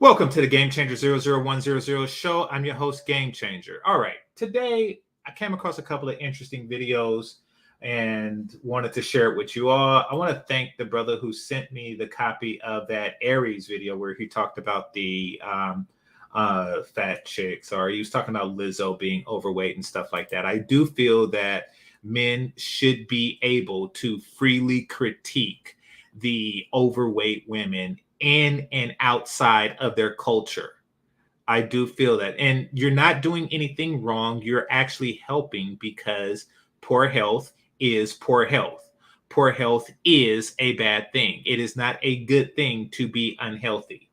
Welcome to the GameChanger 00100 show. I'm your host, GameChanger. All right, today I came across a couple of interesting videos and wanted to share it with you all. I want to thank the brother who sent me the copy of that Aries video where he talked about the fat chicks, or he was talking about Lizzo being overweight and stuff like that. I do feel that men should be able to freely critique the overweight women in and outside of their culture. I do feel that. And you're not doing anything wrong. You're actually helping because poor health is poor health. Poor health is a bad thing. It is not a good thing to be unhealthy.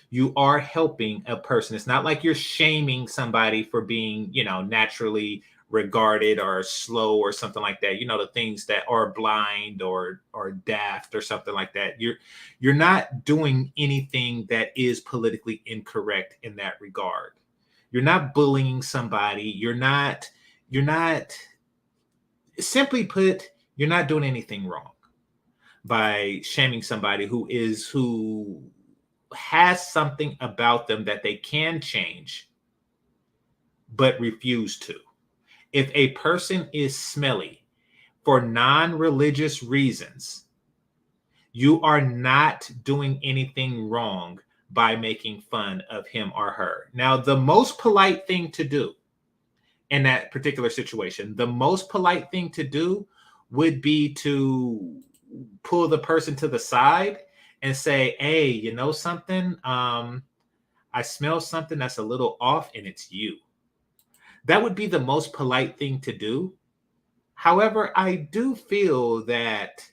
You are helping a person. It's not like you're shaming somebody for being, naturally regarded or slow or something like that. The things that are blind or daft or something like that. You're not doing anything that is politically incorrect in that regard. You're not bullying somebody. You're not simply put, you're not doing anything wrong by shaming somebody who has something about them that they can change but refuse to. If a person is smelly for non-religious reasons, you are not doing anything wrong by making fun of him or her. Now, the most polite thing to do in that particular situation, the most polite thing to do would be to pull the person to the side and say, hey, you know something? I smell something that's a little off, and it's you. That would be the most polite thing to do. However, I do feel that,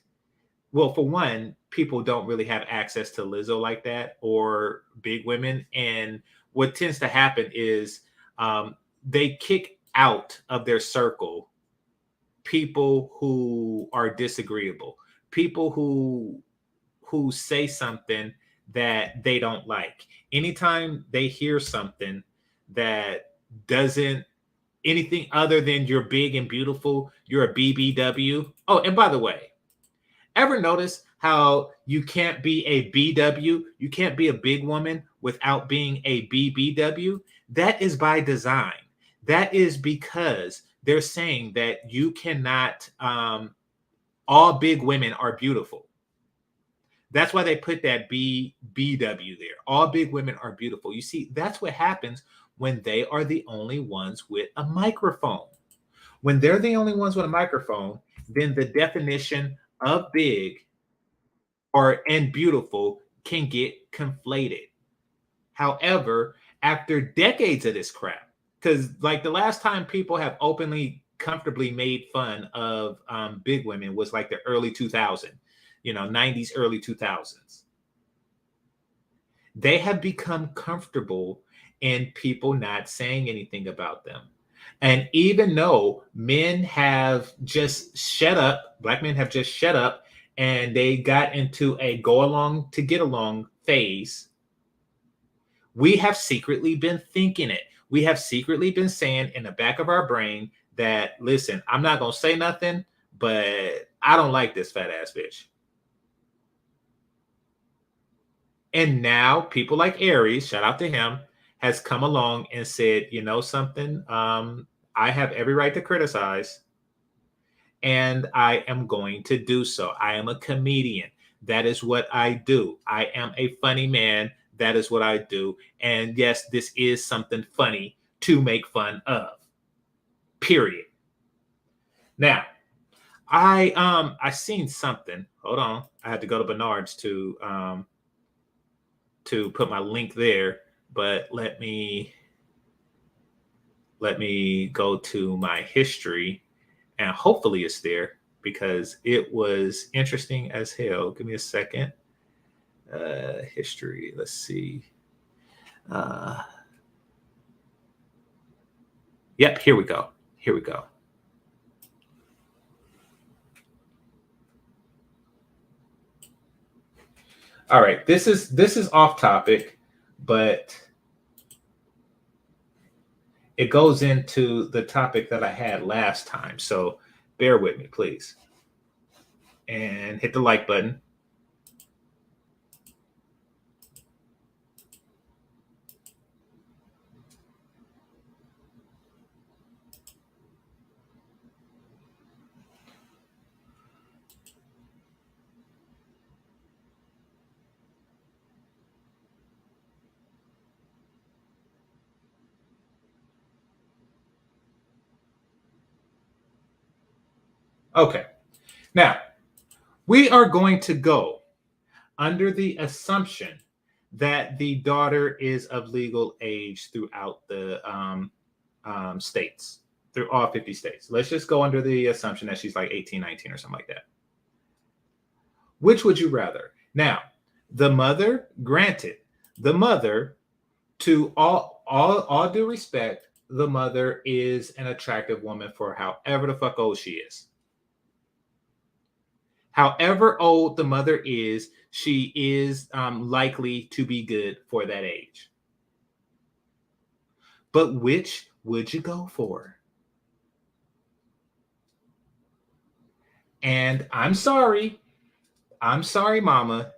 well, for one, people don't really have access to Lizzo like that or big women. And what tends to happen is they kick out of their circle people who are disagreeable, people who say something that they don't like. Anytime they hear something that doesn't anything other than you're big and beautiful, you're a BBW. Oh, and by the way, ever notice how you can't be a BW? You can't be a big woman without being a BBW? That is by design. That is because they're saying that you cannot, all big women are beautiful. That's why they put that BBW there. All big women are beautiful. You see, that's what happens when they are the only ones with a microphone. When they're the only ones with a microphone, then the definition of big and beautiful can get conflated. However, after decades of this crap, because like the last time people have openly, comfortably made fun of big women was like the early 2000s, 90s, early 2000s. They have become comfortable in people not saying anything about them. And even though men have just shut up, black men have just shut up and they got into a go along to get along phase, we have secretly been thinking it. We have secretly been saying in the back of our brain that, listen, I'm not going to say nothing, but I don't like this fat ass bitch. And now people like Aries, shout out to him, has come along and said, you know something, I have every right to criticize, and I am going to do so. I am a comedian. That is what I do. I am a funny man. That is what I do. And yes, this is something funny to make fun of. Period. Now, I seen something. Hold on. I had to go to Bernard's to put my link there, but let me go to my history and hopefully it's there because it was interesting as hell. Give me a second. History. Let's see. Yep, here we go. Here we go. All right, this is off topic, but it goes into the topic that I had last time. So bear with me, please. And hit the like button. Okay. Now, we are going to go under the assumption that the daughter is of legal age throughout the states, through all 50 states. Let's just go under the assumption that she's like 18, 19 or something like that. Which would you rather? Now, the mother, granted, the mother, to all due respect, the mother is an attractive woman for however the fuck old she is. However old the mother is, she is likely to be good for that age. But which would you go for? And I'm sorry, mama,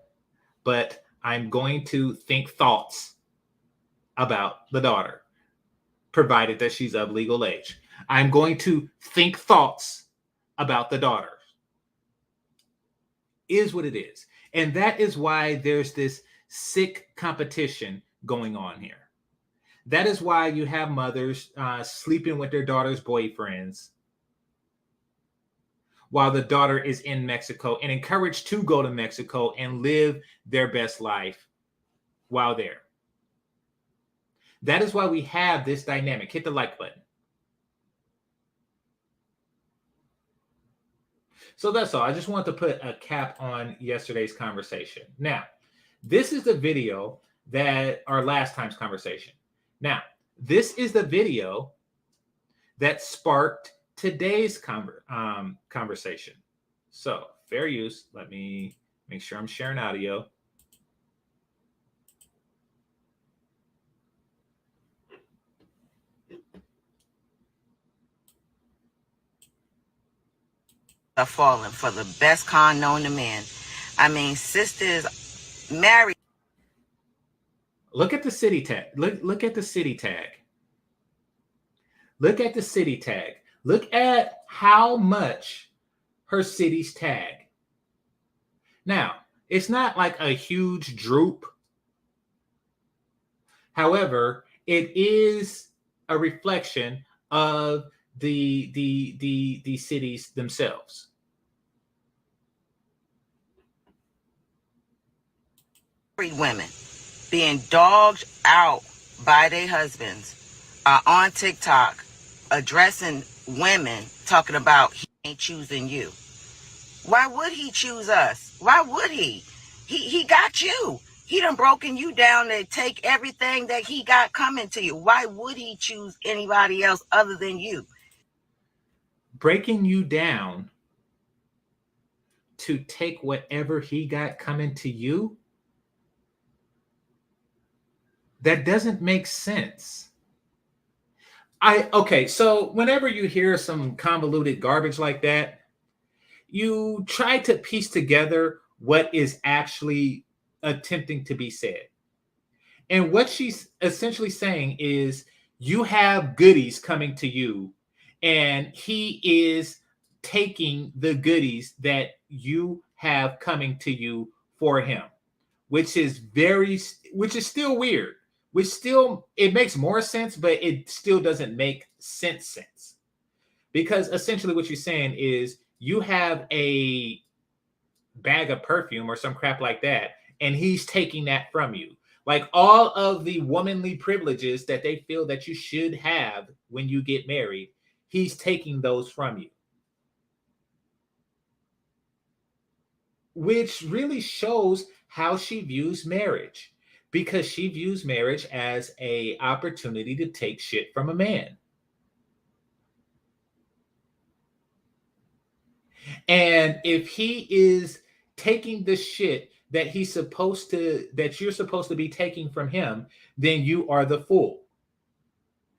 but I'm going to think thoughts about the daughter, provided that she's of legal age. I'm going to think thoughts about the daughter. Is what it is. And that is why there's this sick competition going on here. That is why you have mothers sleeping with their daughter's boyfriends while the daughter is in Mexico and encouraged to go to Mexico and live their best life while there. That is why we have this dynamic. Hit the like button. So that's all. I just want to put a cap on yesterday's conversation. Now, this is the video that our last time's conversation. Now, this is the video that sparked today's conversation. So, fair use. Let me make sure I'm sharing audio. Are falling for the best con known to man. I mean, sisters married. Look at the city tag. Look at the city tag. Look at the city tag. Look at how much her city's tag. Now, it's not like a huge droop. However, it is a reflection of the cities themselves. Women being dogged out by their husbands are on TikTok addressing women, talking about he ain't choosing you. Why would he choose us? Why would he? He got you. He done broken you down to take everything that he got coming to you. Why would he choose anybody else other than you? Breaking you down to take whatever he got coming to you? That doesn't make sense. Okay, so whenever you hear some convoluted garbage like that, you try to piece together what is actually attempting to be said. And what she's essentially saying is you have goodies coming to you, and he is taking the goodies that you have coming to you for him, which is still weird. It makes more sense, but it still doesn't make sense. Because essentially what you're saying is you have a bag of perfume or some crap like that, and he's taking that from you. Like all of the womanly privileges that they feel that you should have when you get married, he's taking those from you. Which really shows how she views marriage. Because she views marriage as an opportunity to take shit from a man. And if he is taking the shit that you're supposed to be taking from him, then you are the fool,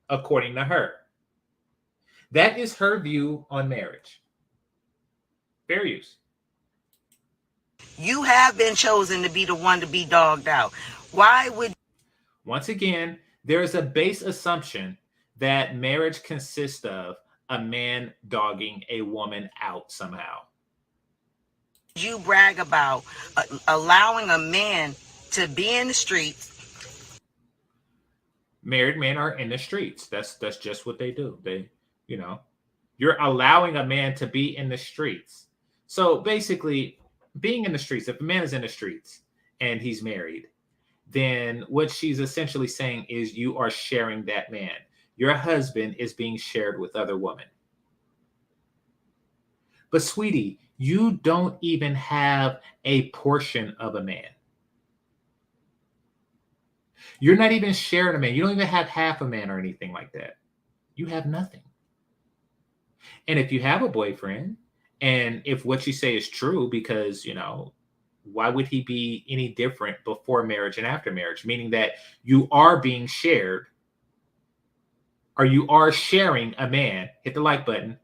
according to her. That is her view on marriage. Fair use. You have been chosen to be the one to be dogged out. Why would... Once again, there is a base assumption that marriage consists of a man dogging a woman out somehow. You brag about allowing a man to be in the streets. Married men are in the streets. That's just what they do. They, You're allowing a man to be in the streets. So basically, being in the streets, if a man is in the streets and he's married, then what she's essentially saying is you are sharing that man. Your husband is being shared with other women. But sweetie, you don't even have a portion of a man. You're not even sharing a man. You don't even have half a man or anything like that. You have nothing. And if you have a boyfriend, and if what you say is true, because, why would he be any different before marriage and after marriage? Meaning that you are being shared, or you are sharing a man. Hit the like button.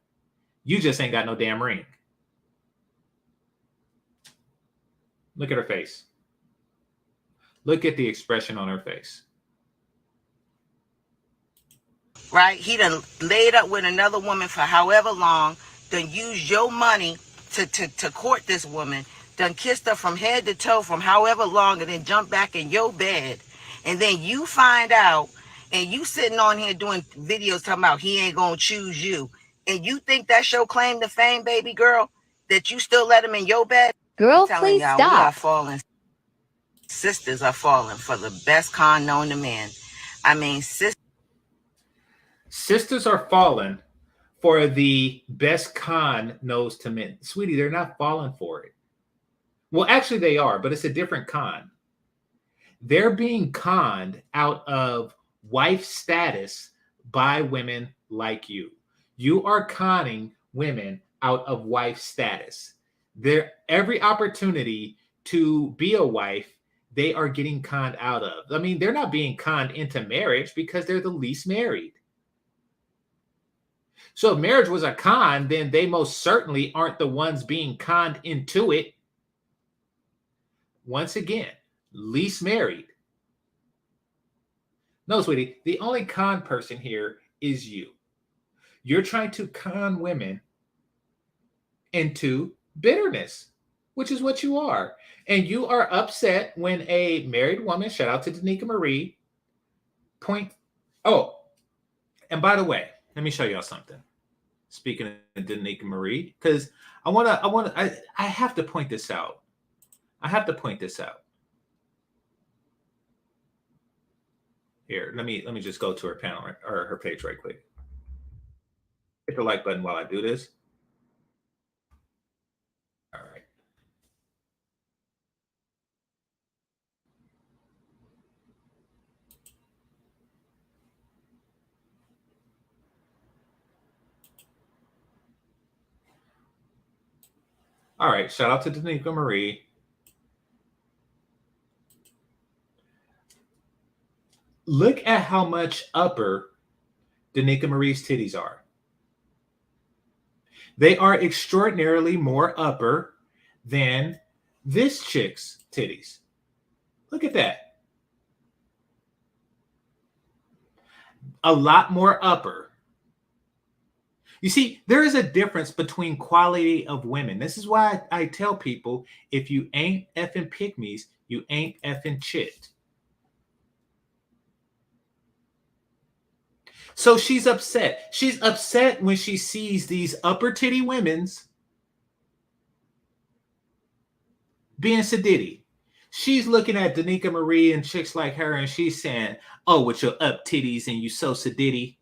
You just ain't got no damn ring. Look at her face. Look at the expression on her face. Right? He done laid up with another woman for however long, done used your money to court this woman, done kissed her from head to toe from however long, and then jump back in your bed. And then you find out, and you sitting on here doing videos talking about he ain't gonna choose you. And you think that's your claim to fame, baby girl? That you still let him in your bed? Girl, please y'all, stop. We are falling. Sisters are falling for the best con known to men. I mean, sisters are falling for the best con knows to men. Sweetie, they're not falling for it. Well, actually they are, but it's a different con. They're being conned out of wife status by women like you. You are conning women out of wife status. Every opportunity to be a wife, they are getting conned out of. I mean, they're not being conned into marriage because they're the least married. So if marriage was a con, then they most certainly aren't the ones being conned into it. Once again, least married. No, sweetie, the only con person here is you. You're trying to con women into bitterness, which is what you are. And you are upset when a married woman, shout out to Danica Marie, Oh, and by the way, let me show y'all something. Speaking of Danica Marie, because I have to point this out. Here, let me just go to her panel or her page right quick. Hit the like button while I do this. All right. All right. Shout out to Danica Marie. Look at how much upper Danica Marie's titties are. They are extraordinarily more upper than this chick's titties. Look at that. A lot more upper. You see, there is a difference between quality of women. This is why I tell people, if you ain't effing pygmies, you ain't effing shit. So she's upset. She's upset when she sees these upper titty women's being sedity. She's looking at Danica Marie and chicks like her, and she's saying, "Oh, with your up titties and you so sedity.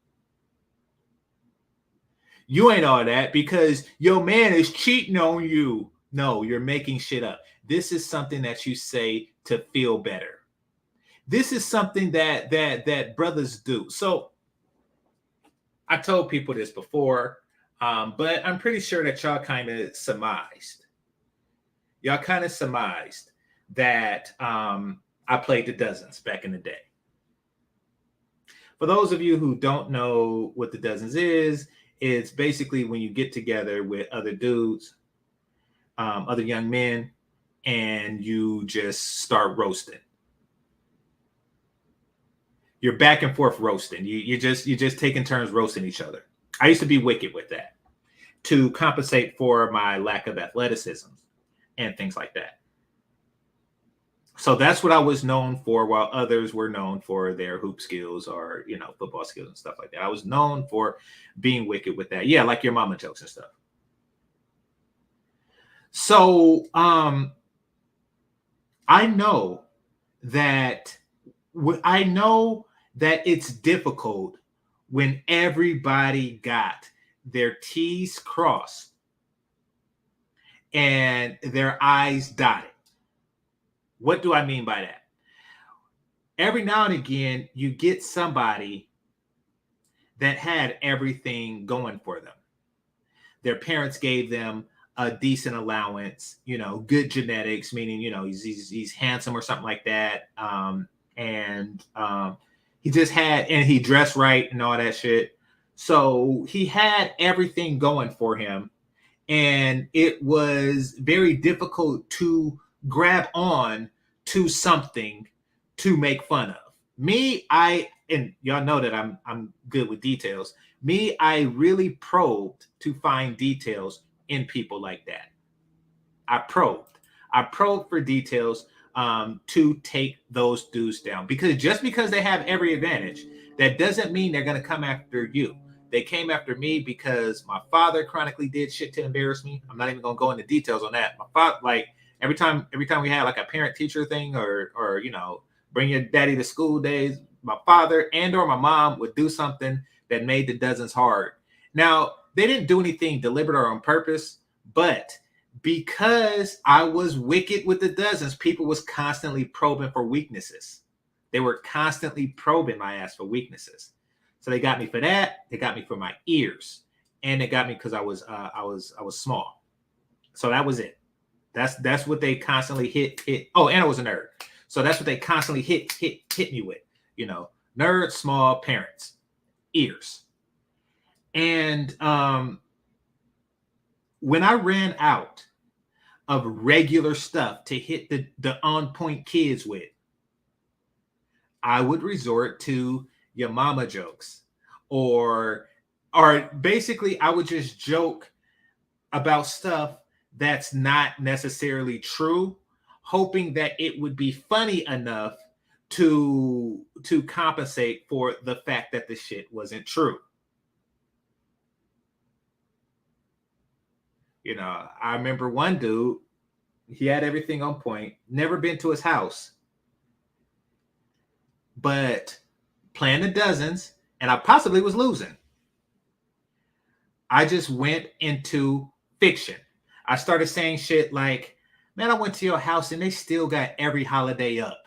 You ain't all that because your man is cheating on you." No, you're making shit up. This is something that you say to feel better. This is something that brothers do. So I told people this before, but I'm pretty sure that y'all kind of surmised. Y'all kind of surmised that I played the dozens back in the day. For those of you who don't know what the dozens is, it's basically when you get together with other dudes, other young men, and you just start roasting. You're back and forth roasting. You're just taking turns roasting each other. I used to be wicked with that to compensate for my lack of athleticism and things like that. So that's what I was known for, while others were known for their hoop skills or, you know, football skills and stuff like that. I was known for being wicked with that. Yeah, like your mama jokes and stuff. So I know that it's difficult when everybody got their T's crossed and their I's dotted. What do I mean by that? Every now and again, you get somebody that had everything going for them. Their parents gave them a decent allowance, you know, good genetics, meaning, you know, he's handsome or something like that. He just had, and he dressed right and all that shit. So he had everything going for him. And it was very difficult to grab on to something to make fun of. Me, and y'all know that I'm good with details. Me, I really probed to find details in people like that. I probed for details to take those dudes down, because just because they have every advantage, that doesn't mean they're going to come after you. They came after me because my father chronically did shit to embarrass me. I'm not even going to go into details on that. My father, like every time we had like a parent teacher thing, or you know, bring your daddy to school days, my father and or my mom would do something that made the dozens hard. Now, they didn't do anything deliberate or on purpose, but because I was wicked with the dozens, people was constantly probing for weaknesses. They were constantly probing my ass for weaknesses. So they got me for that. They got me for my ears, and they got me because I was small. So that was it. That's what they constantly hit. Oh, and I was a nerd. So that's what they constantly hit me with. You know, nerd, small, parents, ears. And when I ran out of regular stuff to hit the on point kids with, I would resort to your mama jokes, or basically I would just joke about stuff that's not necessarily true, hoping that it would be funny enough to compensate for the fact that the shit wasn't true. You know, I remember one dude, he had everything on point, never been to his house, but playing the dozens, and I possibly was losing. I just went into fiction. I started saying shit like, man, I went to your house and they still got every holiday up.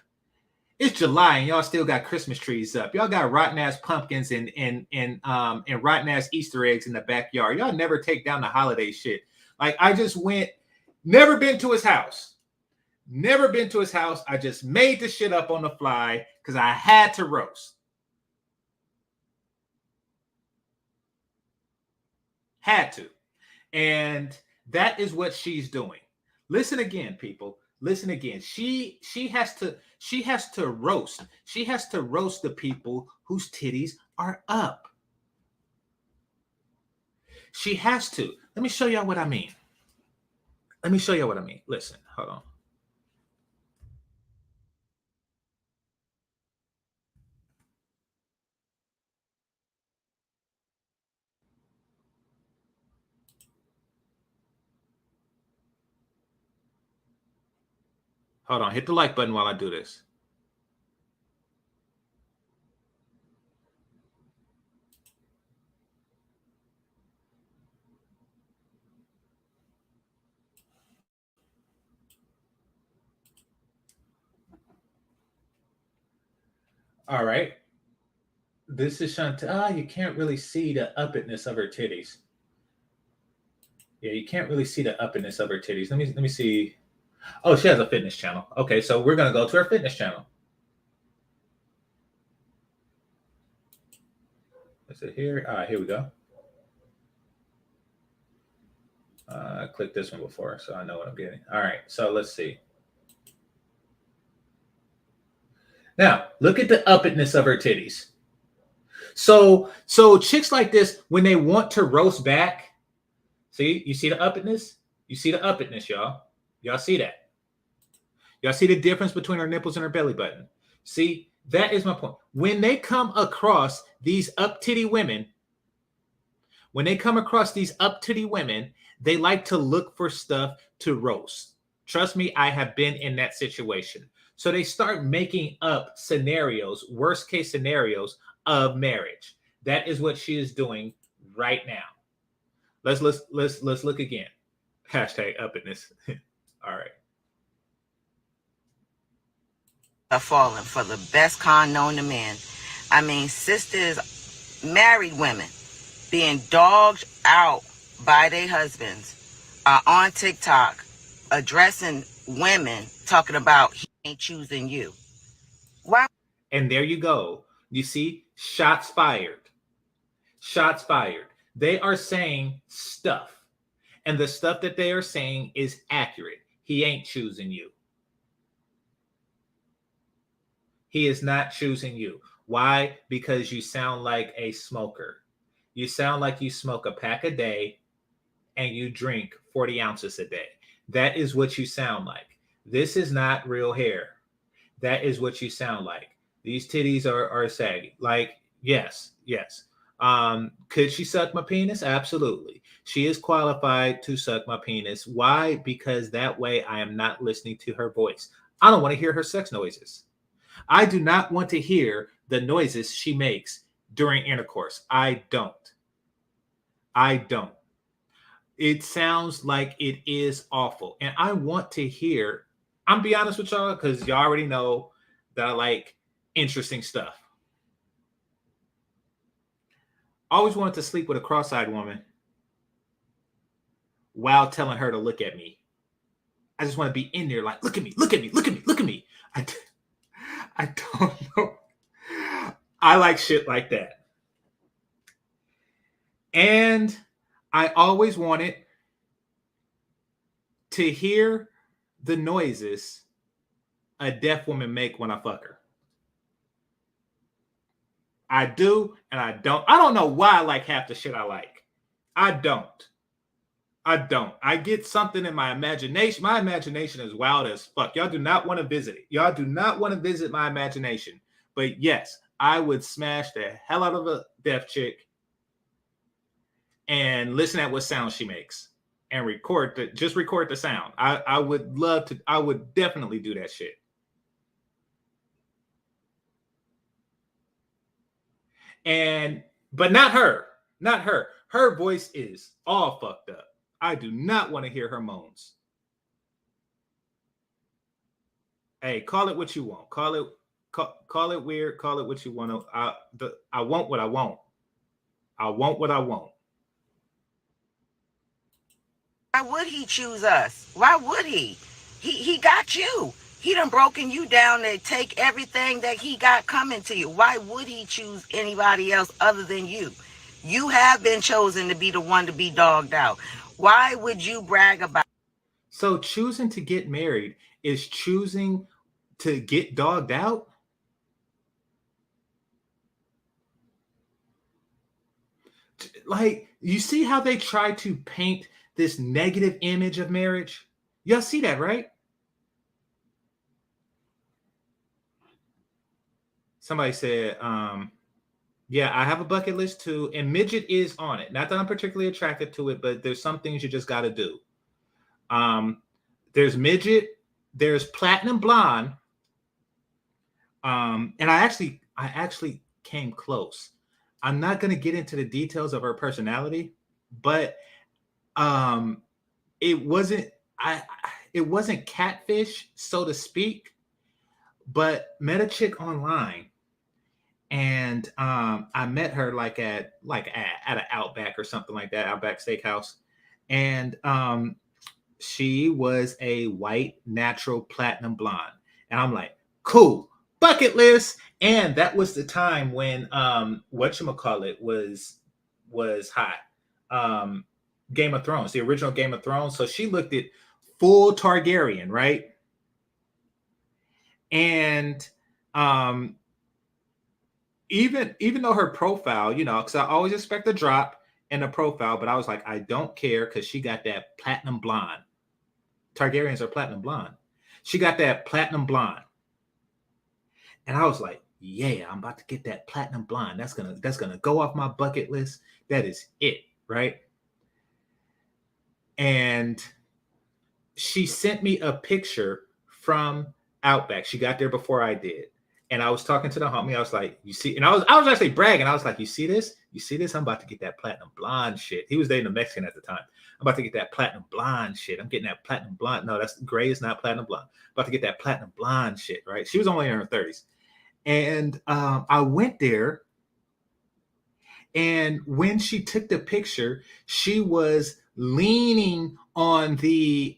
It's July and y'all still got Christmas trees up. Y'all got rotten ass pumpkins and rotten ass Easter eggs in the backyard. Y'all never take down the holiday shit. Like, I just went, never been to his house. Never been to his house. I just made the shit up on the fly because I had to roast. Had to. And that is what she's doing. Listen again, people. Listen again. She has to roast. She has to roast the people whose titties are up. She has to. Let me show y'all what I mean. Listen, hold on. Hold on. Hit the like button while I do this. All right. This is Chantal. You can't really see the uppitness of her titties. Yeah, you can't really see the uppitness of her titties. Let me see. Oh, she has a fitness channel. Okay, so we're gonna go to her fitness channel. Is it here? All right, here we go. I clicked this one before, so I know what I'm getting. All right, so let's see. Now, look at the uppitness of her titties. So chicks like this, when they want to roast back, see, you see the uppitness? You see the uppitness, y'all. Y'all see that? Y'all see the difference between her nipples and her belly button? See, that is my point. When they come across these up titty women, they like to look for stuff to roast. Trust me, I have been in that situation. So they start making up scenarios, worst case scenarios of marriage. That is what she is doing right now. Let's look again. Hashtag up in this. All right. Are falling for the best con known to men. I mean, sisters, married women being dogged out by their husbands are on TikTok addressing women talking about he ain't choosing you. Why? And there you go. You see, shots fired. Shots fired. They are saying stuff. And the stuff that they are saying is accurate. He ain't choosing you. He is not choosing you. Why? Because you sound like a smoker. You sound like you smoke a pack a day and you drink 40 ounces a day. That is what you sound like. This is not real hair. That is what you sound like. These titties are saggy. Like, yes. Could she suck my penis? Absolutely. She is qualified to suck my penis. Why? Because that way I am not listening to her voice. I don't want to hear her sex noises. I do not want to hear the noises she makes during intercourse. I don't. It sounds like it is awful. And I want to hear, I'm be honest with y'all, because y'all already know that I like interesting stuff. Always wanted to sleep with a cross-eyed woman while telling her to look at me. I just want to be in there like, look at me. I don't know. I like shit like that. And I always wanted to hear the noises a deaf woman make when I fuck her. I do, and I don't. I don't know why I like half the shit I like. I don't. I get something in my imagination. My imagination is wild as fuck. Y'all do not want to visit it. Y'all do not want to visit my imagination. But yes, I would smash the hell out of a deaf chick and listen at what sound she makes and record the sound. I would love to. I would definitely do that shit. But not her. Her voice is all fucked up. I do not want to hear her moans. Hey, call it what you want. Call it weird. Call it what you want. I want what I want. I want what I want. Why would he choose us? Why would he? He got you. He done broken you down to take everything that he got coming to you. Why would he choose anybody else other than you? You have been chosen to be the one to be dogged out. Why would you brag about? So choosing to get married is choosing to get dogged out? Like, you see how they try to paint this negative image of marriage? Y'all see that, right? Somebody said, yeah, I have a bucket list too, and midget is on it. Not that I'm particularly attracted to it, but there's some things you just got to do. There's midget, there's platinum blonde, and I actually came close. I'm not going to get into the details of her personality, but it wasn't catfish, so to speak, but met a chick online. And I met her like at an Outback or something like that, Outback Steakhouse. And she was a white natural platinum blonde. And I'm like, cool, bucket list. And that was the time when whatchamacallit was hot. Game of Thrones, the original Game of Thrones. So she looked at full Targaryen, right? And even though her profile, because I always expect a drop in the profile, but I was like, I don't care because she got that platinum blonde. Targaryens are platinum blonde. She got that platinum blonde. And I was like, yeah, I'm about to get that platinum blonde. That's gonna go off my bucket list. That is it, right? And she sent me a picture from Outback. She got there before I did. And I was talking to the homie. I was like, you see, and I was actually bragging. I was like, you see this? You see this? I'm about to get that platinum blonde shit. He was dating a Mexican at the time. I'm about to get that platinum blonde shit. I'm getting that platinum blonde. No, that's gray is not platinum blonde. I'm about to get that platinum blonde shit, right? She was only in her 30s. And I went there. And when she took the picture, she was leaning on the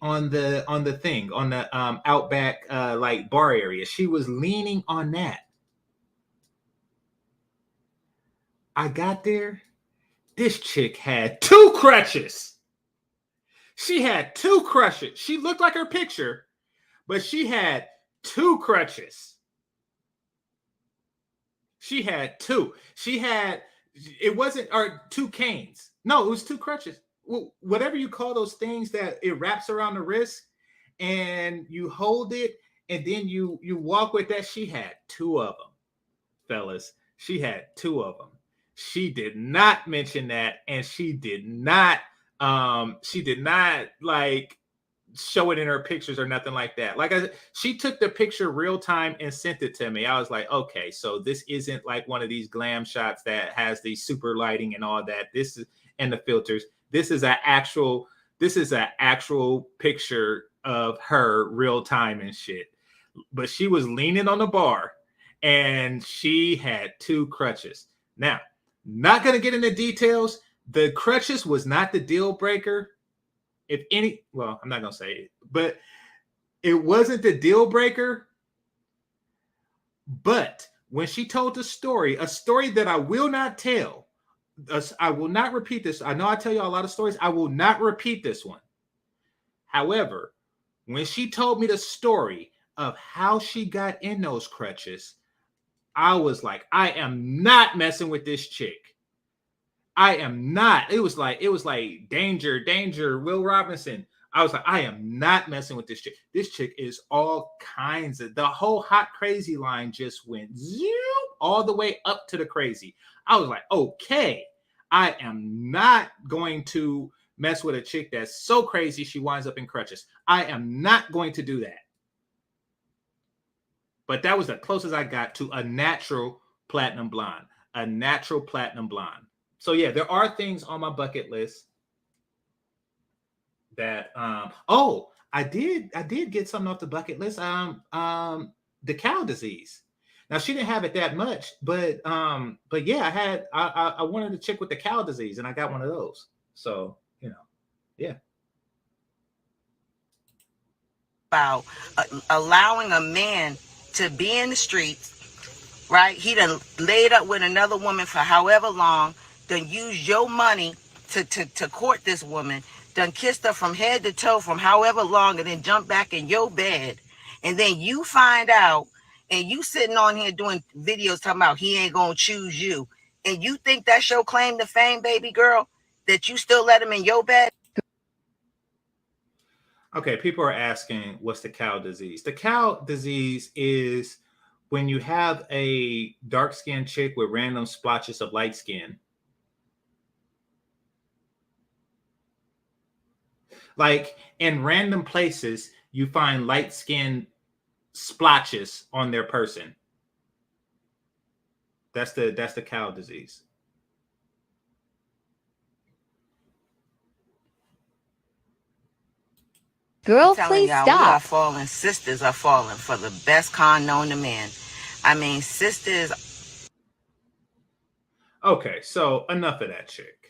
thing on the Outback like bar area. She was leaning on that. I got there. This chick had 2 crutches. She had 2 crutches. She looked like her picture, but she had 2 crutches. She had 2. She had, it wasn't, or 2 canes. No, it was 2 crutches. Whatever you call those things that it wraps around the wrist and you hold it and then you walk with that. She had 2 of them, fellas. She had 2 of them. She did not mention that, and she did not like show it in her pictures or nothing like that. Like she took the picture real time and sent it to me. I was like, okay, so this isn't like one of these glam shots that has the super lighting and all that. This is, and the filters. This is an actual picture of her real time and shit. But she was leaning on the bar and she had 2 crutches. Now, not going to get into details. The crutches was not the deal breaker. If any, well, I'm not going to say it, but it wasn't the deal breaker. But when she told the story, a story that I will not tell, I will not repeat this. I know I tell you a lot of stories. I will not repeat this one. However, when she told me the story of how she got in those crutches, I was like, I am not messing with this chick. I am not. It was like danger, Will Robinson. I was like, I am not messing with this chick. This chick is all kinds of, the whole hot crazy line just went zoom all the way up to the crazy. I was like, okay, I am not going to mess with a chick that's so crazy she winds up in crutches. I am not going to do that. But that was the closest I got to a natural platinum blonde. So yeah, there are things on my bucket list that I did get something off the bucket list. The cow disease. Now she didn't have it that much, but yeah, I wanted to check with the cow disease and I got one of those. So, yeah. About allowing a man to be in the streets, right? He done laid up with another woman for however long, done used your money to court this woman, done kissed her from head to toe from however long, and then jump back in your bed. And then you find out, and you sitting on here doing videos talking about he ain't gonna choose you. And you think that's your claim to fame, baby girl, that you still let him in your bed? Okay, people are asking, what's the cow disease? The cow disease is when you have a dark-skinned chick with random splotches of light skin. Like in random places, you find light-skinned splotches on their person. That's the cow disease. Girl, please stop. We are falling. Sisters are falling for the best con known to man. I mean, sisters. Okay, so enough of that chick.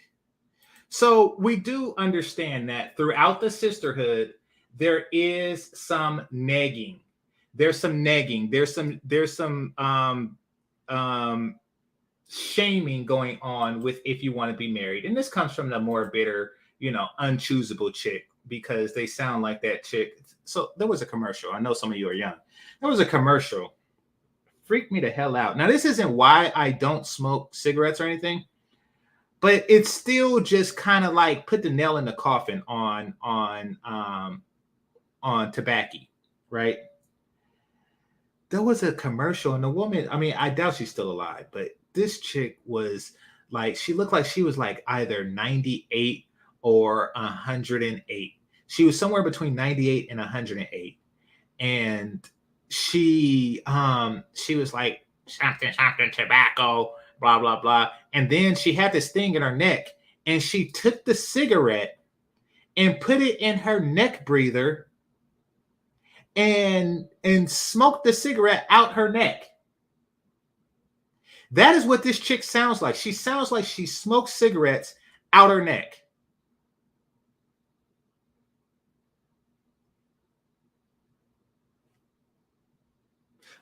So we do understand that throughout the sisterhood, there is some negging. There's some negging. There's some shaming going on with if you want to be married. And this comes from the more bitter, unchoosable chick, because they sound like that chick. So there was a commercial. I know some of you are young. There was a commercial. Freaked me the hell out. Now, this isn't why I don't smoke cigarettes or anything, but it's still just kind of like put the nail in the coffin on tobacco. right? There was a commercial, and the woman, I mean, I doubt she's still alive, but this chick was like, she looked like she was like either 98 or 108. She was somewhere between 98 and 108. And she was like something tobacco, blah blah blah. And then she had this thing in her neck, and she took the cigarette and put it in her neck breather and smoked the cigarette out her neck. That is what this chick sounds like. She sounds like she smokes cigarettes out her neck.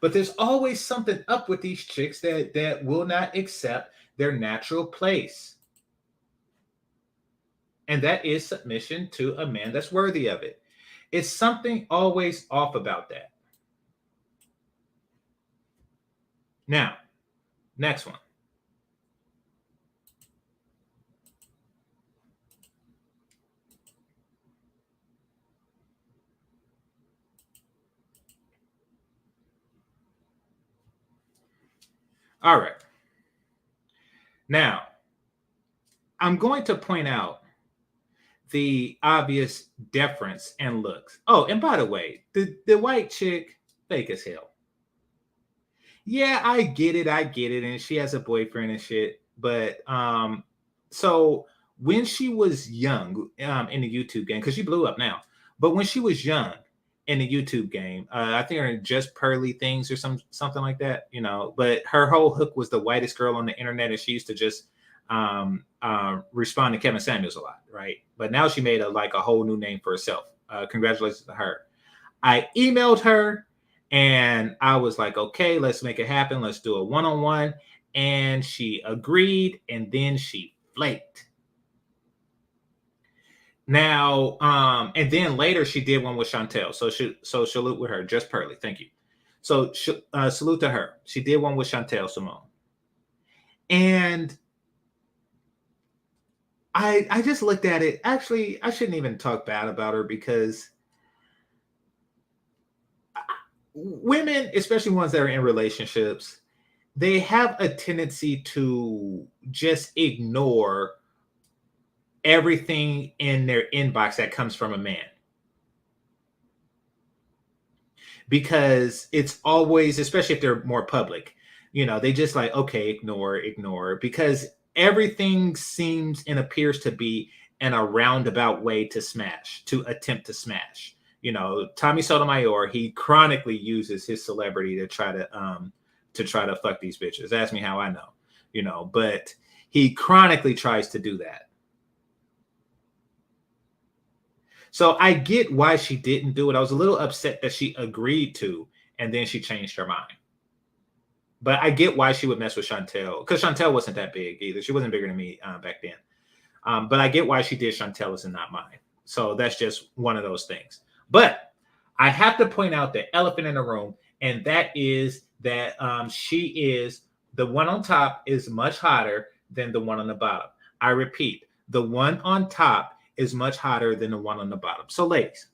But there's always something up with these chicks that will not accept their natural place. And that is submission to a man that's worthy of it. It's something always off about that. Now, next one. All right. Now, I'm going to point out the obvious difference in looks. Oh, and by the way, the white chick, fake as hell. Yeah, I get it. And she has a boyfriend and shit. But so when she was young in the YouTube game, because she blew up now, but when she was young in the YouTube game, I think her Just Pearly Things or something like that, you know. But her whole hook was the whitest girl on the internet, and she used to just respond to Kevin Samuels a lot, right? But now she made a whole new name for herself. Congratulations to her. I emailed her and I was like, okay, let's make it happen. Let's do a one-on-one. And she agreed, and then she flaked. Now, and then later she did one with Chantel. So salute with her, Just Pearly. Thank you. So salute to her. She did one with Chantel Simone. And I just looked at it. Actually, I shouldn't even talk bad about her, because women, especially ones that are in relationships, they have a tendency to just ignore everything in their inbox that comes from a man. Because it's always, especially if they're more public, you know, they just like, okay, ignore, because everything seems and appears to be in a roundabout way to attempt to smash. You know, Tommy Sotomayor, he chronically uses his celebrity to try to fuck these bitches. Ask me how I know, you know, but he chronically tries to do that. So I get why she didn't do it. I was a little upset that she agreed to, and then she changed her mind. But I get why she would mess with Chantel, because Chantel wasn't that big either. She wasn't bigger than me back then. But I get why she did Chantel's and not mine. So that's just one of those things. But I have to point out the elephant in the room, and that is that she is, the one on top is much hotter than the one on the bottom. I repeat, the one on top is much hotter than the one on the bottom. So ladies,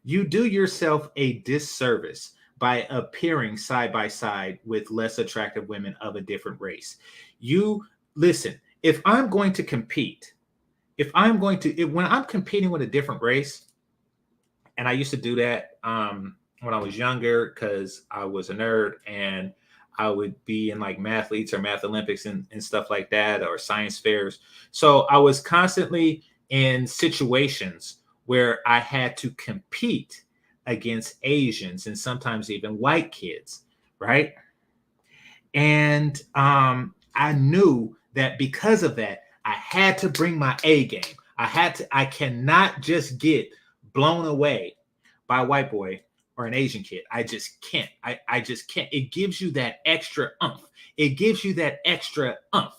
you do yourself a disservice by appearing side by side with less attractive women of a different race. You listen, if I'm going to compete, when I'm competing with a different race, and I used to do that when I was younger because I was a nerd, and I would be in like mathletes or math Olympics and stuff like that, or science fairs. So I was constantly in situations where I had to compete against Asians and sometimes even white kids, right? And I knew that because of that, I had to bring my A game. I cannot just get blown away by a white boy or an Asian kid. I just can't. I just can't. It gives you that extra umph. It gives you that extra umph.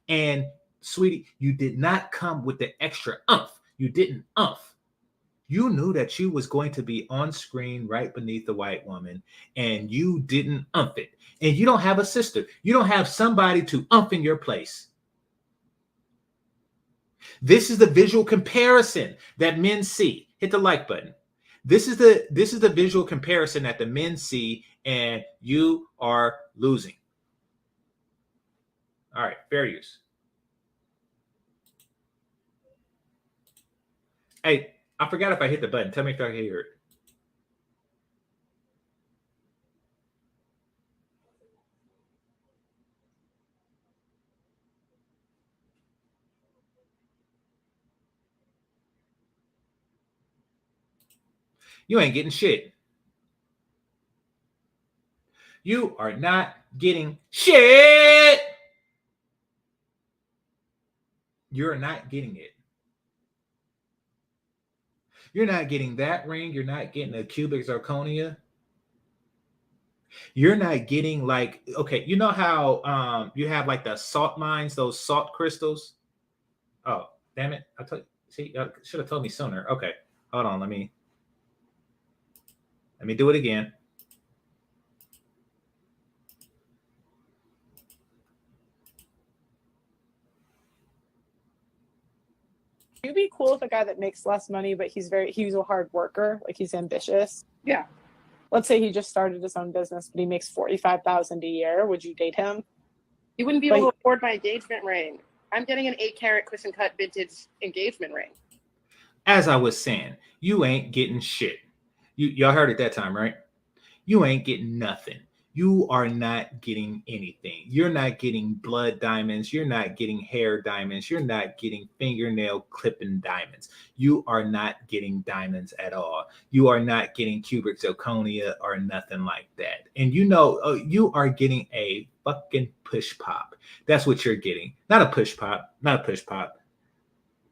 And sweetie, you did not come with the extra umph. You didn't umph. You knew that you was going to be on screen right beneath the white woman, and you didn't umph it. And you don't have a sister. You don't have somebody to umph in your place. This is the visual comparison that men see. Hit the like button. This is the visual comparison that the men see, and you are losing. All right, fair use. Hey, I forgot if I hit the button. Tell me if I can hear it. You ain't getting shit. You are not getting shit. You're not getting it. You're not getting that ring. You're not getting a cubic zirconia. You're not getting like, okay, you know how you have like the salt mines, those salt crystals? Oh, damn it. I told see, you should have told me sooner. Okay. Hold on, let me do it again. You'd be cool with a guy that makes less money, but he's a hard worker, like he's ambitious. Yeah. Let's say he just started his own business, but he makes $45,000 a year. Would you date him? You wouldn't be able to afford my engagement ring. I'm getting an 8-carat cushion cut vintage engagement ring. As I was saying, you ain't getting shit. Y'all heard it that time, right? You ain't getting nothing. You are not getting anything. You're not getting blood diamonds. You're not getting hair diamonds. You're not getting fingernail clipping diamonds. You are not getting diamonds at all. You are not getting cubic zirconia or nothing like that. And you know, you are getting a fucking push pop. That's what you're getting. Not a push pop. Not a push pop.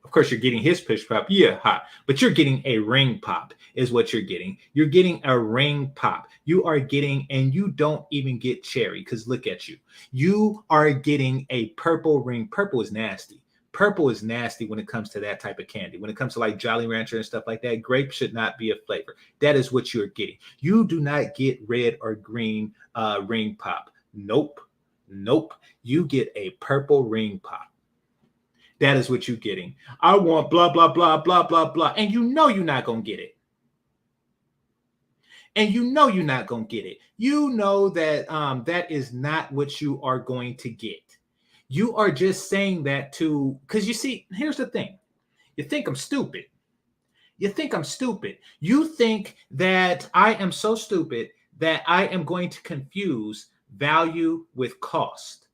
Of course, you're getting his push pop. Yeah, hot. But you're getting a ring pop is what you're getting. You're getting a ring pop. You are getting, and you don't even get cherry because look at you. You are getting a purple ring. Purple is nasty. Purple is nasty when it comes to that type of candy. When it comes to like Jolly Rancher and stuff like that, grape should not be a flavor. That is what you're getting. You do not get red or green ring pop. Nope. Nope. You get a purple ring pop. That is what you're getting. I want blah, blah, blah, blah, blah, blah. And you know you're not going to get it. And you know you're not going to get it. You know that that is not what you are going to get. You are just saying that to, because you see, here's the thing. You think I'm stupid. You think I'm stupid. You think that I am so stupid that I am going to confuse value with cost.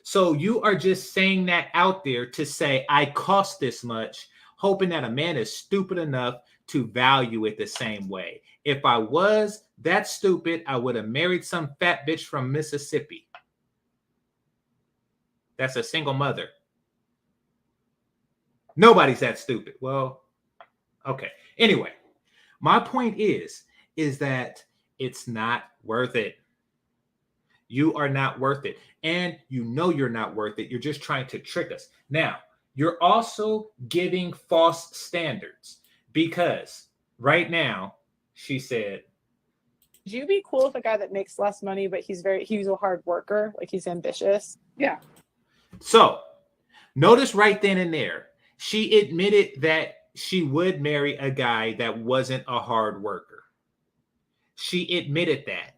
So you are just saying that out there to say, I cost this much, hoping that a man is stupid enough to value it the same way. If I was that stupid, I would have married some fat bitch from Mississippi. That's a single mother. Nobody's that stupid. Well, okay. Anyway, my point is that it's not worth it. You are not worth it. And you know you're not worth it. You're just trying to trick us. Now, you're also giving false standards because right now, she said, would you be cool with a guy that makes less money, but he's a hard worker, like he's ambitious? Yeah. So notice right then and there, she admitted that she would marry a guy that wasn't a hard worker. She admitted that.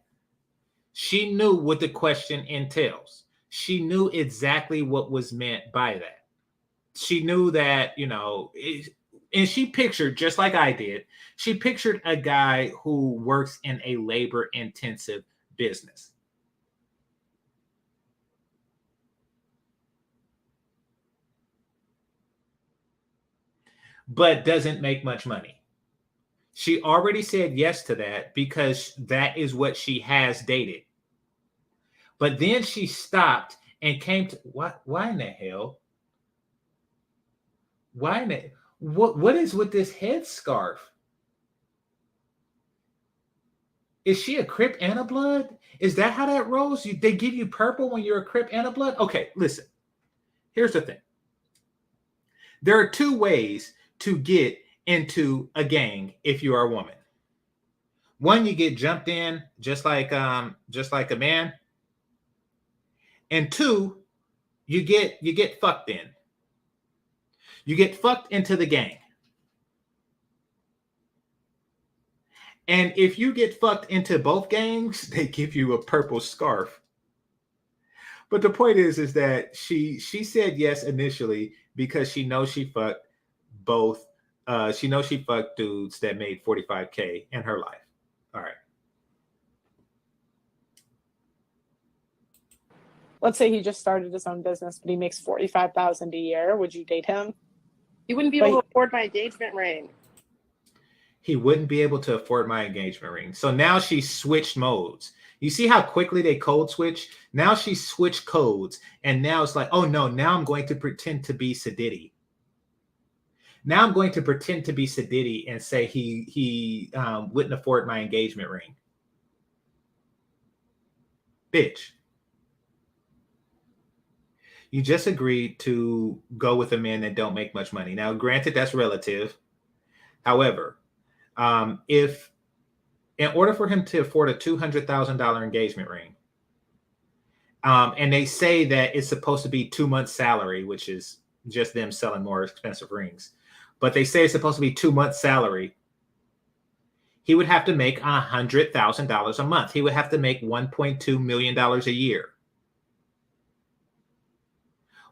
She knew what the question entails. She knew exactly what was meant by that. She knew that, you know, and she pictured, just like I did, she pictured a guy who works in a labor-intensive business. But doesn't make much money. She already said yes to that because that is what she has dated. But then she stopped and came to why in the hell? Why in the what is with this headscarf? Is she a Crip and a Blood? Is that how that rolls? They give you purple when you're a Crip and a Blood? Okay, listen. Here's the thing. There are two ways to get into a gang if you are a woman. One, you get jumped in just like a man. And two, you get fucked in. You get fucked into the gang. And if you get fucked into both gangs, they give you a purple scarf. But the point is that she said yes initially because she knows she fucked both. She knows she fucked dudes that made 45K in her life. All right. Let's say he just started his own business, but he makes 45,000 a year. Would you date him? He wouldn't be able to afford my engagement ring. He wouldn't be able to afford my engagement ring. So now she switched modes. You see how quickly they code switch? Now she switched codes. And now it's like, oh no, now I'm going to pretend to be Sadiddy. Now I'm going to pretend to be Sadiddy and say he wouldn't afford my engagement ring. Bitch. You just agreed to go with a man that don't make much money. Now, granted, that's relative. However, if in order for him to afford a $200,000 engagement ring, and they say that it's supposed to be 2 months' salary, which is just them selling more expensive rings, but they say it's supposed to be 2 months' salary, he would have to make $100,000 a month. He would have to make $1.2 million a year.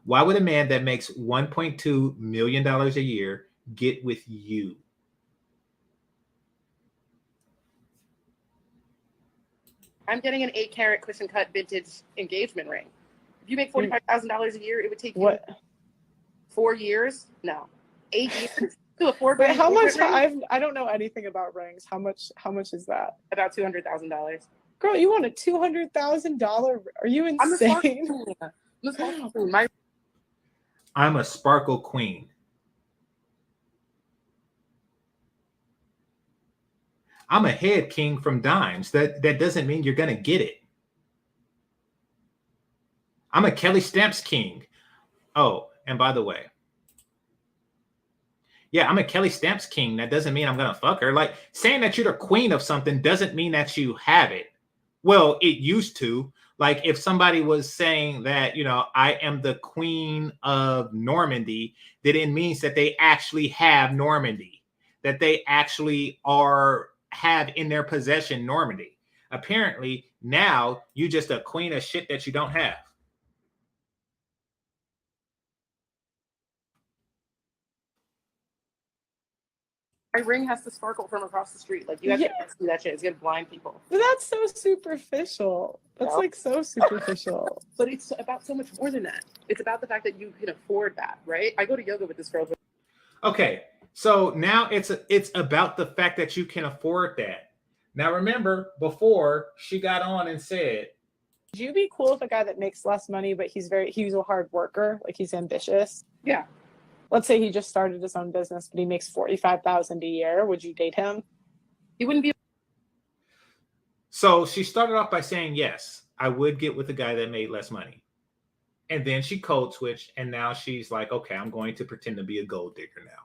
Why would a man that makes $1.2 million a year get with you? I'm getting an 8-carat cushion cut vintage engagement ring. If you make $45,000 a year, it would take you 4 years? No, 8 years to afford. Wait, how much? I don't know anything about rings. How much is that? About $200,000. Girl, you want a $200,000? Are you insane? I'm a sparkle queen. I'm a head king from dimes. That doesn't mean you're going to get it. I'm a Kelly Stamps king. Oh, and by the way, yeah, I'm a Kelly Stamps king. That doesn't mean I'm going to fuck her. Like, saying that you're the queen of something doesn't mean that you have it. Well, it used to. Like, if somebody was saying that, you know, I am the queen of Normandy, then it means that they actually have Normandy, that they actually have in their possession Normandy. Apparently, now you're just a queen of shit that you don't have. My ring has to sparkle from across the street. Like, you have to see that shit. It's gonna blind people. But that's so superficial. That's like so superficial. But it's about so much more than that. It's about the fact that you can afford that, right? I go to yoga with this girl. Okay, so now it's about the fact that you can afford that. Now remember, before she got on and said, would you be cool with a guy that makes less money, but he's a hard worker, like he's ambitious? Yeah. Let's say he just started his own business, but he makes 45,000 a year. Would you date him? He wouldn't be. So she started off by saying, yes, I would get with a guy that made less money. And then she code switched, and now she's like, okay, I'm going to pretend to be a gold digger now.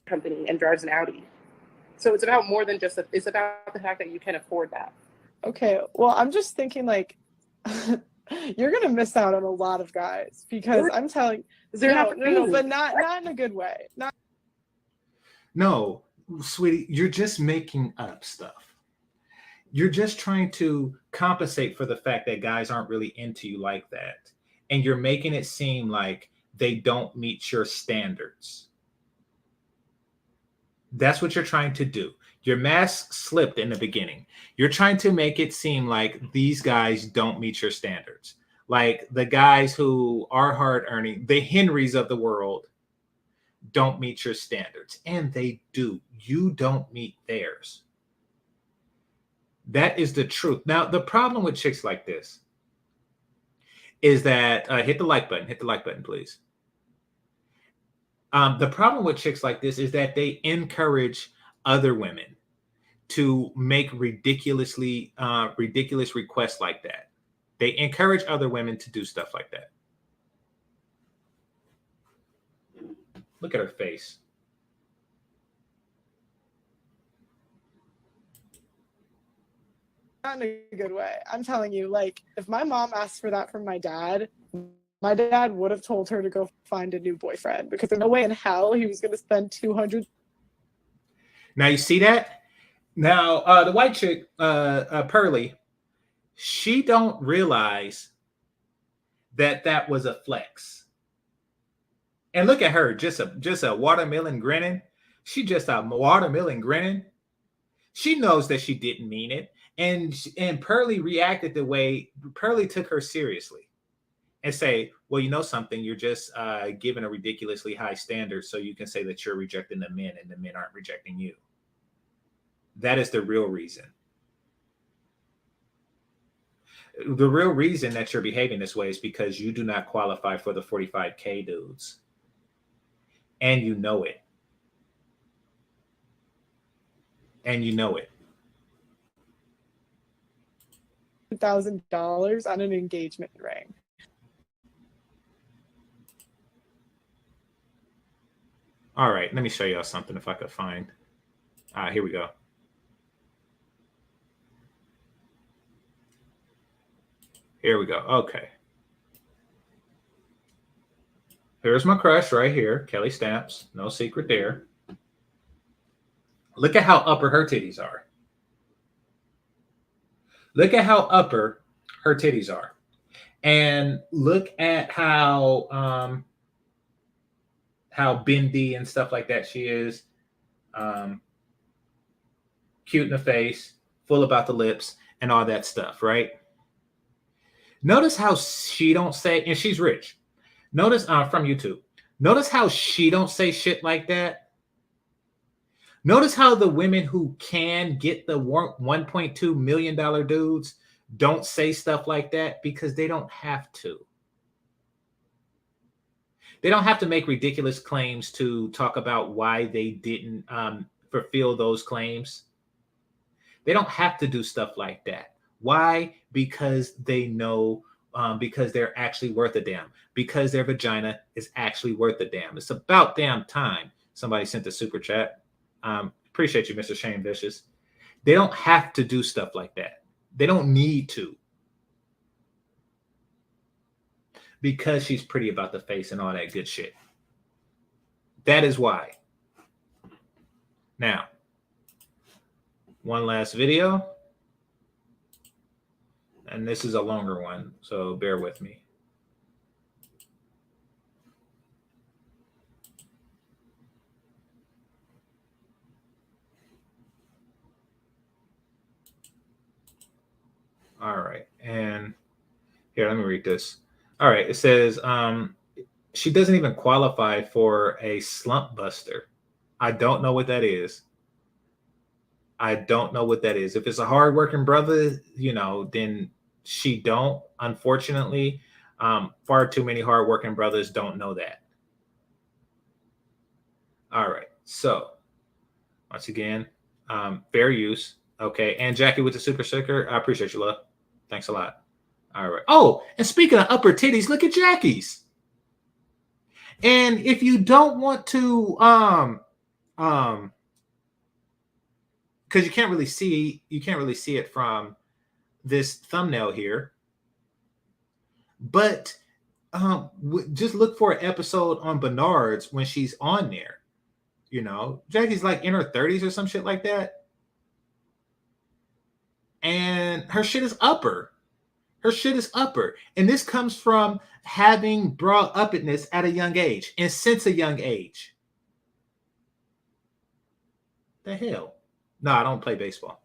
Company and drives an Audi. So it's about more than just it's about the fact that you can afford that. Okay, well, I'm just thinking like you're gonna miss out on a lot of guys because I'm telling no, but not in a good way. No, sweetie, you're just making up stuff. You're just trying to compensate for the fact that guys aren't really into you like that. And you're making it seem like they don't meet your standards. That's what you're trying to do. Your mask slipped in the beginning. You're trying to make it seem like these guys don't meet your standards. Like the guys who are hard earning, the Henrys of the world, don't meet your standards. And they do. You don't meet theirs. That is the truth. Now, the problem with chicks like this is that, hit the like button, please. The problem with chicks like this is that they encourage other women to make ridiculous requests like that. They encourage other women to do stuff like that. Look at her face. Not in a good way. I'm telling you, like, if my mom asked for that from my dad would have told her to go find a new boyfriend because there's no way in hell he was going to spend $200. Now you see that? Now the white chick, Pearly, she don't realize that that was a flex. And look at her, just a watermelon grinning. She just a watermelon grinning. She knows that she didn't mean it. And Pearly reacted the way Pearly took her seriously and say, well, you know something, you're just giving a ridiculously high standard so you can say that you're rejecting the men and the men aren't rejecting you. That is the real reason. The real reason that you're behaving this way is because you do not qualify for the 45K dudes. And you know it. And you know it. $1,000 on an engagement ring. All right, let me show y'all something if I could find. Here we go. Here we go. Okay. Here's my crush right here, Kelly Stamps. No secret there. Look at how upper her titties are. Look at how upper her titties are. And look at how bendy and stuff like that she is. Cute in the face, full about the lips, and all that stuff, right? Notice how she don't say, and she's rich. Notice from YouTube. Notice how she don't say shit like that. Notice how the women who can get the $1.2 million dudes don't say stuff like that because they don't have to. They don't have to make ridiculous claims to talk about why they didn't fulfill those claims. They don't have to do stuff like that. Why? Because they know, because they're actually worth a damn. Because their vagina is actually worth a damn. It's about damn time. Somebody sent a super chat. Appreciate you, Mr. Shane Vicious. They don't have to do stuff like that. They don't need to. Because she's pretty about the face and all that good shit. That is why. Now, one last video. And this is a longer one, so bear with me. All right. And here, let me read this. All right. It says, she doesn't even qualify for a slump buster. I don't know what that is. I don't know what that is. If it's a hardworking brother, you know, then she don't. Unfortunately, far too many hardworking brothers don't know that. All right. So once again, fair use. Okay. And Jackie with the super sticker. I appreciate you, love. Thanks a lot. All right. Oh, and speaking of upper titties, look at Jackie's. And if you don't want to, because you can't really see it from this thumbnail here. But just look for an episode on Bernard's when she's on there. You know, Jackie's like in her 30s or some shit like that. And her shit is upper. Her shit is upper. And this comes from having brought uppedness at a young age and since a young age. The hell? No, I don't play baseball.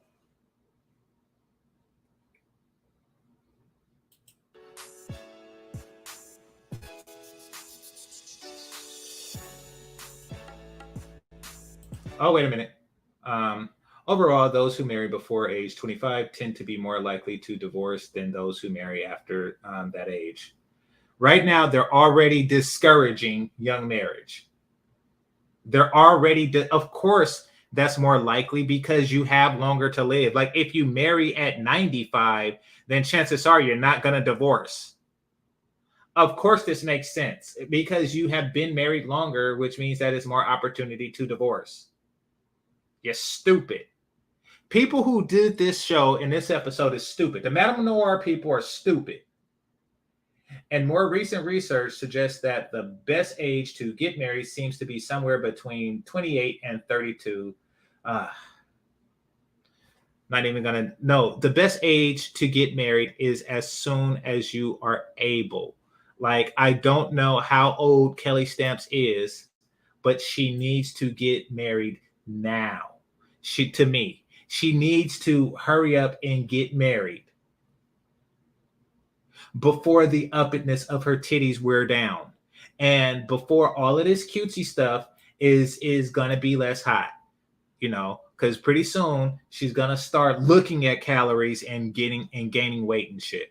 Oh, wait a minute. Overall, those who marry before age 25 tend to be more likely to divorce than those who marry after that age. Right now, they're already discouraging young marriage. They're already, of course, that's more likely because you have longer to live. Like if you marry at 95, then chances are you're not going to divorce. Of course, this makes sense because you have been married longer, which means that it's more opportunity to divorce. You're stupid. People who did this show in this episode is stupid. The Madame Noir people are stupid. And more recent research suggests that the best age to get married seems to be somewhere between 28 and 32. Uh, not even gonna. No, the best age to get married is as soon as you are able. Like, I don't know how old Kelly Stamps is, but she needs to get married now. To me, she needs to hurry up and get married before the uppitness of her titties wear down, and before all of this cutesy stuff is gonna be less hot, because pretty soon she's gonna start looking at calories and gaining weight and shit.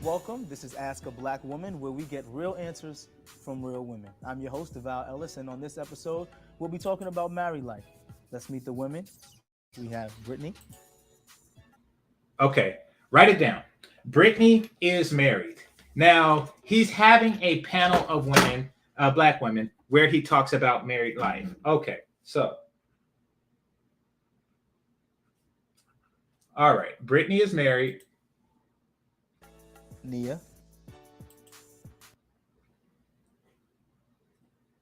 Welcome. This is Ask a Black Woman, where we get real answers from real women. I'm your host, Deval Ellis, and on this episode, we'll be talking about married life. Let's meet the women. We have Brittany. Okay, write it down. Brittany is married. Now, he's having a panel of women, black women, where he talks about married life. Okay, so. All right, Brittany is married. Nia.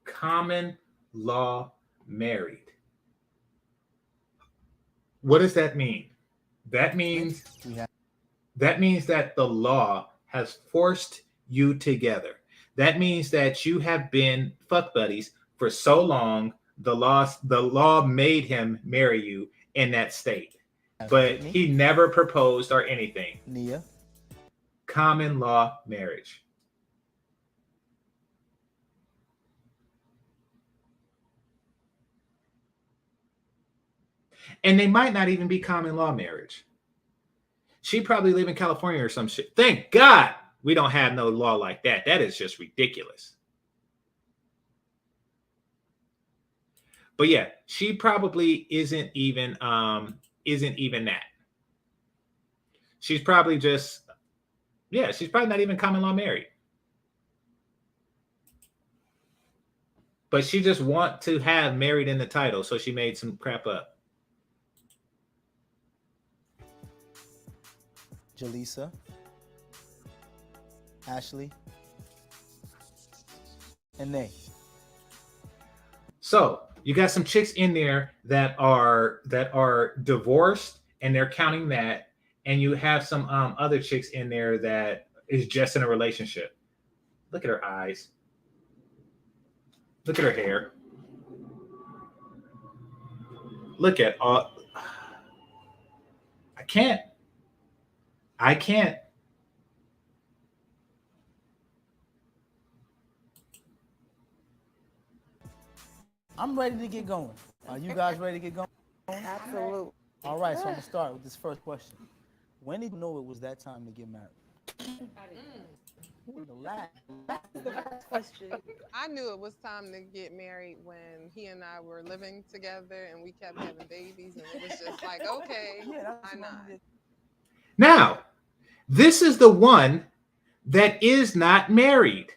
Common law married. What does that mean? That means that the law has forced you together. That means that you have been fuck buddies for so long. The law made him marry you in that state, but he never proposed or anything. Nia. Common law marriage. And they might not even be common law marriage. She probably live in California or some shit. Thank God we don't have no law like that. That is just ridiculous. But yeah, she probably isn't even that. She's probably just, she's probably not even common law married. But she just want to have married in the title, so she made some crap up. Jaleesa. Ashley. And Nay. So you got some chicks in there that are divorced, and they're counting that, and you have some other chicks in there that is just in a relationship. Look at her eyes. Look at her hair. Look at all. I can't. I'm ready to get going. Are you guys ready to get going? Absolutely. All right, so I'm gonna start with this first question. When did you know it was that time to get married? The first question. I knew it was time to get married when he and I were living together and we kept having babies, and it was just like, okay, why not? Now, this is the one that is not married.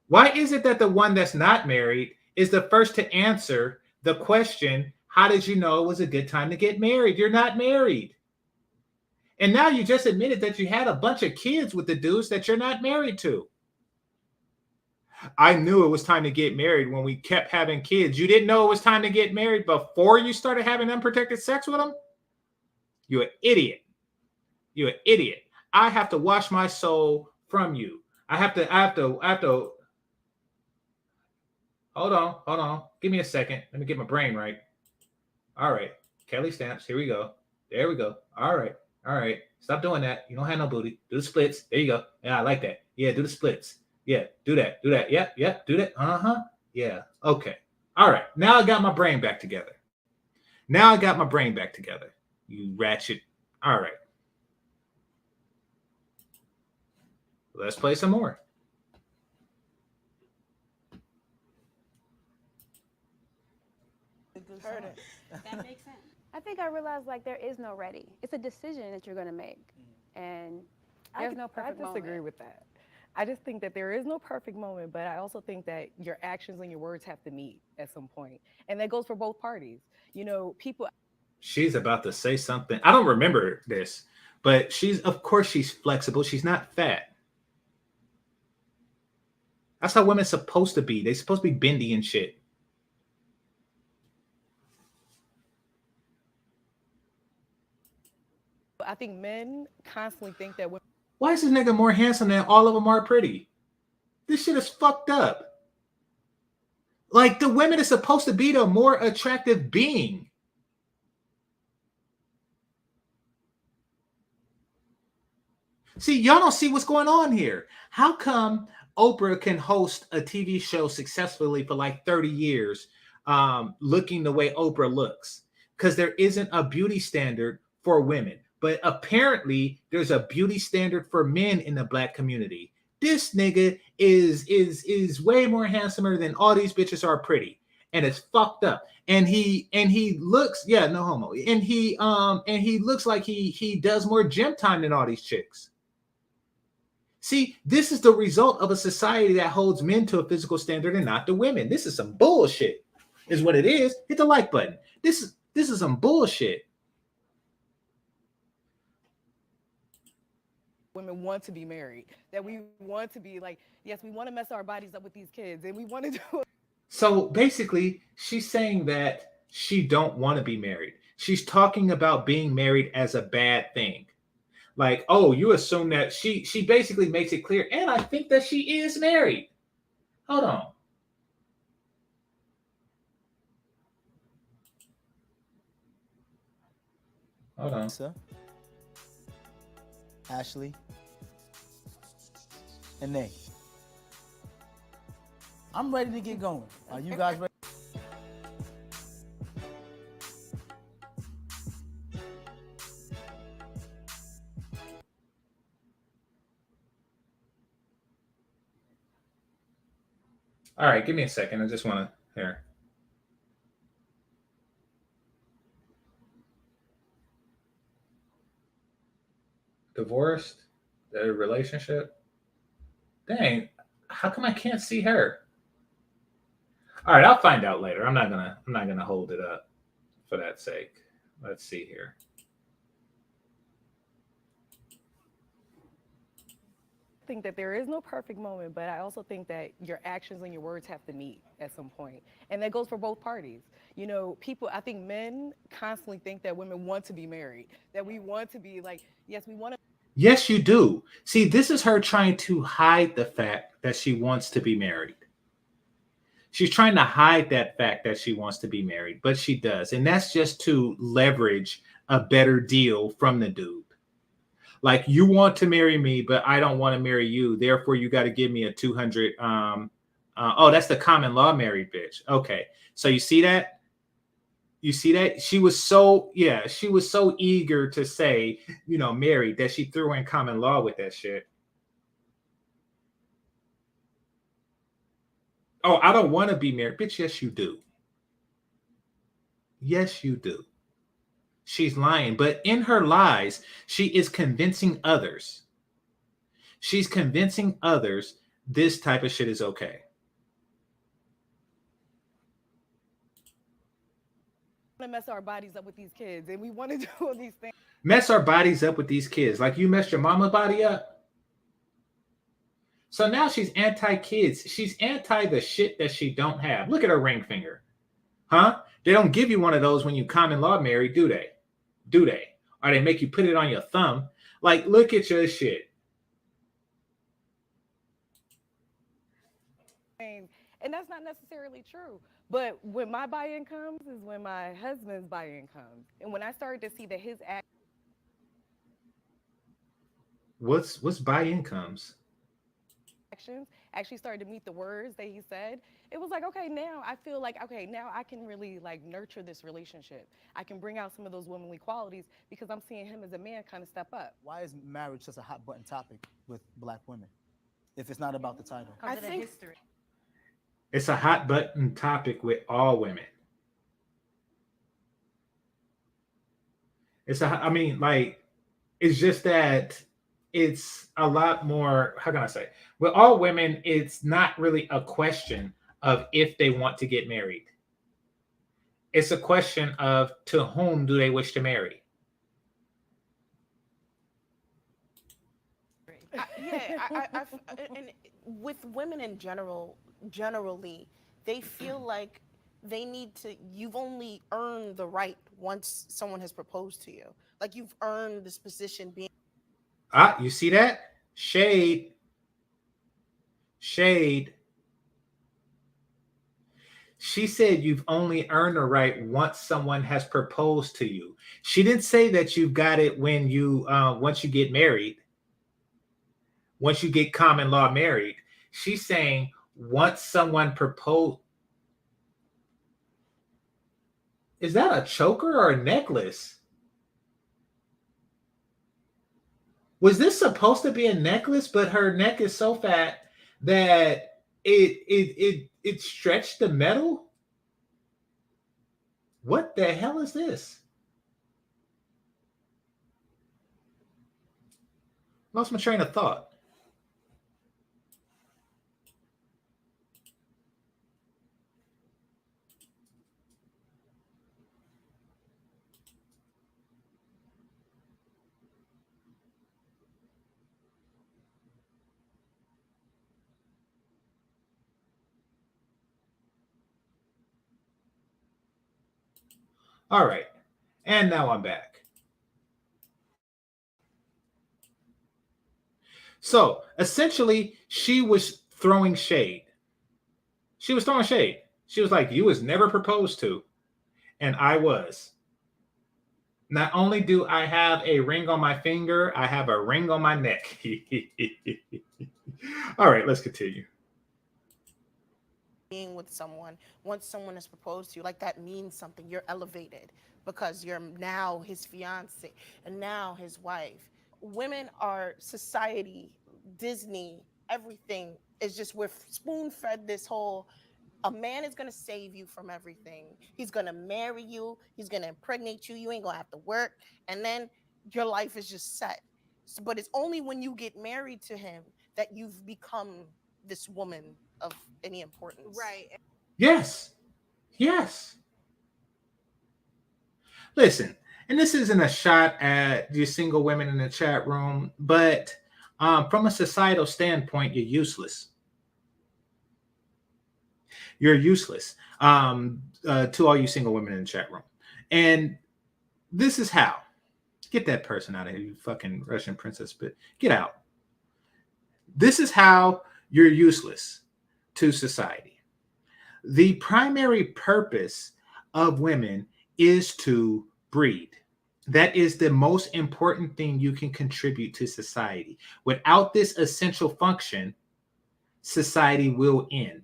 Why is it that the one that's not married is the first to answer the question, how did you know it was a good time to get married? You're not married. And now you just admitted that you had a bunch of kids with the dudes that you're not married to. I knew it was time to get married when we kept having kids. You didn't know it was time to get married before you started having unprotected sex with them? You're an idiot. You're an idiot. I have to wash my soul from you. I have to. Hold on. Give me a second. Let me get my brain right. All right. Kelly Stamps. Here we go. There we go. All right. Stop doing that. You don't have no booty. Do the splits. There you go. Yeah, I like that. Yeah, do the splits. Yeah, do that. Yep, do that. Yeah. Okay. All right. Now I got my brain back together. You ratchet. All right. Let's play some more. That makes sense. I think I realized like there is no ready. It's a decision that you're going to make, and there's no perfect moment. I disagree with that. I just think that there is no perfect moment, but I also think that your actions and your words have to meet at some point, and that goes for both parties. You know, people She's about to say something. I don't remember this, but of course she's flexible. She's not fat. That's how women's supposed to be. They're supposed to be bendy and shit. I think men constantly think that women. Why is this nigga more handsome than all of them are pretty? This shit is fucked up. Like, the women is supposed to be the more attractive being. See, y'all don't see what's going on here. How come Oprah can host a TV show successfully for like 30 years, looking the way Oprah looks? Because there isn't a beauty standard for women. But apparently, there's a beauty standard for men in the Black community. This nigga is way more handsomer than all these bitches are pretty, and it's fucked up. And he looks, yeah, no homo. And he looks like he does more gym time than all these chicks. See, this is the result of a society that holds men to a physical standard and not the women. This is some bullshit, is what it is. Hit the like button. This is some bullshit. Women want to be married, that we want to be like, yes, we want to mess our bodies up with these kids, and we want to do it. So basically, she's saying that she don't want to be married. She's talking about being married as a bad thing. Like, oh, you assume that she basically makes it clear, and I think that she is married. Hold on. Hold on. Lisa, Ashley, and Nate. I'm ready to get going. Are you guys ready? All right, give me a second. I just want to hear. Divorced? Their relationship? Dang, how come I can't see her? All right, I'll find out later. I'm not gonna hold it up for that sake. Let's see here. I think that there is no perfect moment, but I also think that your actions and your words have to meet at some point. And that goes for both parties. You know, I think men constantly think that women want to be married, that we want to be like, yes, we want to. Yes, you do. See, this is her trying to hide the fact that she wants to be married. She's trying to hide that fact that she wants to be married, but she does. And that's just to leverage a better deal from the dude. Like, you want to marry me, but I don't want to marry you. Therefore, you got to give me a 200. Oh, that's the common law married bitch. Okay. So you see that? You see that? She was so eager to say, married, that she threw in common law with that shit. Oh, I don't want to be married. Bitch, yes, you do. Yes, you do. She's lying, but in her lies, she is convincing others. She's convincing others this type of shit is okay. We want to mess our bodies up with these kids, and we want to do all these things. Mess our bodies up with these kids. Like you messed your mama's body up. So now she's anti-kids. She's anti the shit that she don't have. Look at her ring finger. Huh? They don't give you one of those when you common law married, do they? Do they? Or they make you put it on your thumb? Like, look at your shit. And that's not necessarily true. But when my buy-in comes is when my husband's buy-in comes. And when I started to see that his What's buy-in comes? Actions actually started to meet the words that he said, it was like, okay, now I feel like, okay, now I can really like nurture this relationship. I can bring out some of those womanly qualities because I'm seeing him as a man kind of step up. Why is marriage such a hot button topic with Black women if it's not about the title? I think history. It's a hot button topic with all women. It's just that it's a lot more, how can I say? With all women, it's not really a question of if they want to get married. It's a question of to whom do they wish to marry? And with women in generally, they feel like they need to, you've only earned the right once someone has proposed to you. Like you've earned this position being. You see that? Shade. Shade. She said you've only earned the right once someone has proposed to you. She didn't say that you've got it when you once you get married, once you get common law married. She's saying once someone proposed. Is that a choker or a necklace? Was this supposed to be a necklace, but her neck is so fat that it stretched the metal? What the hell is this? Lost my train of thought. All right. And now I'm back. So essentially, she was throwing shade. She was throwing shade. She was like, you was never proposed to. And I was. Not only do I have a ring on my finger, I have a ring on my neck. All right, let's continue. Being with someone, once someone has proposed to you, like that means something. You're elevated because you're now his fiance and now his wife. Women are society, Disney, everything is just, we're spoon-fed this whole, a man is going to save you from everything. He's going to marry you. He's going to impregnate you. You ain't going to have to work. And then your life is just set. So, but it's only when you get married to him that you've become this woman of any importance. Right. Yes. Yes. Listen, and this isn't a shot at you single women in the chat room, but from a societal standpoint, you're useless. You're useless to all you single women in the chat room. And this is how. Get that person out of here, you fucking Russian princess, but get out. This is how you're useless to society. The primary purpose of women is to breed. That is the most important thing you can contribute to society. Without this essential function, society will end.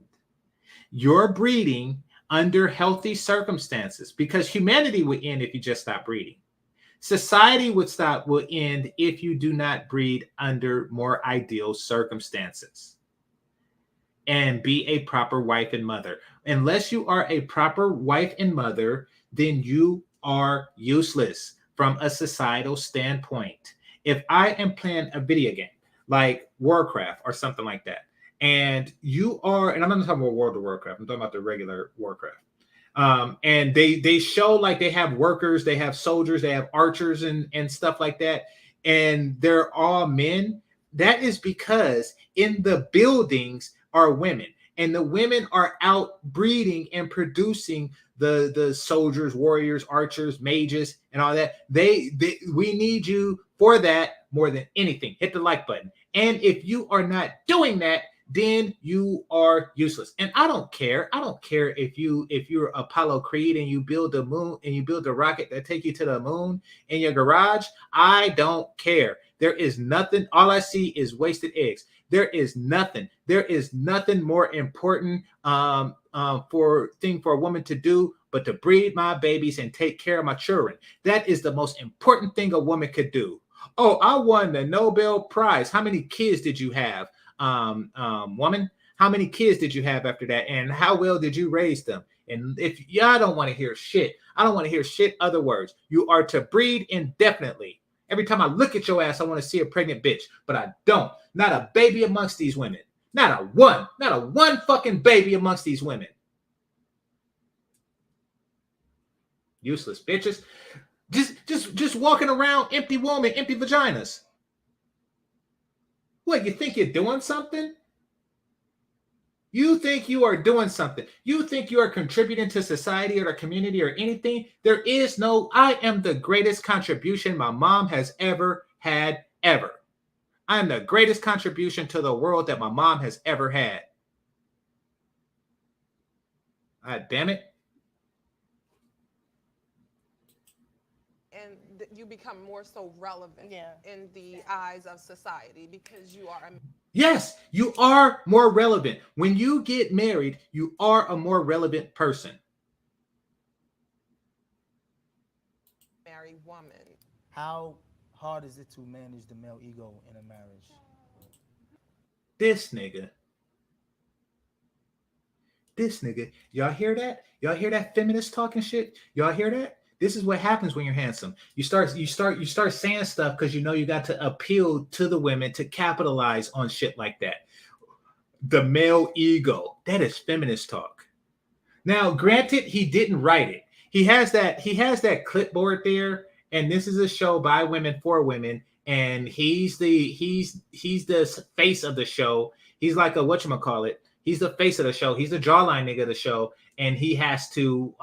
You're breeding under healthy circumstances, because humanity would end if you just stop breeding. Society will end if you do not breed under more ideal circumstances and be a proper wife and mother. Unless you are a proper wife and mother, then you are useless from a societal standpoint. If I am playing a video game like Warcraft or something like that, and you are, and I'm not talking about World of Warcraft, I'm talking about the regular Warcraft. And they show like they have workers, they have soldiers, they have archers and stuff like that. And they're all men. That is because in the buildings are women, and the women are out breeding and producing the soldiers, warriors, archers, mages, and all that. We need you for that more than anything. Hit the like button. And if you are not doing that, then you are useless. And I don't care. I don't care if you're Apollo Creed and you build a moon and you build a rocket that take you to the moon in your garage. I don't care. There is nothing. All I see is wasted eggs. There is nothing. There is nothing more important for a woman to do but to breed my babies and take care of my children. That is the most important thing a woman could do. Oh, I won the Nobel Prize. How many kids did you have? Woman, how many kids did you have after that, and how well did you raise them? And if y'all don't want to hear shit, I don't want to hear shit other words. You are to breed indefinitely. Every time I look at your ass, I want to see a pregnant bitch, but I don't. Not a baby amongst these women. Not a one fucking baby amongst these women. Useless bitches. Just walking around empty woman, empty vaginas. What, you think you're doing something? You think you are doing something. You think you are contributing to society or the community or anything. There is no, I am the greatest contribution my mom has ever had, ever. I am the greatest contribution to the world that my mom has ever had. God damn it. And you become more so relevant in the eyes of society because you are a Yes, you are more relevant. When you get married, you are a more relevant person. married woman. How hard is it to manage the male ego in a marriage? This nigga. Y'all hear that? Y'all hear that feminist talking shit? Y'all hear that? This is what happens when you're handsome. You start saying stuff because you know you got to appeal to the women to capitalize on shit like that. The male ego. That is feminist talk. Now, granted, he didn't write it. He has that clipboard there, and this is a show by women for women, and he's the face of the show. He's like a whatchamacallit. He's the face of the show. He's the jawline nigga of the show, and he has to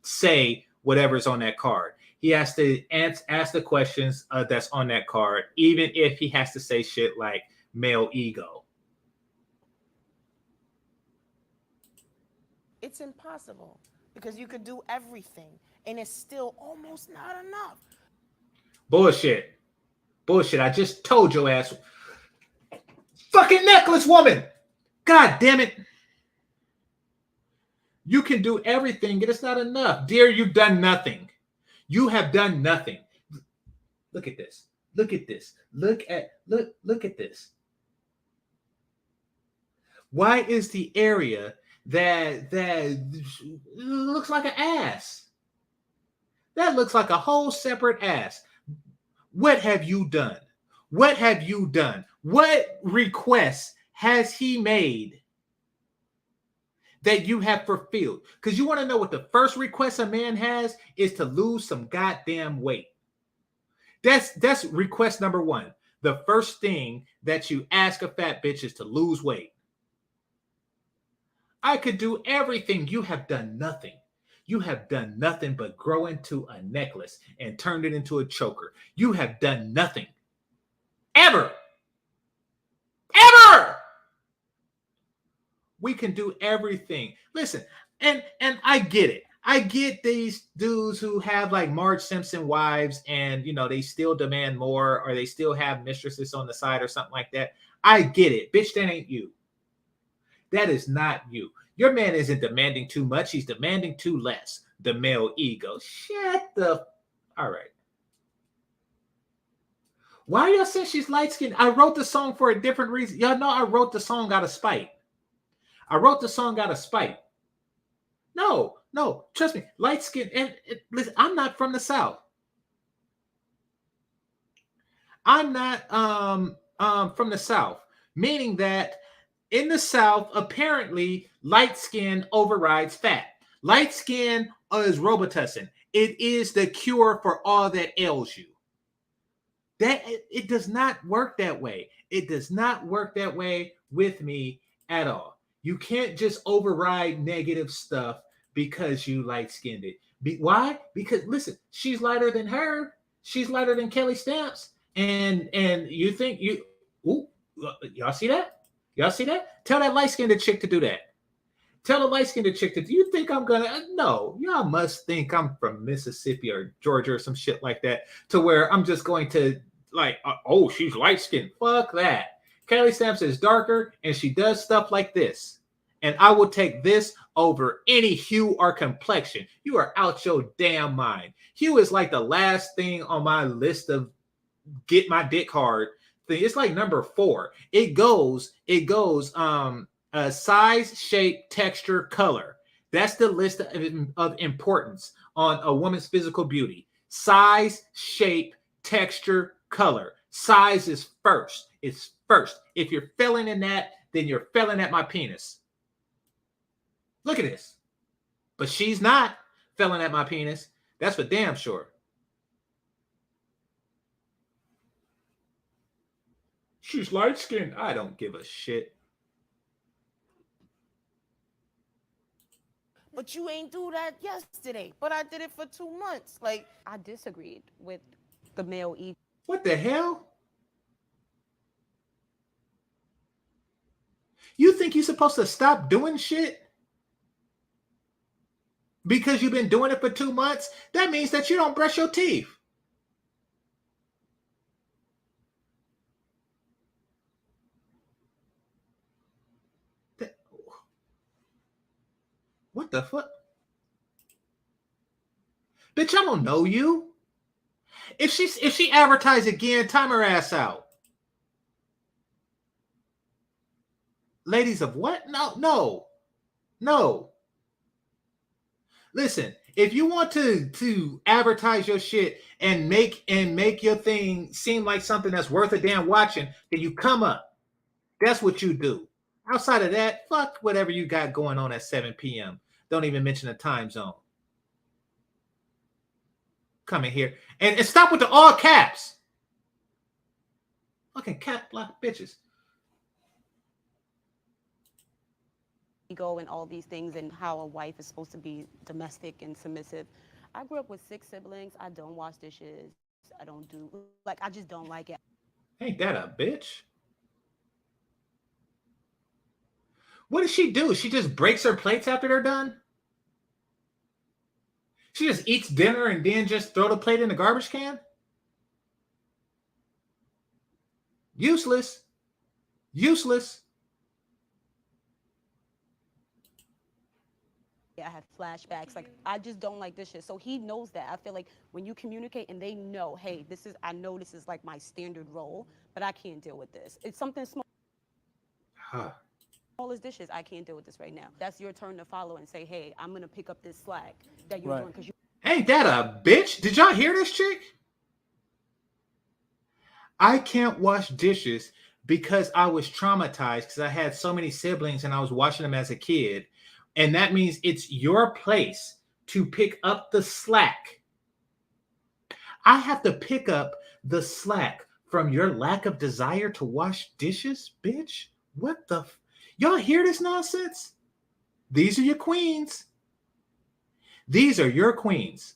say whatever's on that card. He has to ask the questions that's on that card, even if he has to say shit like male ego. It's impossible because you could do everything and it's still almost not enough. Bullshit. I just told your ass. Fucking necklace woman. God damn it. You can do everything, and it's not enough. Dear, you've done nothing. You have done nothing. Look at this. Look at this. Look at this. Why is the area that looks like an ass? That looks like a whole separate ass. What have you done? What have you done? What requests has he made that you have fulfilled? Because you want to know what the first request a man has is to lose some goddamn weight. That's request number one. The first thing that you ask a fat bitch is to lose weight. I could do everything. You have done nothing. You have done nothing but grow into a necklace and turned it into a choker. You have done nothing. Ever. We can do everything. Listen, and I get it. I get these dudes who have like Marge Simpson wives and, you know, they still demand more or they still have mistresses on the side or something like that. I get it. Bitch, that ain't you. That is not you. Your man isn't demanding too much. He's demanding too less. The male ego. Shut the... All right. Why y'all saying she's light-skinned? I wrote the song for a different reason. Y'all know I wrote the song out of spite. No, trust me. Light-skinned. And listen, I'm not from the South. I'm not from the South. Meaning that in the South, apparently, light skin overrides fat. Light skin is Robitussin. It is the cure for all that ails you. It does not work that way. It does not work that way with me at all. You can't just override negative stuff because you light-skinned it. Why? Because, listen, she's lighter than her. She's lighter than Kelly Stamps. And you think you... Ooh, y'all see that? Y'all see that? Tell that light-skinned chick to do that. Tell the light-skinned chick to... Do you think I'm going to... No. Y'all must think I'm from Mississippi or Georgia or some shit like that to where I'm just going to, like, oh, she's light-skinned. Fuck that. Kelly Stamps is darker, and she does stuff like this. And I will take this over any hue or complexion. You are out your damn mind. Hue is like the last thing on my list of get my dick hard thing. It's like number 4. It goes size, shape, texture, color. That's the list of importance on a woman's physical beauty. Size, shape, texture, color. Size is first. It's first. If you're failing in that, then you're failing at my penis. Look at this. But she's not failing at my penis. That's for damn sure. She's light skinned. I don't give a shit. But you ain't do that yesterday. But I did it for 2 months. Like, I disagreed with the male ego. What the hell? You think you're supposed to stop doing shit because you've been doing it for 2 months? That means that you don't brush your teeth. What the fuck? Bitch, I don't know you. If she advertised again, time her ass out. Ladies of what? No. Listen, if you want to advertise your shit and make your thing seem like something that's worth a damn watching, then you come up. That's what you do. Outside of that, fuck whatever you got going on at 7 p.m. Don't even mention the time zone. Come in here and stop with the all caps. Fucking cap block bitches. Ego and all these things and how a wife is supposed to be domestic and submissive. I grew up with 6 siblings. I don't wash dishes. I don't do, like, I just don't like it. Ain't that a bitch? What does she do? She just breaks her plates after they're done? She just eats dinner and then just throw the plate in the garbage can? Useless. I have flashbacks. Like, I just don't like this shit. So he knows that. I feel like when you communicate and they know, hey, I know this is like my standard role, but I can't deal with this. It's something small. Small as dishes, I can't deal with this right now. That's your turn to follow and say, hey, I'm going to pick up this slack that you're doing because you. Ain't that a bitch? Did y'all hear this chick? I can't wash dishes because I was traumatized because I had so many siblings and I was watching them as a kid. And that means it's your place to pick up the slack. I have to pick up the slack from your lack of desire to wash dishes, bitch? What the? Y'all hear this nonsense? These are your queens. These are your queens.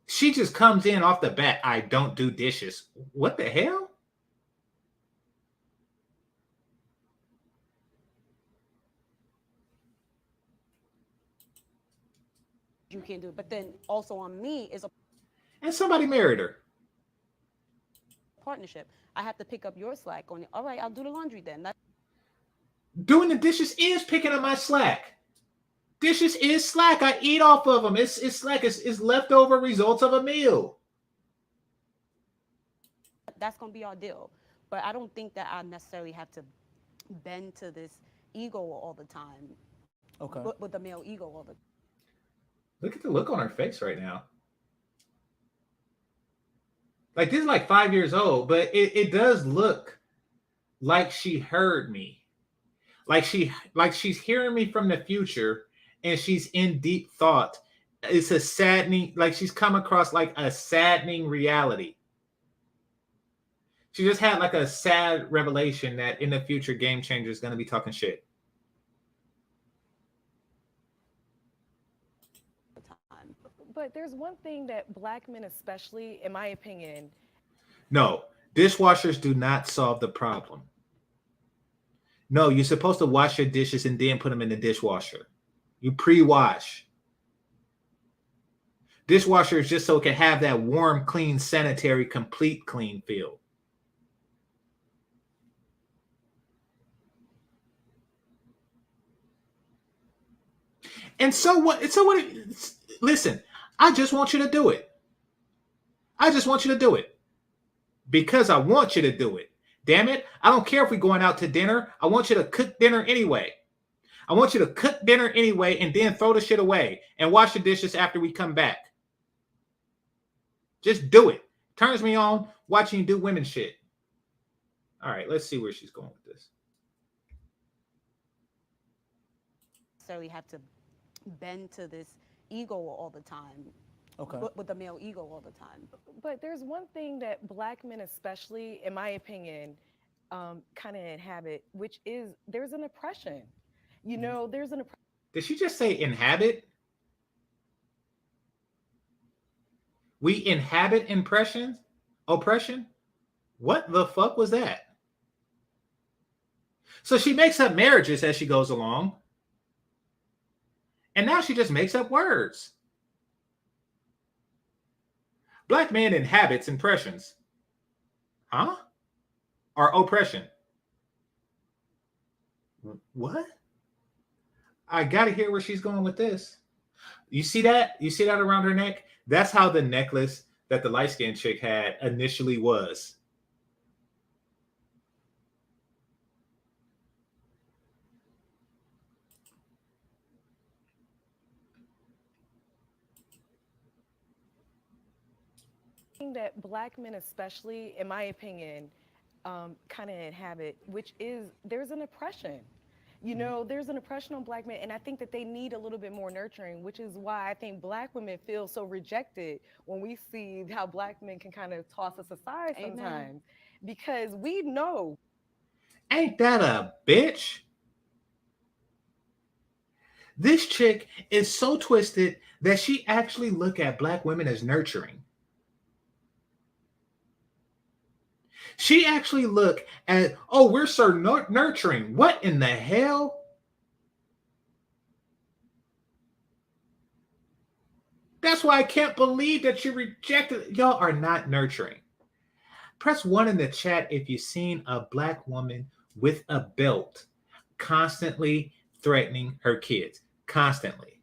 She just comes in off the bat. I don't do dishes. What the hell? You can't do it. But then also on me is a. And somebody married her. Partnership. I have to pick up your slack on it. All right, I'll do the laundry then. Doing the dishes is picking up my slack. Dishes is slack. I eat off of them. It's slack. It's leftover results of a meal. That's going to be our deal. But I don't think that I necessarily have to bend to this ego all the time. Okay. With the male ego all the time. Look at the look on her face right now. Like, this is like 5 years old, but it does look like she heard me. Like she's hearing me from the future and she's in deep thought. It's a saddening, like she's come across like a saddening reality. She just had like a sad revelation that in the future GameChanger is going to be talking shit. But there's one thing that Black men especially, in my opinion. No, dishwashers do not solve the problem. No, you're supposed to wash your dishes and then put them in the dishwasher. You pre-wash. Dishwasher is just so it can have that warm, clean, sanitary, complete clean feel. And so what? Listen, I just want you to do it. I just want you to do it. Because I want you to do it. Damn it. I don't care if we're going out to dinner. I want you to cook dinner anyway. I want you to cook dinner anyway and then throw the shit away and wash the dishes after we come back. Just do it. Turns me on watching you do women shit. All right, let's see where she's going with this. Necessarily have to bend to this ego all the time. Okay. With the male ego all the time. But there's one thing that black men, especially, in my opinion, kind of inhabit, which is there's an oppression. You know, there's an oppression. Did she just say inhabit? We inhabit oppression? What the fuck was that? So she makes up marriages as she goes along. And now she just makes up words. Black man inhabits impressions. Huh? Or oppression. What? I gotta hear where she's going with this. You see that? You see that around her neck? That's how the necklace that the light-skinned chick had initially was. That black men, especially, in my opinion, kind of inhabit, which is there's an oppression. You know, there's an oppression on black men, and I think that they need a little bit more nurturing, which is why I think black women feel so rejected when we see how black men can kind of toss us aside sometimes. Because we know. Ain't that a bitch? This chick is so twisted that she actually look at black women as nurturing. She actually look at, oh, we're so nurturing. What in the hell? That's why I can't believe that you rejected. Y'all are not nurturing. Press 1 in the chat if you've seen a black woman with a belt constantly threatening her kids. Constantly.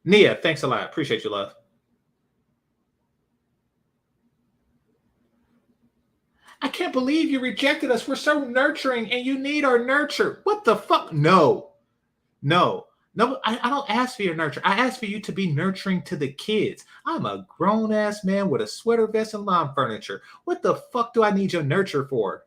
Nia, thanks a lot. Appreciate you, love. I can't believe you rejected us. We're so nurturing and you need our nurture. What the fuck? No. I don't ask for your nurture. I ask for you to be nurturing to the kids. I'm a grown-ass man with a sweater vest and lawn furniture. What the fuck do I need your nurture for?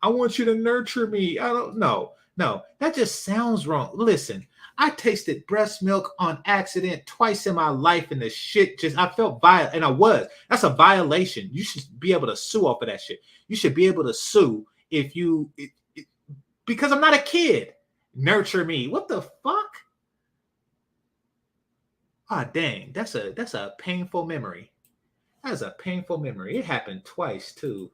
I want you to nurture me. I don't know. No, that just sounds wrong. Listen, I tasted breast milk on accident twice in my life, and the shit just, I felt violent, and I was. That's a violation. You should be able to sue off of that shit. You should be able to sue if you, because I'm not a kid. Nurture me. What the fuck? Ah, dang. That's a painful memory. That's a painful memory. It happened twice, too.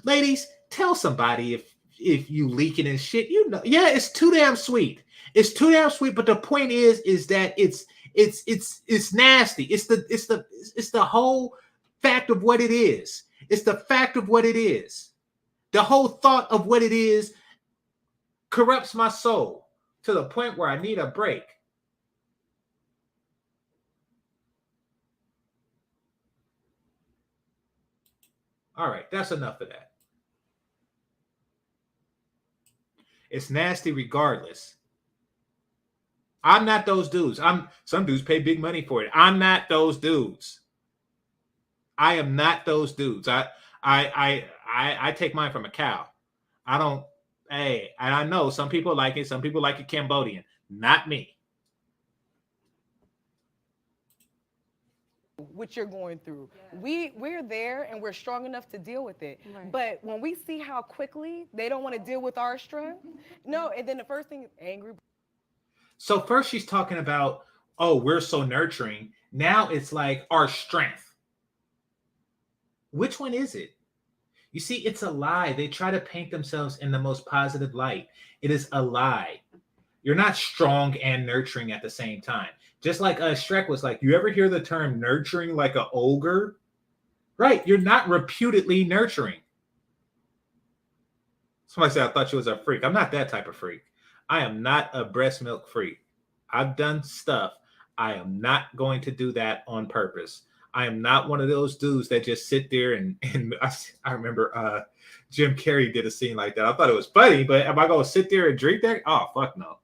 Ladies, tell somebody if you leaking and shit. You know, yeah, it's too damn sweet. It's too damn sweet. But the point is that it's nasty. It's the whole fact of what it is. It's the fact of what it is. The whole thought of what it is corrupts my soul to the point where I need a break. All right, that's enough of that. It's nasty regardless. I'm not those dudes. Some dudes pay big money for it. I'm not those dudes. I am not those dudes. I take mine from a cow. I don't. Hey, and I know some people like it. Some people like it Cambodian. Not me. What you're going through. Yeah. We're there and we're strong enough to deal with it. Right. But when we see how quickly they don't want to deal with our strength, no, and then the first thing is angry. So first she's talking about, oh, we're so nurturing. Now it's like our strength. Which one is it? You see, it's a lie. They try to paint themselves in the most positive light. It is a lie. You're not strong and nurturing at the same time. Just like Shrek was like, you ever hear the term nurturing like an ogre? Right. You're not reputedly nurturing. Somebody said, I thought you was a freak. I'm not that type of freak. I am not a breast milk freak. I've done stuff. I am not going to do that on purpose. I am not one of those dudes that just sit there and I remember Jim Carrey did a scene like that. I thought it was funny, but am I going to sit there and drink that? Oh, fuck no.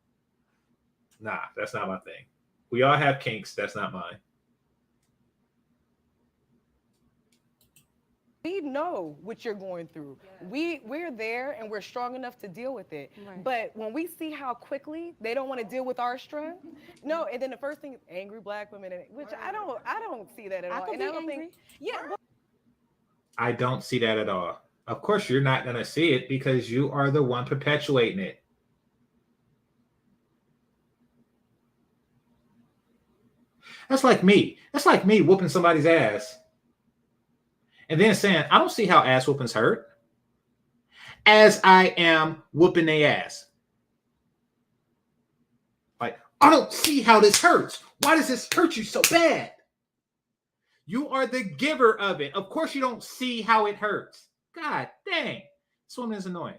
Nah, that's not my thing. We all have kinks. That's not mine. We know what you're going through. Yeah. We're there and we're strong enough to deal with it. Right. But when we see how quickly they don't want to deal with our strength, no. And then the first thing is angry black women, which I don't see that at all. And I don't think, I don't see that at all. Of course, you're not going to see it because you are the one perpetuating it. That's like me. That's like me whooping somebody's ass and then saying, I don't see how ass whoopings hurt, as I am whooping their ass. Like, I don't see how this hurts. Why does this hurt you so bad? You are the giver of it. Of course you don't see how it hurts. God dang. This woman is annoying.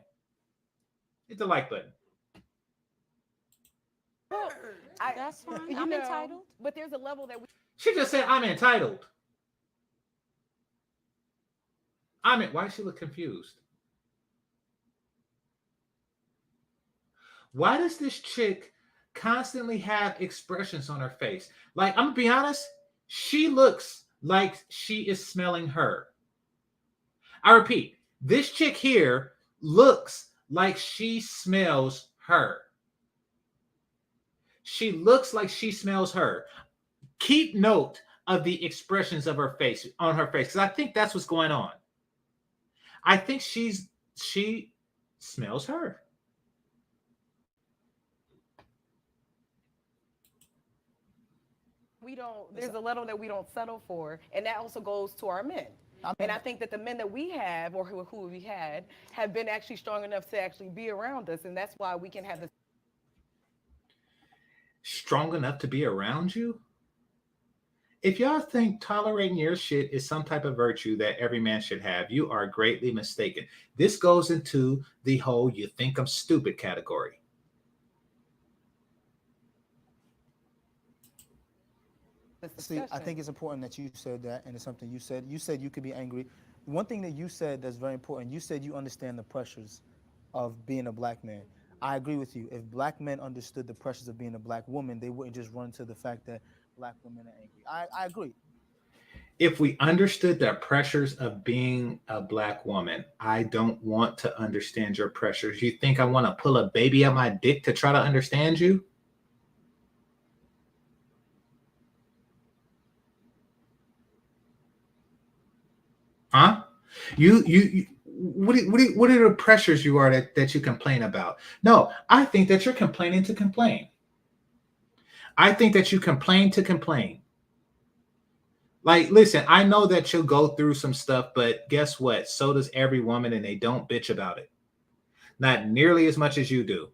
Hit the like button. Well, that's fine. I'm entitled. But there's a level that She just said, I'm entitled. Why does she look confused? Why does this chick constantly have expressions on her face? Like, I'm gonna be honest, she looks like she is smelling her. I repeat, this chick here looks like she smells her. She looks like she smells her. Keep note of the expressions of her face, on her face, because I think that's what's going on. I think she smells her. There's a level that we don't settle for, and that also goes to our men. And I think that the men that we have, or who we had, have been actually strong enough to actually be around us, and that's why we can have this. Strong enough to be around you? If y'all think tolerating your shit is some type of virtue that every man should have, you are greatly mistaken. This goes into the whole you think I'm stupid category. See, I think it's important that you said that, and it's something you said. You said you could be angry. One thing that you said that's very important, you said you understand the pressures of being a black man. I agree with you. If black men understood the pressures of being a black woman, they wouldn't just run to the fact that black women are angry. I agree. If we understood the pressures of being a black woman, I don't want to understand your pressures. You think I want to pull a baby out my dick to try to understand you? Huh? What are the pressures you are that you complain about? No, I think that you're complaining to complain. I think that you complain to complain. Like, listen, I know that you'll go through some stuff, but guess what? So does every woman, and they don't bitch about it. Not nearly as much as you do.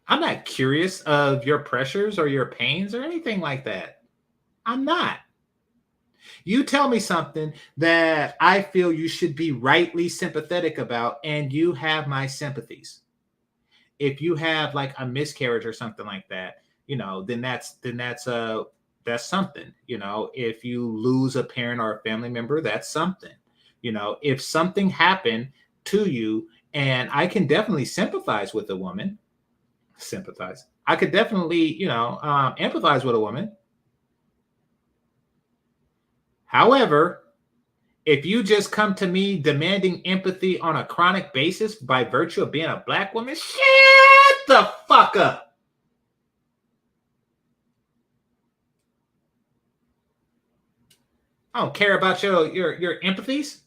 I'm not curious of your pressures or your pains or anything like that. I'm not. You tell me something that I feel you should be rightly sympathetic about, and you have my sympathies. If you have like a miscarriage or something like that, then that's something. If you lose a parent or a family member, that's something. If something happened to you, and I can definitely sympathize with a woman. Sympathize. I could definitely, empathize with a woman. However, if you just come to me demanding empathy on a chronic basis by virtue of being a black woman, shut the fuck up. I don't care about your empathies.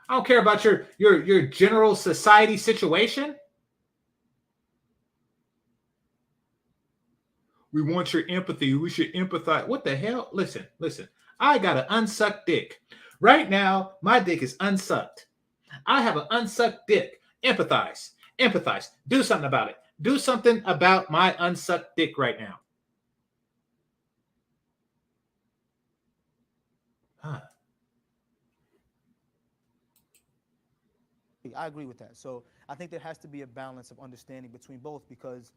I don't care about your general society situation. We want your empathy. We should empathize. What the hell? Listen. I got an unsucked dick. Right now, my dick is unsucked. I have an unsucked dick. Empathize. Do something about it. Do something about my unsucked dick right now. Huh. I agree with that. So I think there has to be a balance of understanding between both, because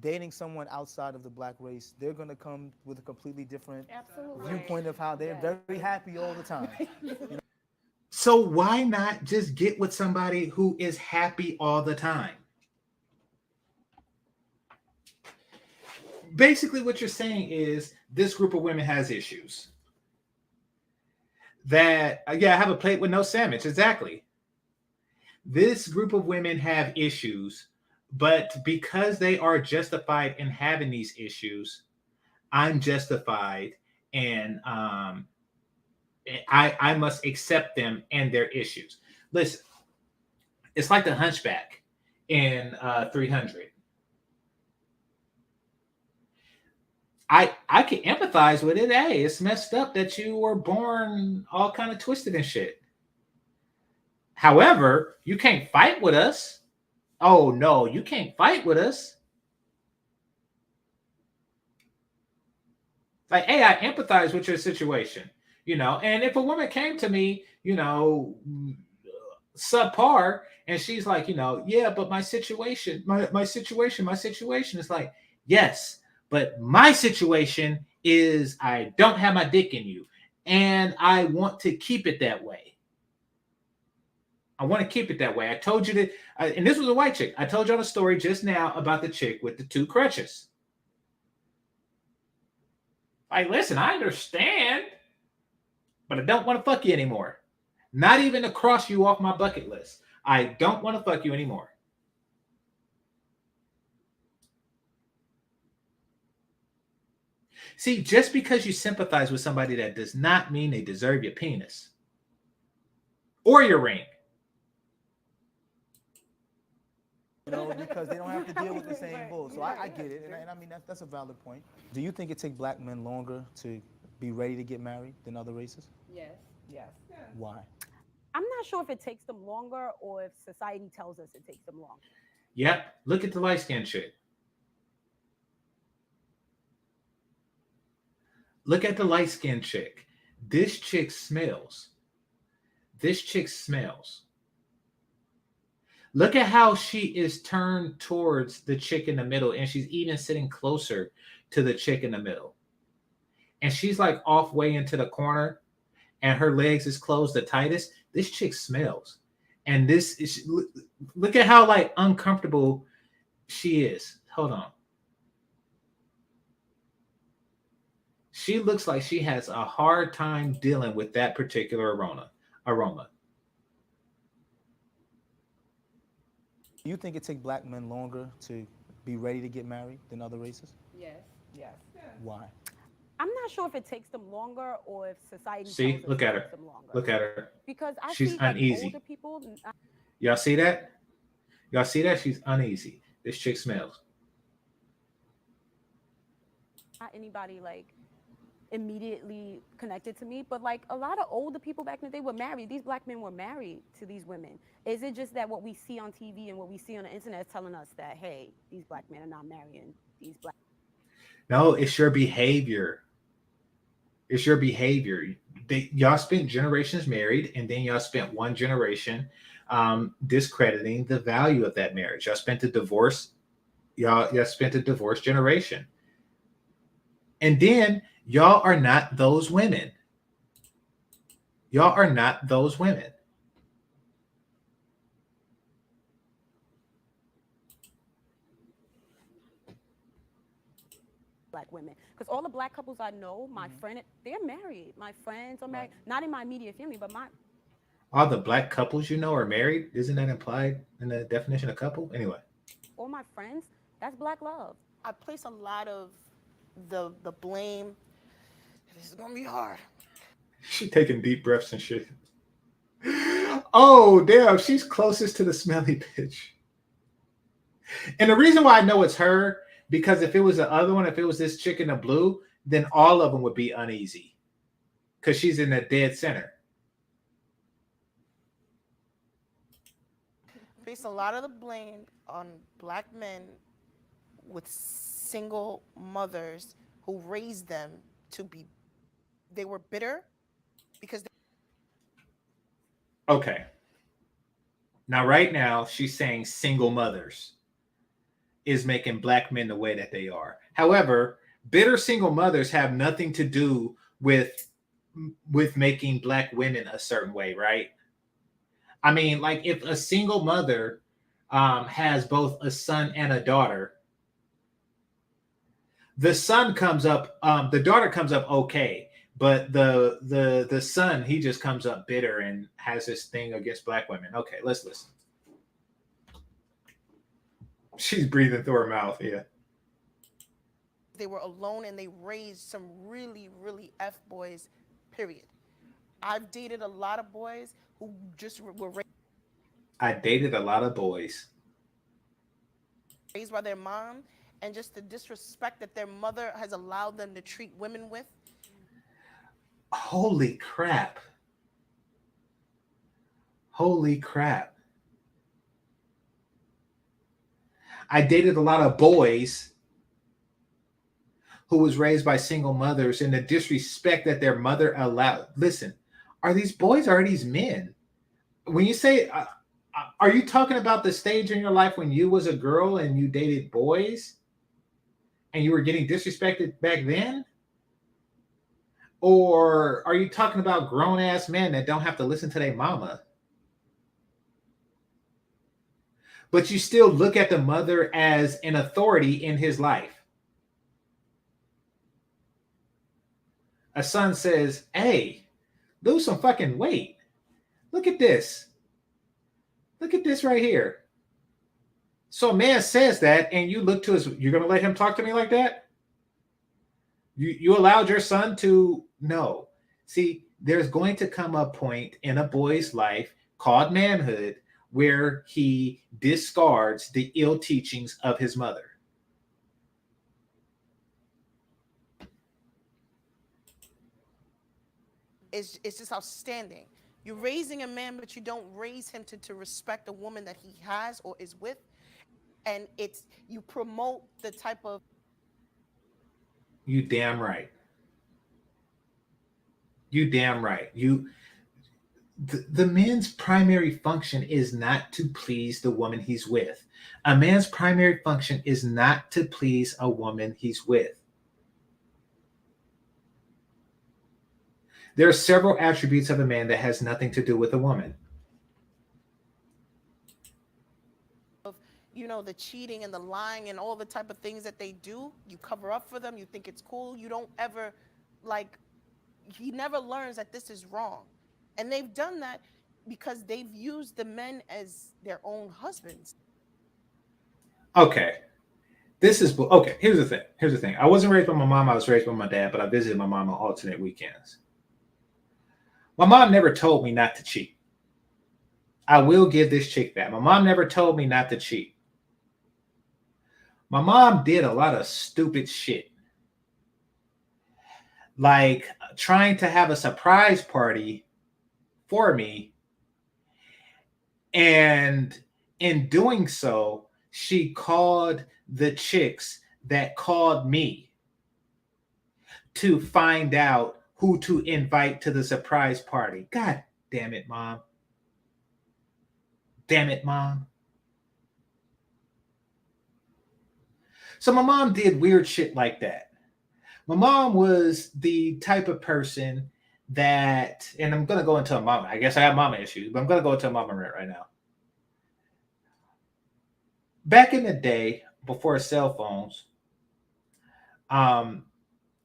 dating someone outside of the black race, they're going to come with a completely different viewpoint of how they're very happy all the time. So why not just get with somebody who is happy all the time? basically what you're saying is this group of women has issues. That, yeah, I have a plate with no sandwich. Exactly. This group of women have issues, but because they are justified in having these issues, I'm justified, and I must accept them and their issues. Listen, it's like the Hunchback in 300. I can empathize with it. Hey, it's messed up that you were born all kind of twisted and shit. However, you can't fight with us. Oh no, you can't fight with us. Like, hey, I empathize with your situation, you know. And if a woman came to me, you know, subpar, and she's like, you know, yeah, but my situation, my situation is like, yes, but my situation is I don't have my dick in you, and I want to keep it that way. I want to keep it that way. I told you that, and this was a white chick. I told y'all the story just now about the chick with the 2 crutches. Like, listen, I understand, but I don't want to fuck you anymore. Not even to cross you off my bucket list. I don't want to fuck you anymore. See, just because you sympathize with somebody, that does not mean they deserve your penis or your ring. You know, because they don't have to deal with the same bull. So I get it, and I mean that's a valid point. Do you think it takes black men longer to be ready to get married than other races? Yes. Yes. Why? I'm not sure if it takes them longer or if society tells us it takes them longer. Yep. Look at the light-skinned chick. Look at the light-skinned chick. This chick smells. This chick smells. Look at how she is turned towards the chick in the middle, and she's even sitting closer to the chick in the middle. And she's like off way into the corner, and her legs is closed the tightest. This chick smells. And this is, look at how like uncomfortable she is. Hold on. She looks like she has a hard time dealing with that particular aroma. Do you think it takes black men longer to be ready to get married than other races? Yes. Yes. Why? I'm not sure if it takes them longer or if society See, tells us look it at takes her. them longer. Look at her. Because I She's see like uneasy. older people. Y'all see that? Y'all see that? She's uneasy. This chick smells. Not anybody like immediately connected to me, but like a lot of older people back in the day were married. These black men were married to these women. Is it just that what we see on TV and what we see on the internet is telling us that, hey, these black men are not marrying these black? No, it's your behavior. It's your behavior. Y'all spent generations married, and then y'all spent one generation discrediting the value of that marriage. Y'all spent a divorce. Y'all spent a divorce generation. And then y'all are not those women. Y'all are not those women. Black women, because all the black couples I know, my friend, they're married. My friends are married, not in my immediate family, but all the black couples you know are married. Isn't that implied in the definition of couple? Anyway, all my friends, that's black love. I place a lot of the blame. This is gonna be hard. She taking deep breaths and shit. Oh damn, she's closest to the smelly bitch. And the reason why I know it's her, because if it was the other one, if it was this chick in the blue, then all of them would be uneasy because she's in the dead center. Place a lot of the blame on black men with single mothers who raised them to be, they were bitter because okay. Now, right now, she's saying single mothers is making black men the way that they are. However, bitter single mothers have nothing to do with making black women a certain way, right? I mean, like if a single mother has both a son and a daughter, The son comes up, the daughter comes up okay, but the son, he just comes up bitter and has this thing against black women. Okay, let's listen. She's breathing through her mouth. Yeah. They were alone and they raised some really, really F boys, period. I've dated a lot of boys who just were I dated a lot of boys raised by their mom, and just the disrespect that their mother has allowed them to treat women with. Holy crap. Holy crap. I dated a lot of boys who was raised by single mothers, and the disrespect that their mother allowed. Listen, are these boys or are these men? When you say, are you talking about the stage in your life when you was a girl and you dated boys and you were getting disrespected back then? Or are you talking about grown-ass men that don't have to listen to their mama? But you still look at the mother as an authority in his life. A son says, hey, lose some fucking weight. Look at this. Look at this right here. So a man says that, and you look to his, you're going to let him talk to me like that? You allowed your son to, no. See, there's going to come a point in a boy's life called manhood where he discards the ill teachings of his mother. It's just outstanding. You're raising a man, but you don't raise him to respect a woman that he has or is with. And you promote the type of... You damn right. You damn right. The man's primary function is not to please the woman he's with. A man's primary function is not to please a woman he's with. There are several attributes of a man that has nothing to do with a woman. You know, the cheating and the lying and all the type of things that they do, you cover up for them, you think it's cool, you don't ever, he never learns that this is wrong. And they've done that because they've used the men as their own husbands. Okay. Okay, here's the thing. I wasn't raised by my mom, I was raised by my dad, but I visited my mom on alternate weekends. My mom never told me not to cheat. I will give this chick that. My mom never told me not to cheat. My mom did a lot of stupid shit. Like trying to have a surprise party for me. And in doing so, she called the chicks that called me to find out who to invite to the surprise party. God damn it, Mom. Damn it, Mom. So my mom did weird shit like that. My mom was the type of person that, and I'm going to go into a mama. I guess I have mama issues, but I'm going to go into a mama rant right now. Back in the day, before cell phones,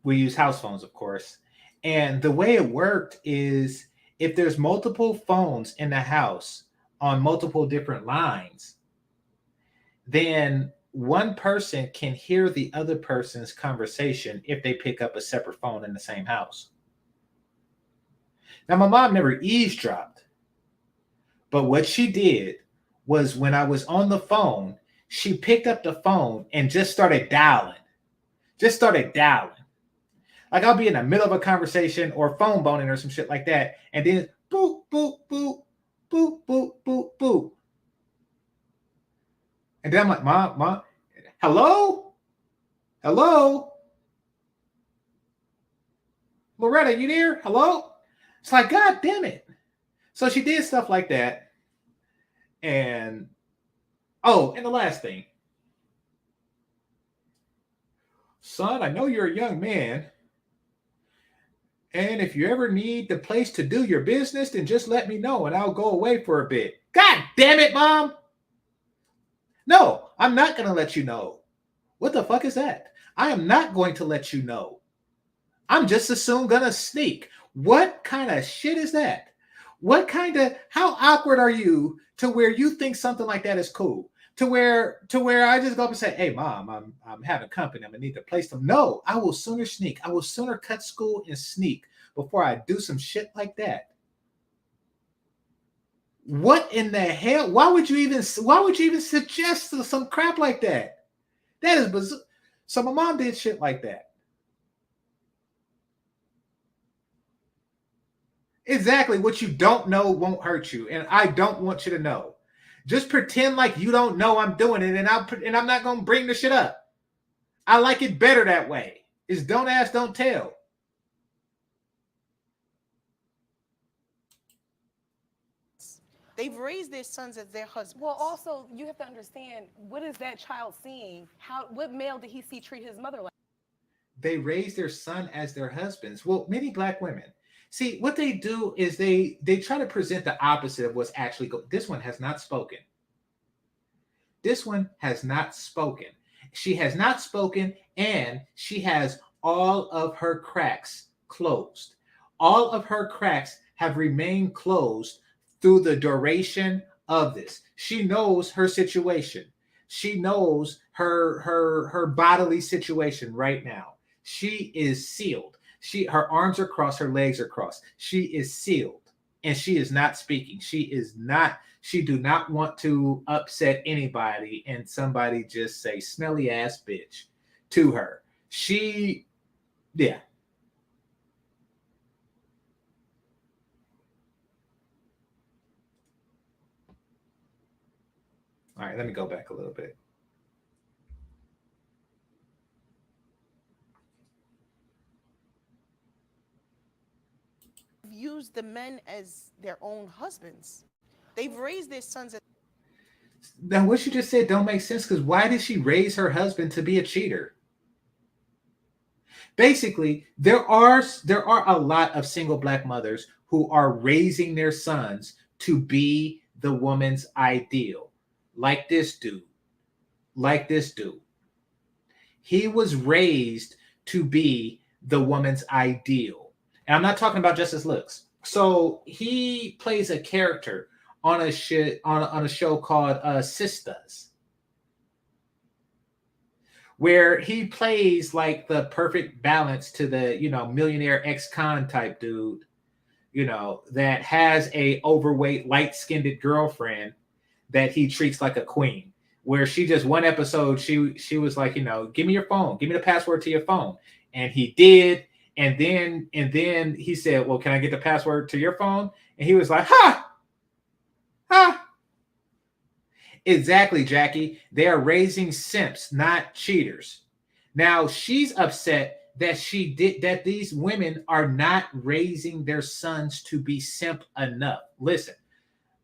we use house phones, of course. And the way it worked is if there's multiple phones in the house on multiple different lines, then one person can hear the other person's conversation if they pick up a separate phone in the same house. Now, my mom never eavesdropped, but what she did was when I was on the phone, she picked up the phone and just started dialing. Like I'll be in the middle of a conversation or phone boning or some shit like that. And then boop, boop, boop, boop, boop, boop, boop. And then I'm like, Mom, hello? Loretta, you there? Hello? It's like, God damn it. So she did stuff like that. And, and the last thing. Son, I know you're a young man. And if you ever need the place to do your business, then just let me know and I'll go away for a bit. God damn it, Mom. No, I'm not going to let you know. What the fuck is that? I am not going to let you know. I'm just as soon gonna sneak. What kind of shit is that? How awkward are you to where you think something like that is cool? To where I just go up and say, hey mom, I'm having company. I'm gonna need to place them. No, I will sooner sneak. I will sooner cut school and sneak before I do some shit like that. What in the hell? Why would you even suggest some crap like that? That is bizarre. So my mom did shit like that. Exactly. What you don't know won't hurt you, and I don't want you to know. Just pretend like you don't know I'm doing it, and I'm not gonna bring the shit up. I like it better that way. It's don't ask, don't tell. They've raised their sons as their husbands. Well, also you have to understand, what is that child seeing? What male did he see treat his mother like? They raise their son as their husbands. Well, many black women. See, what they do is they try to present the opposite of what's actually going. This one has not spoken. This one has not spoken. She has not spoken, and she has all of her cracks closed. All of her cracks have remained closed through the duration of this. She knows her situation. She knows her bodily situation right now. She is sealed. Her arms are crossed, her legs are crossed. She is sealed, and she is not speaking. She do not want to upset anybody and somebody just say smelly ass bitch to her. Yeah. All right, let me go back a little bit. Use the men as their own husbands. They've raised their sons as. Now, what you just said don't make sense, because why did she raise her husband to be a cheater? Basically, there are a lot of single black mothers who are raising their sons to be the woman's ideal, like this dude. He was raised to be the woman's ideal. And I'm not talking about just his looks. So he plays a character on a show called Sisters, where he plays like the perfect balance to the, millionaire ex-con type dude, that has a overweight, light-skinned girlfriend that he treats like a queen. Where she just one episode, she was like, give me your phone, give me the password to your phone. And he did. And then he said, well, can I get the password to your phone? And he was like, ha. Exactly, Jackie. They are raising simps, not cheaters. Now she's upset that these women are not raising their sons to be simp enough. Listen,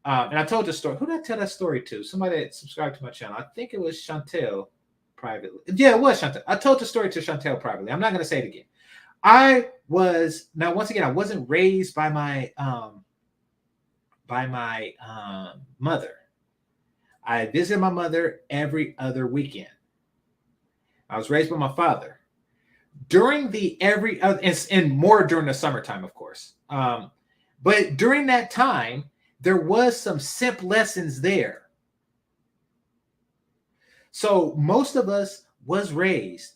and I told the story. Who did I tell that story to? Somebody that subscribed to my channel. I think it was Chantel privately. Yeah, it was Chantel. I told the story to Chantel privately. I'm not going to say it again. Once again, I wasn't raised by my mother. I visited my mother every other weekend. I was raised by my father. During the every other, and more during the summertime, of course. But during that time, there was some simp lessons there. So most of us was raised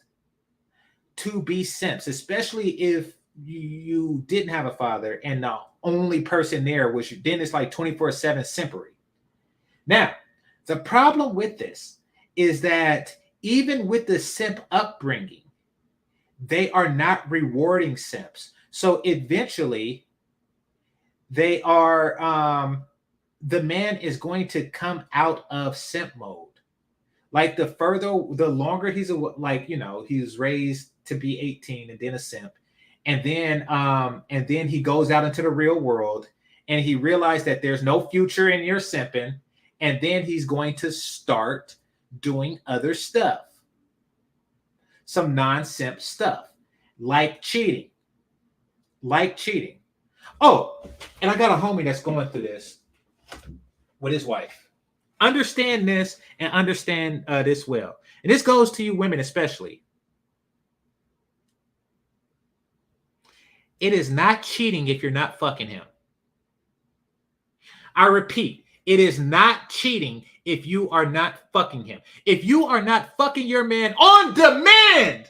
to be simps, especially if you didn't have a father and the only person there was you. Then it's like 24/7 simpery. Now, the problem with this is that even with the simp upbringing, they are not rewarding simps. So eventually, they are the man is going to come out of simp mode. Like the longer he's he's raised to be 18 and then a simp, and then he goes out into the real world and he realized that there's no future in your simping, and then he's going to start doing other stuff, some non-simp stuff, like cheating. Oh, and I got a homie that's going through this with his wife. Understand this and understand this well. And this goes to you women especially. It is not cheating if you're not fucking him. I repeat, it is not cheating if you are not fucking him. If you are not fucking your man on demand,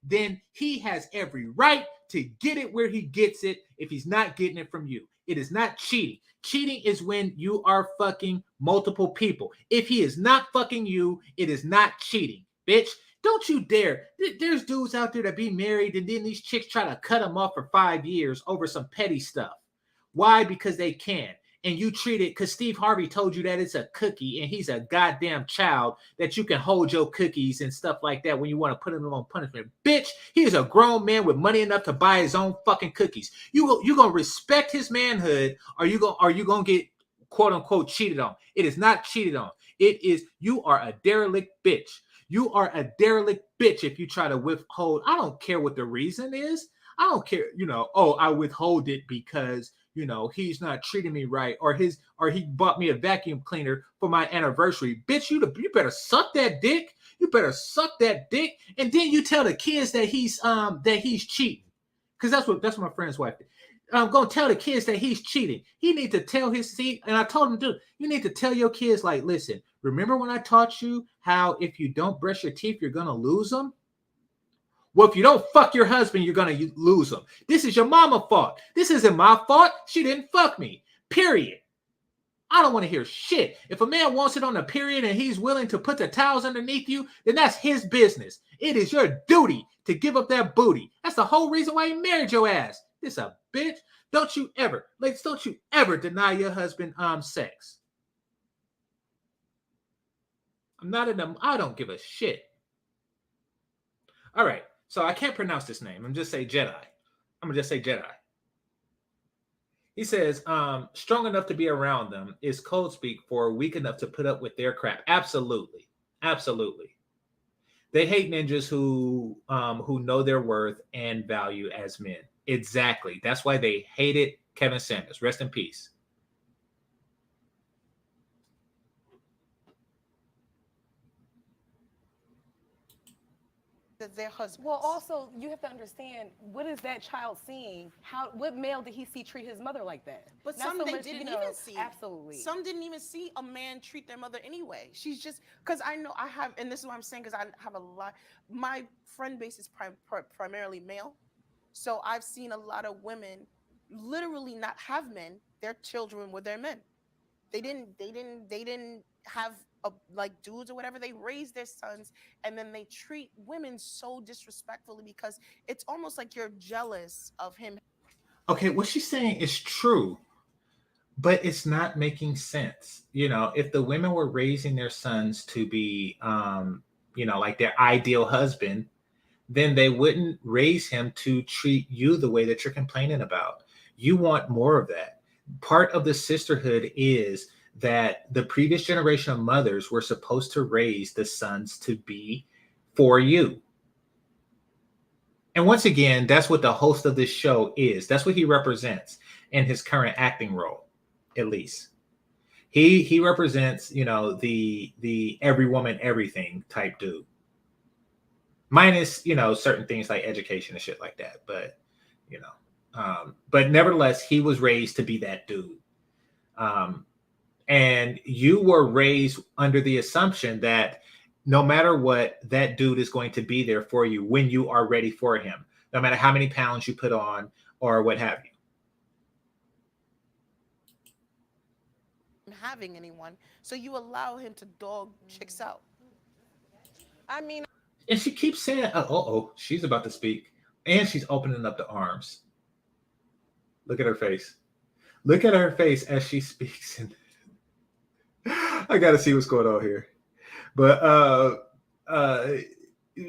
then he has every right to get it where he gets it if he's not getting it from you. It is not cheating. Cheating is when you are fucking multiple people. If he is not fucking you, it is not cheating, bitch. Don't you dare. There's dudes out there that be married and then these chicks try to cut them off for 5 years over some petty stuff. Why? Because they can. And you treat it, because Steve Harvey told you that it's a cookie and he's a goddamn child, that you can hold your cookies and stuff like that when you want to put him on punishment. Bitch, he is a grown man with money enough to buy his own fucking cookies. You gonna respect his manhood, or you gonna get quote unquote cheated on. It is not cheated on. It is, you are a derelict bitch. You are a derelict bitch if you try to withhold. I don't care what the reason is. I don't care, I withhold it because he's not treating me right, or he bought me a vacuum cleaner for my anniversary. Bitch, you better suck that dick. You better suck that dick, and then you tell the kids that he's cheating, because that's what my friend's wife did. I'm gonna tell the kids that he's cheating. He need to tell his seat, and I told him, dude, you need to tell your kids, like, listen, remember when I taught you how if you don't brush your teeth, you're gonna lose them? Well, if you don't fuck your husband, you're going to lose him. This is your mama's fault. This isn't my fault. She didn't fuck me. Period. I don't want to hear shit. If a man wants it on a period and he's willing to put the towels underneath you, then that's his business. It is your duty to give up that booty. That's the whole reason why he married your ass. This a bitch. Don't you ever deny your husband sex. I don't give a shit. All right. So I can't pronounce this name. I'm just say Jedi. I'm gonna just say Jedi. He says, strong enough to be around them is code speak for weak enough to put up with their crap. Absolutely. Absolutely. They hate ninjas who know their worth and value as men. Exactly. That's why they hated Kevin Samuels. Rest in peace. Their husband. Well, also you have to understand, what is that child seeing? What male did he see treat his mother like that? But some they didn't even see. Absolutely. Some didn't even see a man treat their mother anyway. She's just, because I know I have, and this is what I'm saying, because I have a lot. My friend base is primarily male, so I've seen a lot of women literally not have men. Their children were their men. They didn't have like dudes or whatever. They raise their sons, and then they treat women so disrespectfully because it's almost like you're jealous of him. Okay, what she's saying is true, but it's not making sense. If the women were raising their sons to be, like their ideal husband, then they wouldn't raise him to treat you the way that you're complaining about. You want more of that. Part of the sisterhood is that the previous generation of mothers were supposed to raise the sons to be for you. And once again, that's what the host of this show is. That's what he represents in his current acting role, at least. He represents, the every woman, everything type dude. Minus, certain things like education and shit like that. But, but nevertheless, he was raised to be that dude. And you were raised under the assumption that no matter what, that dude is going to be there for you when you are ready for him, no matter how many pounds you put on or what have you. Having anyone, so you allow him to dog chicks out. I mean, and she keeps saying, she's about to speak, and she's opening up the arms. Look at her face. Look at her face as she speaks. And I got to see what's going on here. But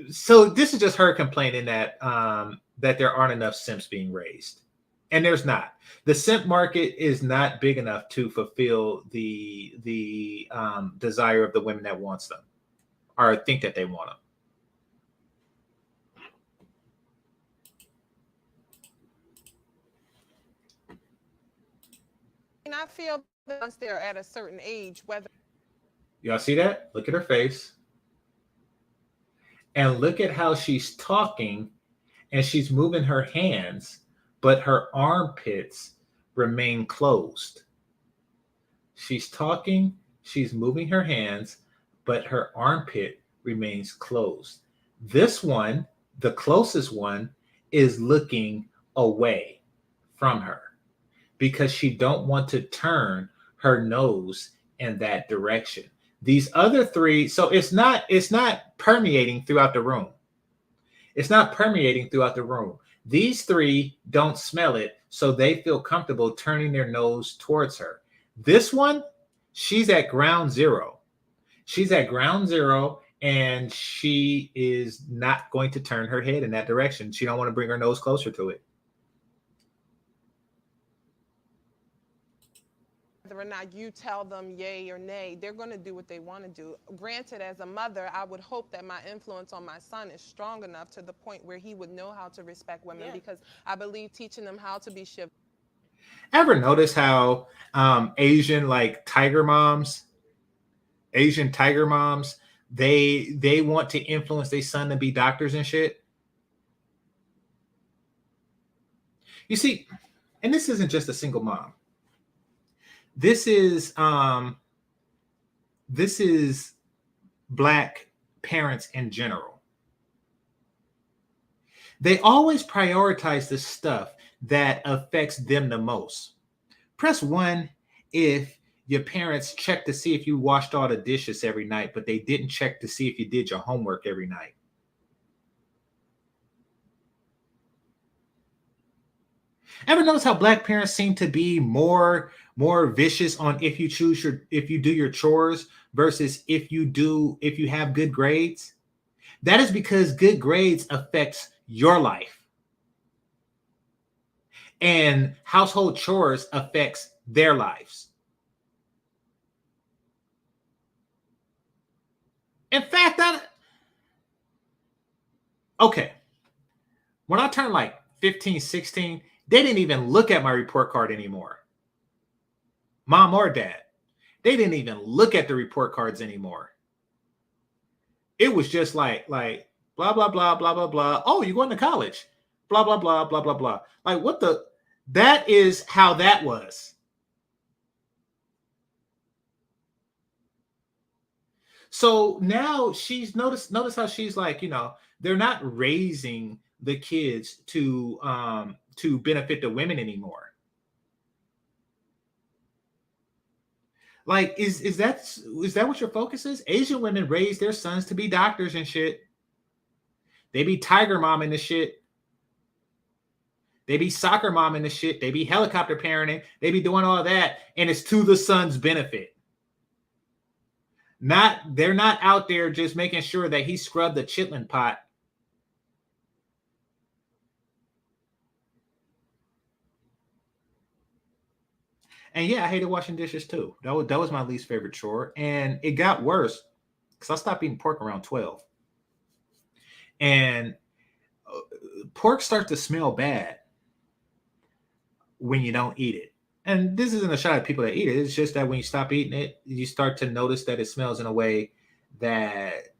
so this is just her complaining that that there aren't enough simps being raised. And there's not. The simp market is not big enough to fulfill the desire of the women that wants them or think that they want them. And I feel that once they're at a certain age, whether y'all see that? Look at her face. And look at how she's talking and she's moving her hands, but her armpits remain closed. She's talking, she's moving her hands, but her armpit remains closed. This one, the closest one, is looking away from her because she don't want to turn her nose in that direction. These other three, so it's not permeating throughout the room. It's not permeating throughout the room. These three don't smell it, so they feel comfortable turning their nose towards her. This one, she's at ground zero. She's at ground zero, and she is not going to turn her head in that direction. She don't want to bring her nose closer to it. Whether or not you tell them yay or nay, they're going to do what they want to do. Granted, as a mother, I would hope that my influence on my son is strong enough to the point where he would know how to respect women, because I believe teaching them how to be chivalrous. Ever notice how Asian tiger moms, they want to influence their son to be doctors and shit? You see, and this isn't just a single mom. This is Black parents in general. They always prioritize the stuff that affects them the most. Press 1 if your parents check to see if you washed all the dishes every night, but they didn't check to see if you did your homework every night. Ever notice how Black parents seem to be more vicious on if you do your chores versus if you have good grades? That is because good grades affects your life, and household chores affects their lives. In fact, when I turned 15, 16, they didn't even look at my report card anymore. Mom or dad. They didn't even look at the report cards anymore. It was just like blah, blah, blah, blah, blah, blah. Oh, you're going to college. Blah, blah, blah, blah, blah, blah. What the? That is how that was. So now she's notice how she's they're not raising the kids to benefit the women anymore. Is that what your focus is? Asian women raise their sons to be doctors and shit. They be tiger mom and the shit. They be soccer mom and the shit. They be helicopter parenting. They be doing all that, and it's to the son's benefit. They're not out there just making sure that he scrubbed the chitlin pot. And yeah, I hated washing dishes too. That was my least favorite chore. And it got worse because I stopped eating pork around 12. And pork starts to smell bad when you don't eat it. And this isn't a shot at people that eat it. It's just that when you stop eating it, you start to notice that it smells in a way that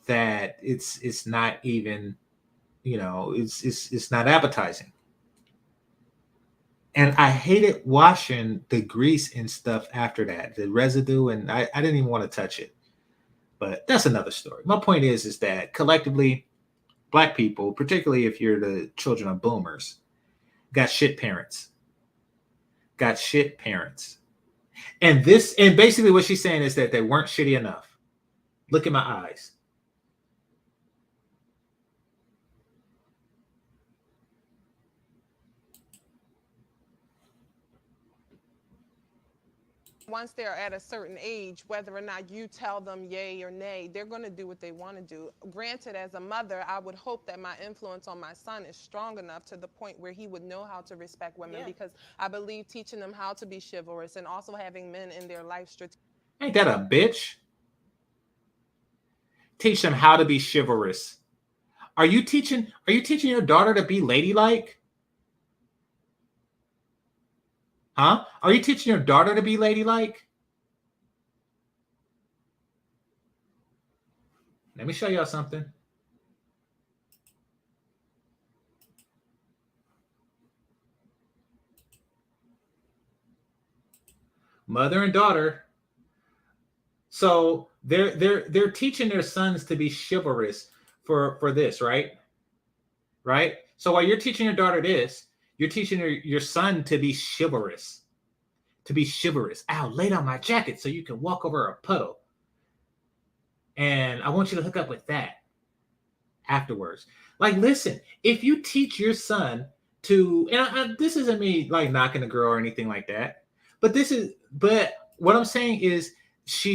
it's not even, it's not appetizing. And I hated washing the grease and stuff after that, the residue, and I didn't even want to touch it. But that's another story. My point is that collectively, Black people, particularly if you're the children of boomers, got shit parents. And basically what she's saying is that they weren't shitty enough. Look at my eyes. Once they're at a certain age, whether or not you tell them yay or nay, they're going to do what they want to do. Granted, as a mother, I would hope that my influence on my son is strong enough to the point where he would know how to respect women, because I believe teaching them how to be chivalrous and also having men in their life. Ain't that a bitch? Teach them how to be chivalrous. Are you teaching your daughter to be ladylike? Huh? Are you teaching your daughter to be ladylike? Let me show y'all something. mother and daughter. So they're teaching their sons to be chivalrous for this, right? Right? So while you're teaching your daughter this, you're teaching your son to be chivalrous. To be chivalrous. Ow, lay down my jacket so you can walk over a puddle. And I want you to hook up with that afterwards. Like, listen, if you teach your son to, and this isn't me like knocking a girl or anything like that, but what I'm saying is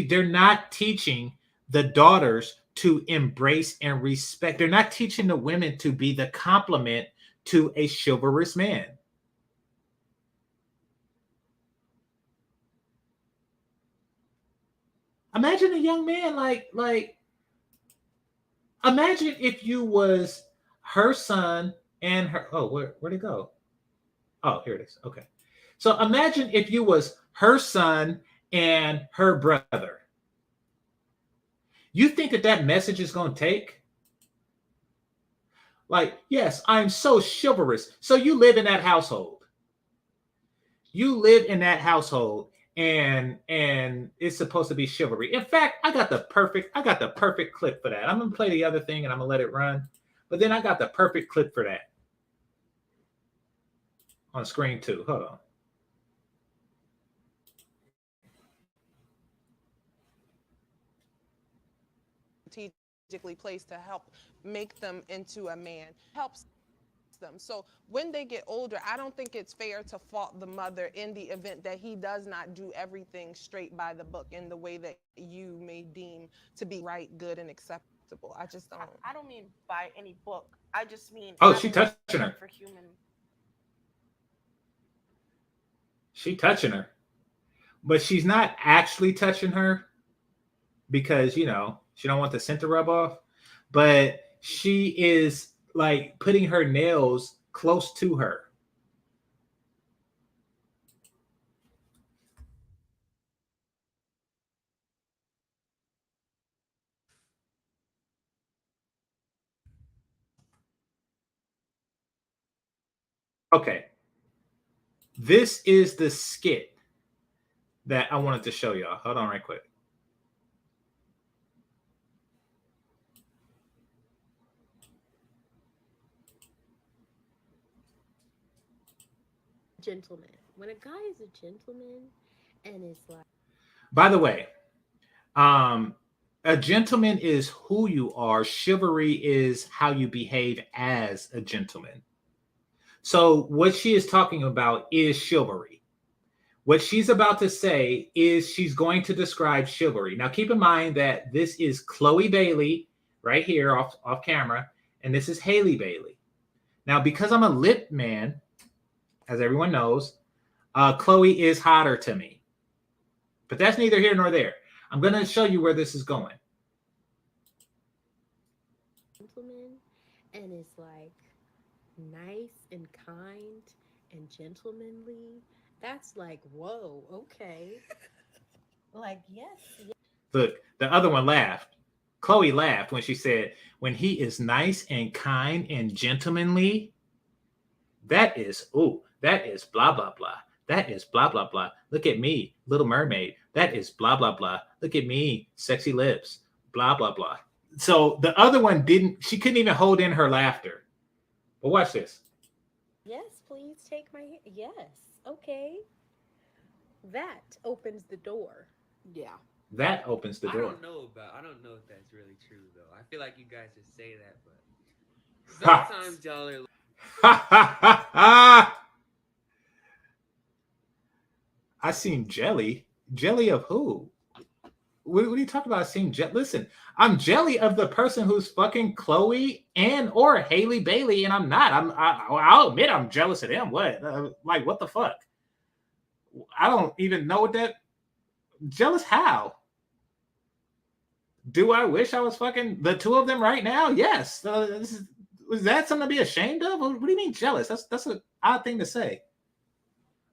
they're not teaching the daughters to embrace and respect. They're not teaching the women to be the complement to a chivalrous man. Imagine a young man like imagine if you was her son and her, oh, where'd it go? Oh, here it is. Okay. So imagine if you was her son and her brother. You think that message is going to take? Like, yes, I'm so chivalrous. So you live in that household. You live in that household and it's supposed to be chivalry. In fact, I got the perfect clip for that. I'm going to play the other thing and I'm going to let it run. But then I got the perfect clip for that on screen too. Hold on. Strategically placed to help make them into a man, helps them. So when they get older, I don't think it's fair to fault the mother in the event that he does not do everything straight by the book in the way that you may deem to be right, good, and acceptable. I just don't. I don't mean by any book. I just mean. Oh, she touching her. For human. She touching her, but she's not actually touching her because, you know, she don't want the scent to rub off, but she is like putting her nails close to her. Okay. This is the skit that I wanted to show y'all. Hold on right quick. Gentleman. When a guy is a gentleman and is like, by the way, a gentleman is who you are. Chivalry is how you behave as a gentleman. So what she is talking about is chivalry. What she's about to say is she's going to describe chivalry. Now, keep in mind that this is Chloe Bailey right here off camera, and this is Haley Bailey. Now, because I'm a lit man, as everyone knows, Chloe is hotter to me. But that's neither here nor there. I'm going to show you where this is going. Gentleman and is like nice and kind and gentlemanly. That's like, whoa, okay. Like, yes. Look, the other one laughed. Chloe laughed when she said, when he is nice and kind and gentlemanly, that is blah, blah, blah. That is blah, blah, blah. Look at me, Little Mermaid. That is blah, blah, blah. Look at me, sexy lips, blah, blah, blah. So the other one she couldn't even hold in her laughter. But watch this. Yes, please take my hand. Yes, okay. That opens the door. Yeah. That opens the door. I don't know if that's really true though. I feel like you guys just say that, but sometimes y'all are. I seen jelly. Jelly of who? What are you talking about? I seen jelly. Listen, I'm jelly of the person who's fucking Chloe or Haley Bailey, and I'm not. I'll admit I'm jealous of them. What? Like, what the fuck? I don't even know what that. Jealous how? Do I wish I was fucking the two of them right now? Yes. Was that something to be ashamed of? What do you mean jealous? That's an odd thing to say.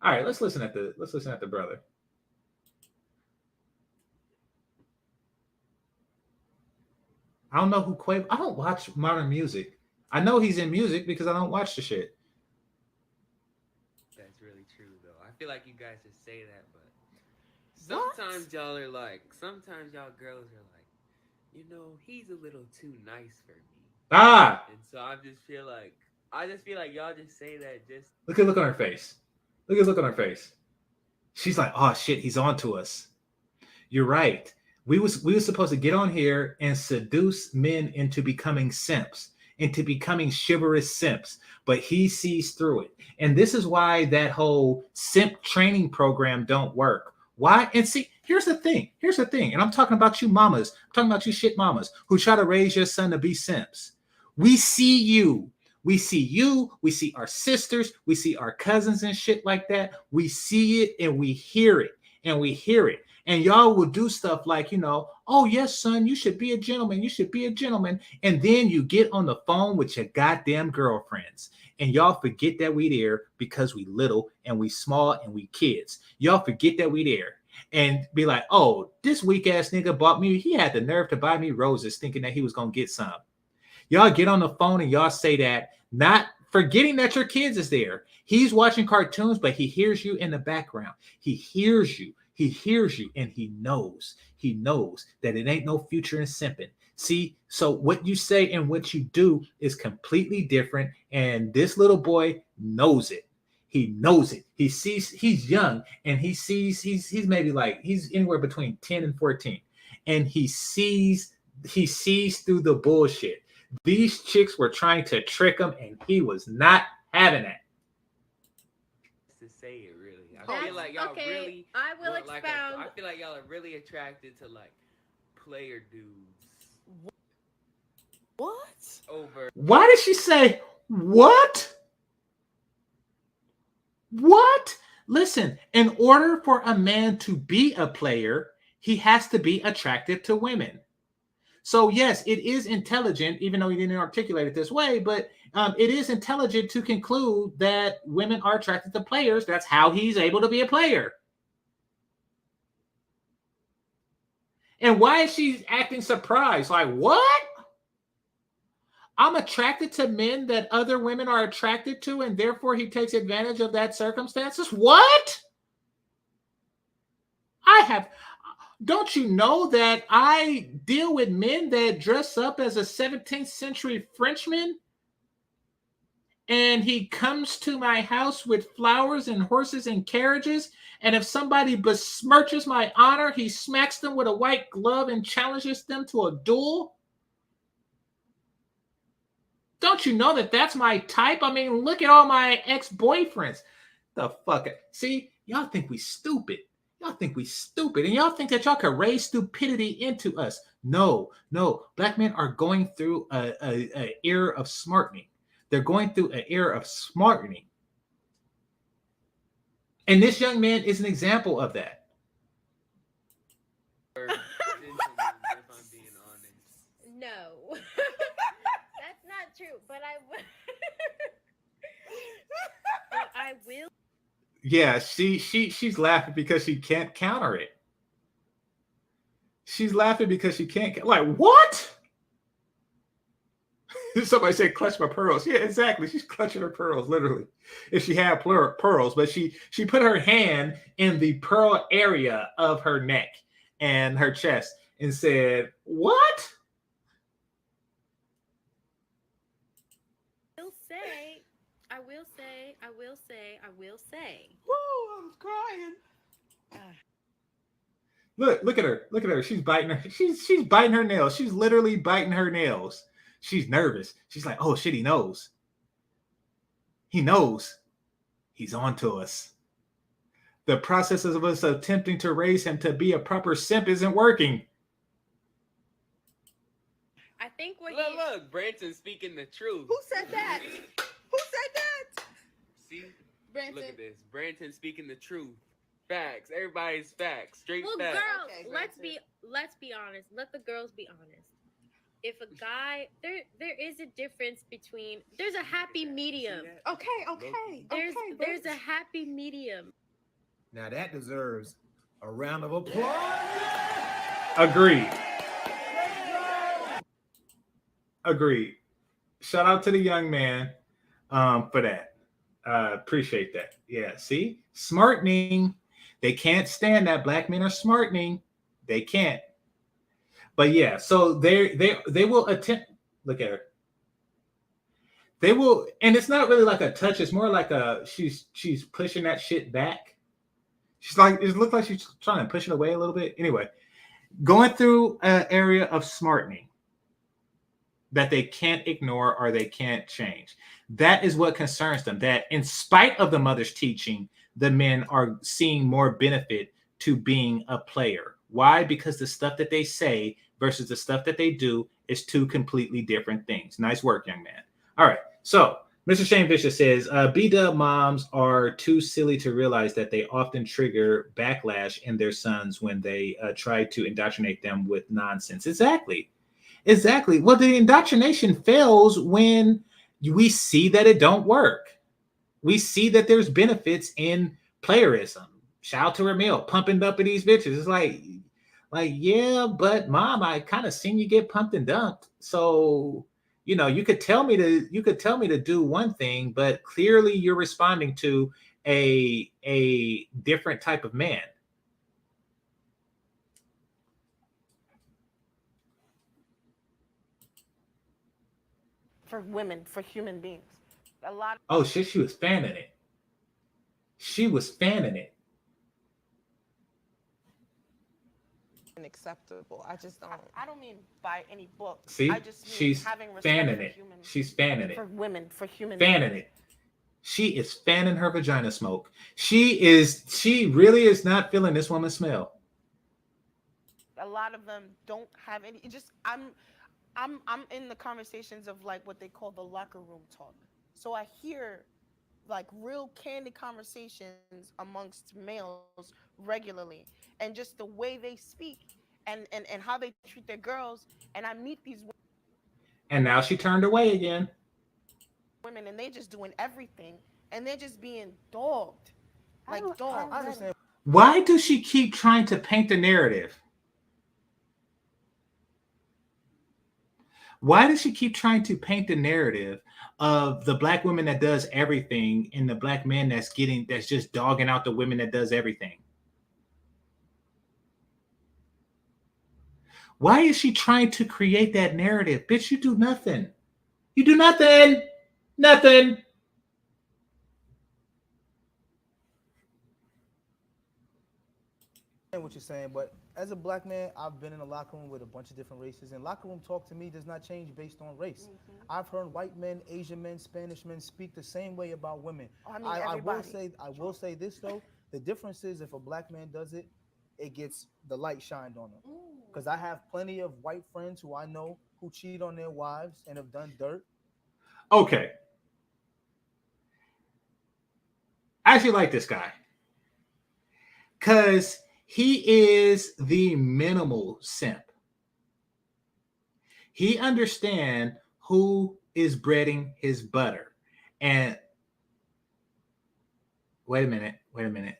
All right, let's listen at the brother. I don't know who Quavo. I don't watch modern music. I know he's in music because I don't watch the shit. That's really true though. I feel like you guys just say that, but sometimes y'all are like, sometimes y'all girls are like, you know, he's a little too nice for me. And so I just feel like y'all just say that just Look on her face. Look on her face. She's like, oh shit, he's on to us. You're right. We was supposed to get on here and seduce men into becoming simps, into becoming chivalrous simps, but he sees through it. And this is why that whole simp training program don't work. Why? And see, here's the thing. And I'm talking about you mamas. I'm talking about you shit mamas who try to raise your son to be simps. We see you. We see you. We see our sisters. We see our cousins and shit like that. We see it and we hear it. And y'all will do stuff like, you know, oh, yes, son, you should be a gentleman. You should be a gentleman. And then you get on the phone with your goddamn girlfriends. And y'all forget that we there because we little and we small and we kids. Y'all forget that we there. And be like, oh, this weak ass nigga bought me. He had the nerve to buy me roses thinking that he was going to get some. Y'all get on the phone and y'all say that, not forgetting that your kids is there. He's watching cartoons, but he hears you in the background. He hears you, and he knows that it ain't no future in simping. See, so what you say and what you do is completely different, and this little boy knows it. He knows it. He sees, he's young, and he sees, he's maybe like, he's anywhere between 10 and 14, and he sees through the bullshit. These chicks were trying to trick him, and he was not having it. to say it really. I feel like y'all really. I will expound. I feel like y'all are really attracted to like player dudes. What? Over. Why did she say what? What? Listen, in order for a man to be a player, he has to be attracted to women. So yes, it is intelligent, even though he didn't articulate it this way, but it is intelligent to conclude that women are attracted to players. That's how he's able to be a player. And why is she acting surprised? Like, what? I'm attracted to men that other women are attracted to, and therefore he takes advantage of that circumstances? What? Don't you know that I deal with men that dress up as a 17th century Frenchman? And he comes to my house with flowers and horses and carriages. And if somebody besmirches my honor, he smacks them with a white glove and challenges them to a duel. Don't you know that that's my type? I mean, look at all my ex-boyfriends. The fuck? See, y'all think we stupid. Y'all think we stupid, and y'all think that y'all can raise stupidity into us. No. Black men are going through an era of smartening. They're going through an era of smartening. And this young man is an example of that. If I'm being honest. No. That's not true, but I will. Yeah, she's laughing because she can't counter it. She's laughing because she can't. Like, what? Somebody said, clutch my pearls. Yeah, exactly. She's clutching her pearls, literally. If she had pearls, but she put her hand in the pearl area of her neck and her chest and said, what? I will say. Woo, I'm crying. Look at her. She's biting her. She's biting her nails. She's literally biting her nails. She's nervous. She's like, oh shit, he knows. He knows. He's on to us. The process of us attempting to raise him to be a proper simp isn't working. I think what Look, Branson speaking the truth. Who said that? Who said that? See? Branson. Look at this. Branson speaking the truth. Facts. Everybody's facts. Straight well, facts. girls, Okay, let's be honest. Let the girls be honest. If a guy, there is a difference between. There's a happy medium. Okay. There's a happy medium. Now that deserves a round of applause. Agreed. Shout out to the young man for that. Appreciate that. Yeah, see? Smartening. They can't stand that black men are smartening. They can't. But yeah, so they will attempt. Look at her. They will, and it's not really like a touch. It's more like she's pushing that shit back. She's like, it looks like she's trying to push it away a little bit. Anyway, going through an area of smartening that they can't ignore or they can't change. That is what concerns them. That in spite of the mother's teaching, the men are seeing more benefit to being a player. Why? Because the stuff that they say versus the stuff that they do is two completely different things. Nice work, young man. All right. So Mr. Shane Vicious says, B-dub moms are too silly to realize that they often trigger backlash in their sons when they try to indoctrinate them with nonsense. Exactly. Well, the indoctrination fails when we see that it don't work. We see that there's benefits in playerism. Shout out to Ramil, pumping up at these bitches. It's like, yeah, but mom, I kind of seen you get pumped and dumped. So, you could tell me to do one thing, but clearly you're responding to a different type of man. For women, for human beings. A lot. Oh shit, she was fanning it. Unacceptable. I just don't. I don't mean by any book. See, I just mean she's having respect fanning for it. human, She's fanning it. For women, for human fanning beings. it. She is fanning her vagina smoke. She really is not feeling this woman's smell. A lot of them don't have any. I'm in the conversations of like what they call the locker room talk. So I hear like real candid conversations amongst males regularly, and just the way they speak and how they treat their girls. And I meet these women. And now she turned away again. Women, and they just doing everything, and they're just being dogged, like dogs. I understand. Why does she keep trying to paint the narrative? Why does she keep trying to paint the narrative of the black woman that does everything and the black man that's just dogging out the women that does everything? Why is she trying to create that narrative? Bitch, you do nothing. You do nothing. Nothing. What you're saying, but as a black man, I've been in a locker room with a bunch of different races, and locker room talk to me does not change based on race. I've heard white men, Asian men, Spanish men speak the same way about women. I will say this though: the difference is if a black man does it, it gets the light shined on him. Because I have plenty of white friends who I know who cheat on their wives and have done dirt. Okay, I actually like this guy because he is the minimal simp. He understands who is breading his butter. And wait a minute.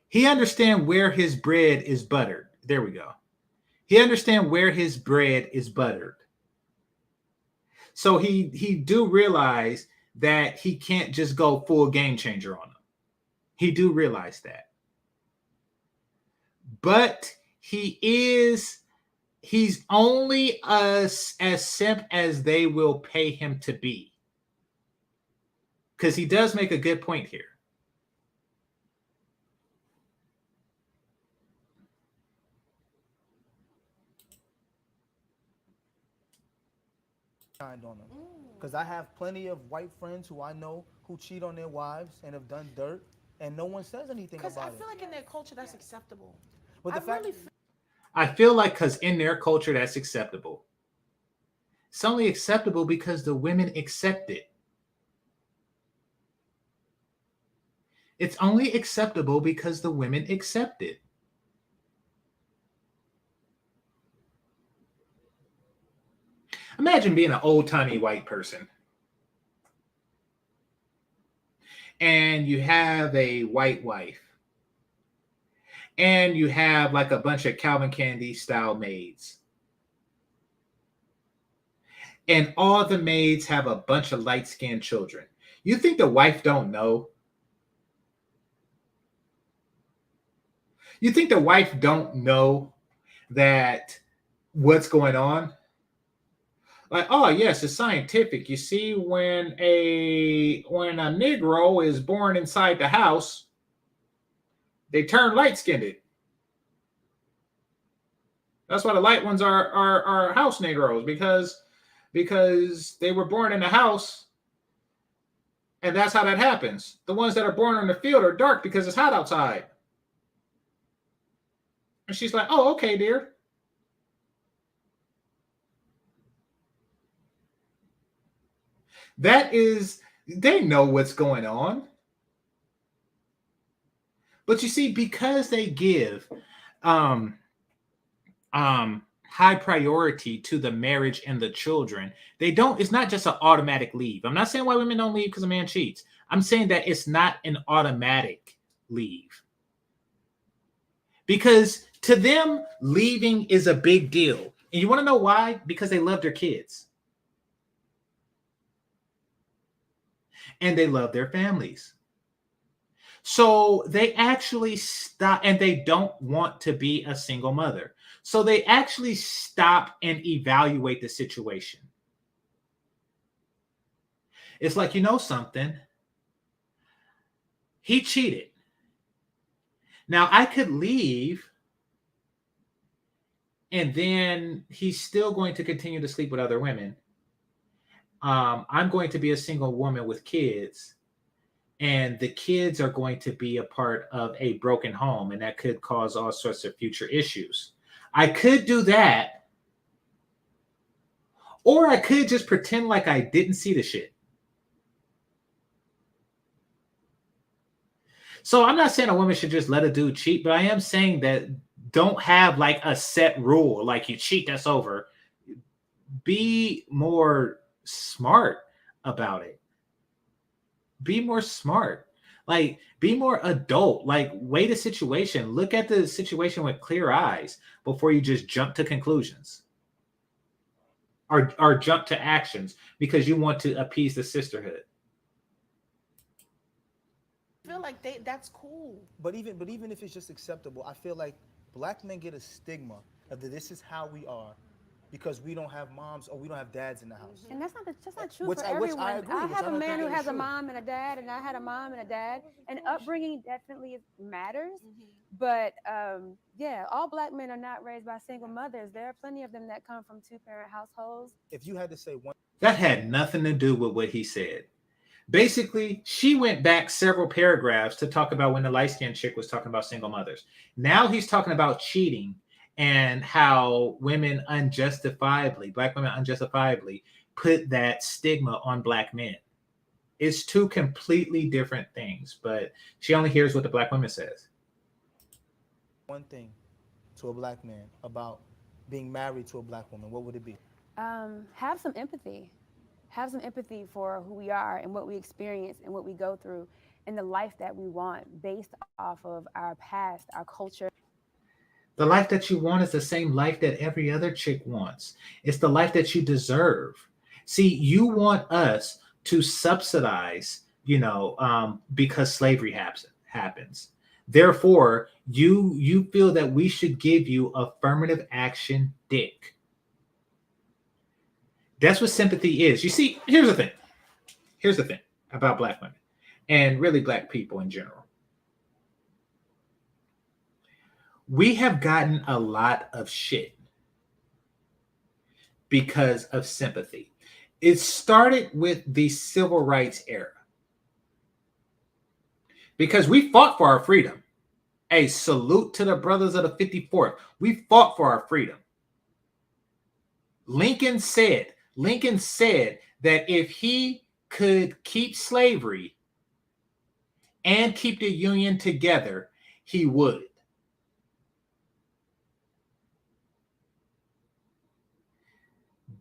He understands where his bread is buttered. There we go. He understands where his bread is buttered. So he do realize that he can't just go full game changer on him. He do realize that. But he's only as simp as they will pay him to be. Because he does make a good point here. On them. Because I have plenty of white friends who I know who cheat on their wives and have done dirt, and no one says anything about it. Because I feel like in their culture that's acceptable. But I feel like because in their culture that's acceptable. It's only acceptable because the women accept it. It's only acceptable because the women accept it. Imagine being an old-timey white person. And you have a white wife. And you have like a bunch of Calvin Candy style maids. And all the maids have a bunch of light-skinned children. You think the wife don't know? You think the wife don't know that what's going on? Like, oh yes, it's scientific. You see, when a Negro is born inside the house, they turn light skinned. That's why the light ones are house Negroes, because they were born in the house, and that's how that happens. The ones that are born in the field are dark because it's hot outside. And she's like, oh, okay, dear. That is, they know what's going on. But you see, because they give high priority to the marriage and the children, they don't, it's not just an automatic leave. I'm not saying why women don't leave because a man cheats. I'm saying that it's not an automatic leave. Because to them, leaving is a big deal. And you want to know why? Because they love their kids. And they love their families. So they actually stop, and they don't want to be a single mother. So they actually stop and evaluate the situation. It's like, you know something? He cheated. Now I could leave, and then he's still going to continue to sleep with other women. I'm going to be a single woman with kids. And the kids are going to be a part of a broken home, and that could cause all sorts of future issues. I could do that, or I could just pretend like I didn't see the shit. So I'm not saying a woman should just let a dude cheat, but I am saying that don't have like a set rule, like you cheat, that's over. Be more smart about it. Be more smart. Like, be more adult. Like, weigh the situation. Look at the situation with clear eyes before you just jump to conclusions or jump to actions because you want to appease the sisterhood. I feel like that's cool. But even if it's just acceptable, I feel like black men get a stigma of that this is how we are because we don't have moms or we don't have dads in the house. And that's not true Which for I everyone. agree, I which have I a don't man think who is has a true. mom and a dad, and I had a mom and a dad. And upbringing definitely matters. But yeah, all black men are not raised by single mothers. There are plenty of them that come from two-parent households. If you had to say one, That had nothing to do with what he said. Basically, she went back several paragraphs to talk about when the light-skinned chick was talking about single mothers. Now he's talking about cheating and how women unjustifiably, black women unjustifiably, put that stigma on black men. It's two completely different things, but she only hears what the black woman says. one thing to a black man about being married to a black woman, what would it be? Have some empathy. Have some empathy for who we are and what we experience and what we go through and the life that we want based off of our past, our culture. The life that you want is the same life that every other chick wants. It's the life that you deserve. See, you want us to subsidize, because slavery happens. Therefore, you feel that we should give you affirmative action dick. That's what sympathy is. You see, here's the thing. Here's the thing about black women and really black people in general. We have gotten a lot of shit because of sympathy. It started with the civil rights era because we fought for our freedom. A salute to the brothers of the 54th. We fought for our freedom. Lincoln said that if he could keep slavery and keep the Union together, he would.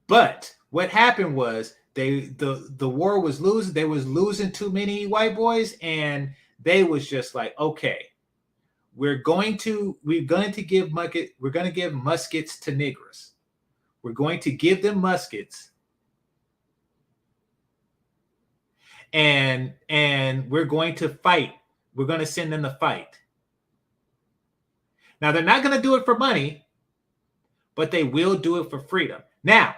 But what happened was the war was losing. They was losing too many white boys, and they was just like, okay, we're going to give muskets to niggers. We're going to give them muskets, and we're going to fight. We're going to send them to fight. Now, they're not going to do it for money, but they will do it for freedom. Now,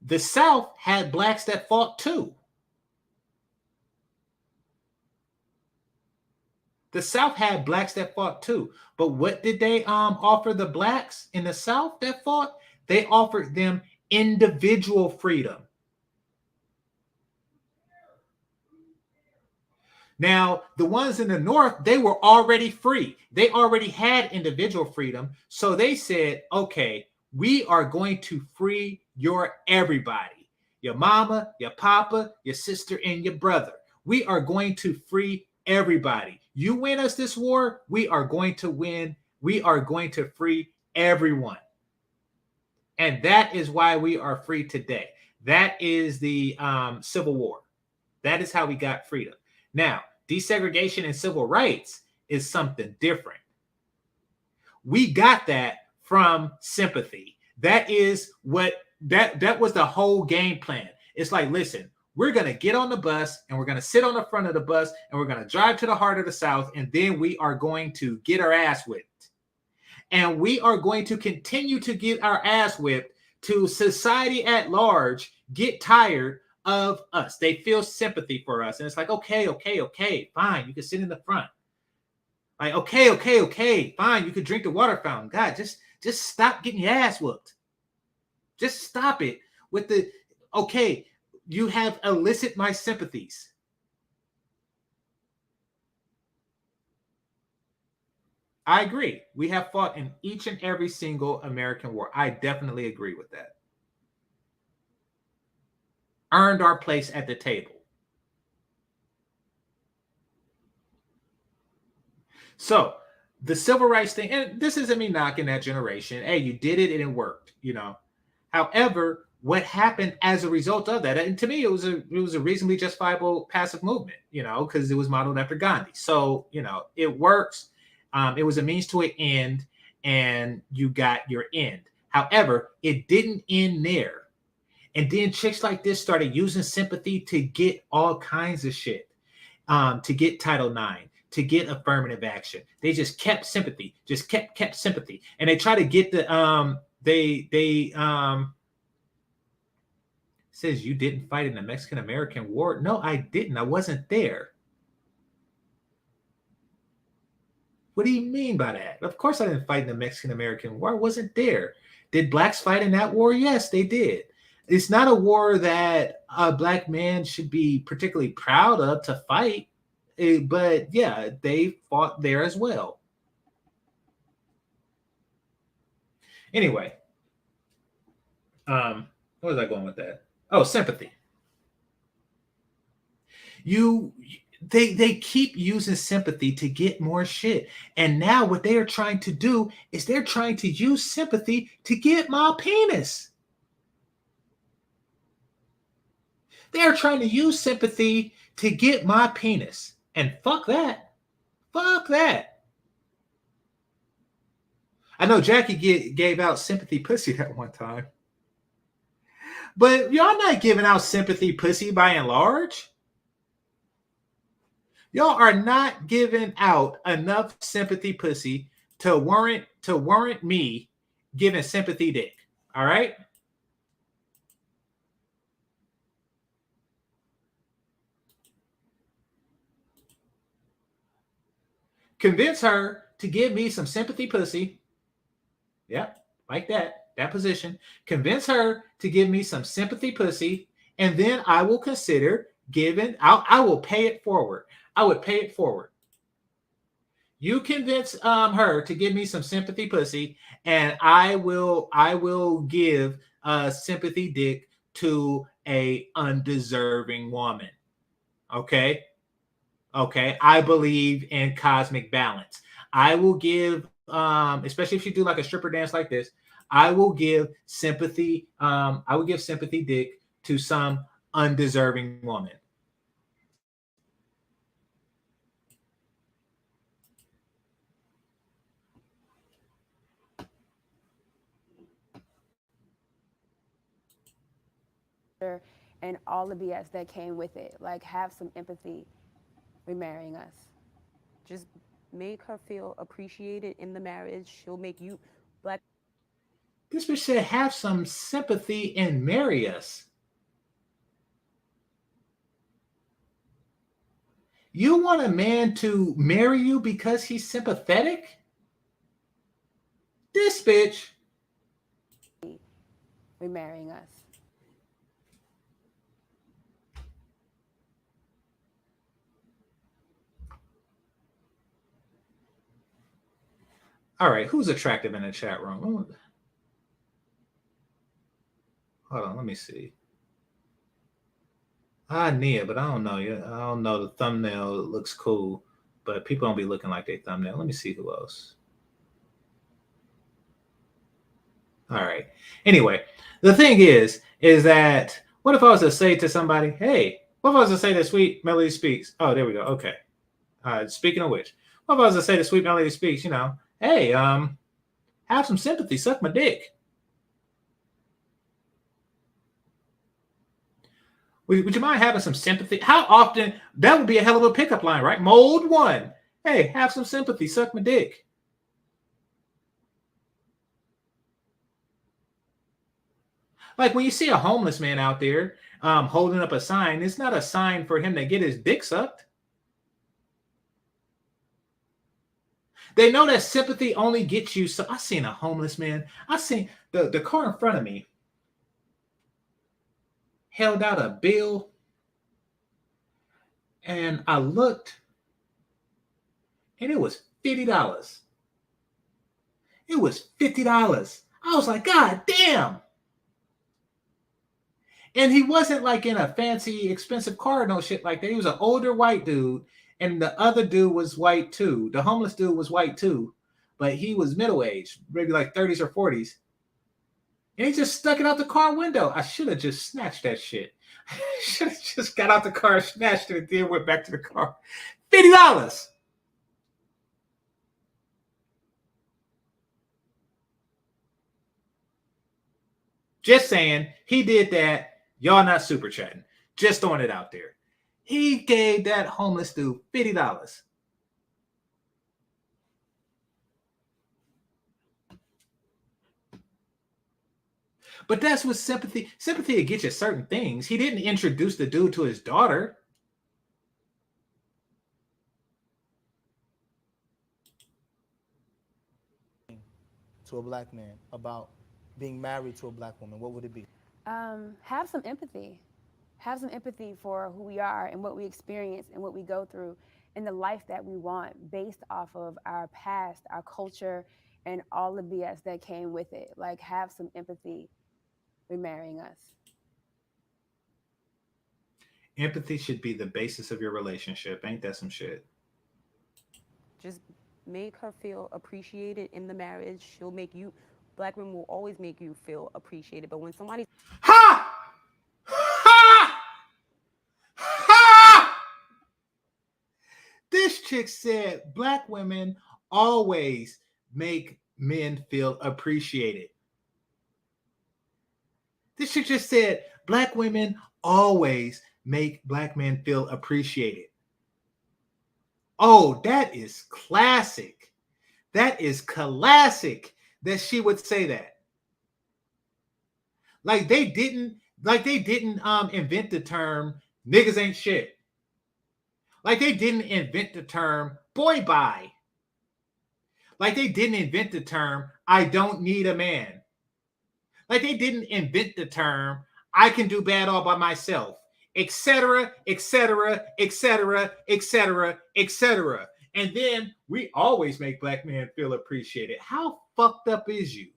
the South had blacks that fought too. The South had blacks that fought too. But what did they offer the blacks in the South that fought? They offered them individual freedom. Now, the ones in the North, they were already free. They already had individual freedom. So they said, okay, we are going to free your everybody. Your mama, your papa, your sister, and your brother. We are going to free everybody. You win us this war, we are going to win. We are going to free everyone. And that is why we are free today. That is the Civil War. That is how we got freedom. Now, desegregation and civil rights is something different. We got that from sympathy. That is what that was the whole game plan. It's like, listen, we're going to get on the bus and we're going to sit on the front of the bus and we're going to drive to the heart of the South, and then we are going to get our ass whipped. And we are going to continue to get our ass whipped till society at large get tired of us. They feel sympathy for us. And it's like, okay, fine. You can sit in the front. Like, okay, fine. You could drink the water fountain. God, just stop getting your ass whooped. Just stop it with the, okay, you have elicited my sympathies. I agree. We have fought in each and every single American war. I definitely agree with that. Earned our place at the table. So the civil rights thing, and this isn't me knocking that generation. Hey, you did it and it worked, you know. However, what happened as a result of that, and to me, it was a reasonably justifiable passive movement, you know, because it was modeled after Gandhi. So, you know, it works. It was a means to an end, and you got your end. However, it didn't end there. And then chicks like this started using sympathy to get all kinds of shit, to get Title IX, to get affirmative action. They just kept sympathy, just kept sympathy. And they try to get the, says you didn't fight in the Mexican-American War. No, I didn't. I wasn't there. What do you mean by that? Of course I didn't fight in the Mexican-American War. I wasn't there. Did blacks fight in that war? Yes, they did. It's not a war that a black man should be particularly proud of to fight. But yeah, they fought there as well. Anyway, where was I going with that? Oh, sympathy. They keep using sympathy to get more shit. And now what they are trying to do is they're trying to use sympathy to get my penis. They're trying to use sympathy to get my penis. And fuck that. Fuck that. I know Jackie gave out sympathy pussy that one time. But y'all not giving out sympathy pussy by and large. Y'all are not giving out enough sympathy pussy to warrant me giving sympathy dick. All right? Convince her to give me some sympathy pussy. Yep, like that position. Convince her to give me some sympathy pussy, and then I will consider giving. I will pay it forward. I would pay it forward. You convince her to give me some sympathy pussy, and I will give sympathy dick to a undeserving woman. Okay. I believe in cosmic balance. I will give, especially if you do like a stripper dance like this, I will give sympathy. I will give sympathy dick to some undeserving woman. And all the BS that came with it. Like, have some empathy with marrying us. Just make her feel appreciated in the marriage. She'll make you black. This bitch said, have some sympathy and marry us. You want a man to marry you because he's sympathetic? This bitch. We're marrying us. All right, who's attractive in the chat room? Hold on, let me see. Nia, but I don't know. I don't know. The thumbnail looks cool, but people don't be looking like their thumbnail. Let me see who else. All right. Anyway, the thing is that what if I was to say to somebody, hey, what if I was to say that Sweet Melody Speaks? Oh, there we go. Okay. Speaking of which, what if I was to say to Sweet Melody Speaks, hey, have some sympathy, suck my dick. Would you mind having some sympathy? How often? That would be a hell of a pickup line, right? Mode 1. Hey, have some sympathy, suck my dick. Like when you see a homeless man out there holding up a sign, it's not a sign for him to get his dick sucked. They know that sympathy only gets you. So I seen a homeless man. I seen the car in front of me held out a bill. And I looked, and it was $50. It was $50. I was like, God damn. And he wasn't like in a fancy, expensive car, no shit like that. He was an older white dude, and the other dude was white too. The homeless dude was white too, but he was middle-aged, maybe like 30s or 40s. And he just stuck it out the car window. I should have just snatched that shit. Should have just got out the car, snatched it, and then went back to the car. $50. Just saying, he did that. Y'all not super chatting. Just throwing it out there. He gave that homeless dude $50. But that's what sympathy will get you certain things. He didn't introduce the dude to his daughter. To a black man about being married to a black woman, what would it be? Have some empathy. Have some empathy for who we are and what we experience and what we go through and the life that we want based off of our past, our culture, and all the BS that came with it. Like, have some empathy. We're marrying us. Empathy should be the basis of your relationship. Ain't that some shit? Just make her feel appreciated in the marriage. She'll make you, black women will always make you feel appreciated. But when somebody... Ha! Ha! Ha! This chick said black women always make men feel appreciated. This chick just said black women always make black men feel appreciated. Oh, that is classic. That is classic that she would say that. Like they didn't invent the term niggas ain't shit. Like they didn't invent the term boy bye. Like they didn't invent the term I don't need a man. Like they didn't invent the term I can do bad all by myself, etc., etc., etc., etc., etc. And then we always make black men feel appreciated. How fucked up is you?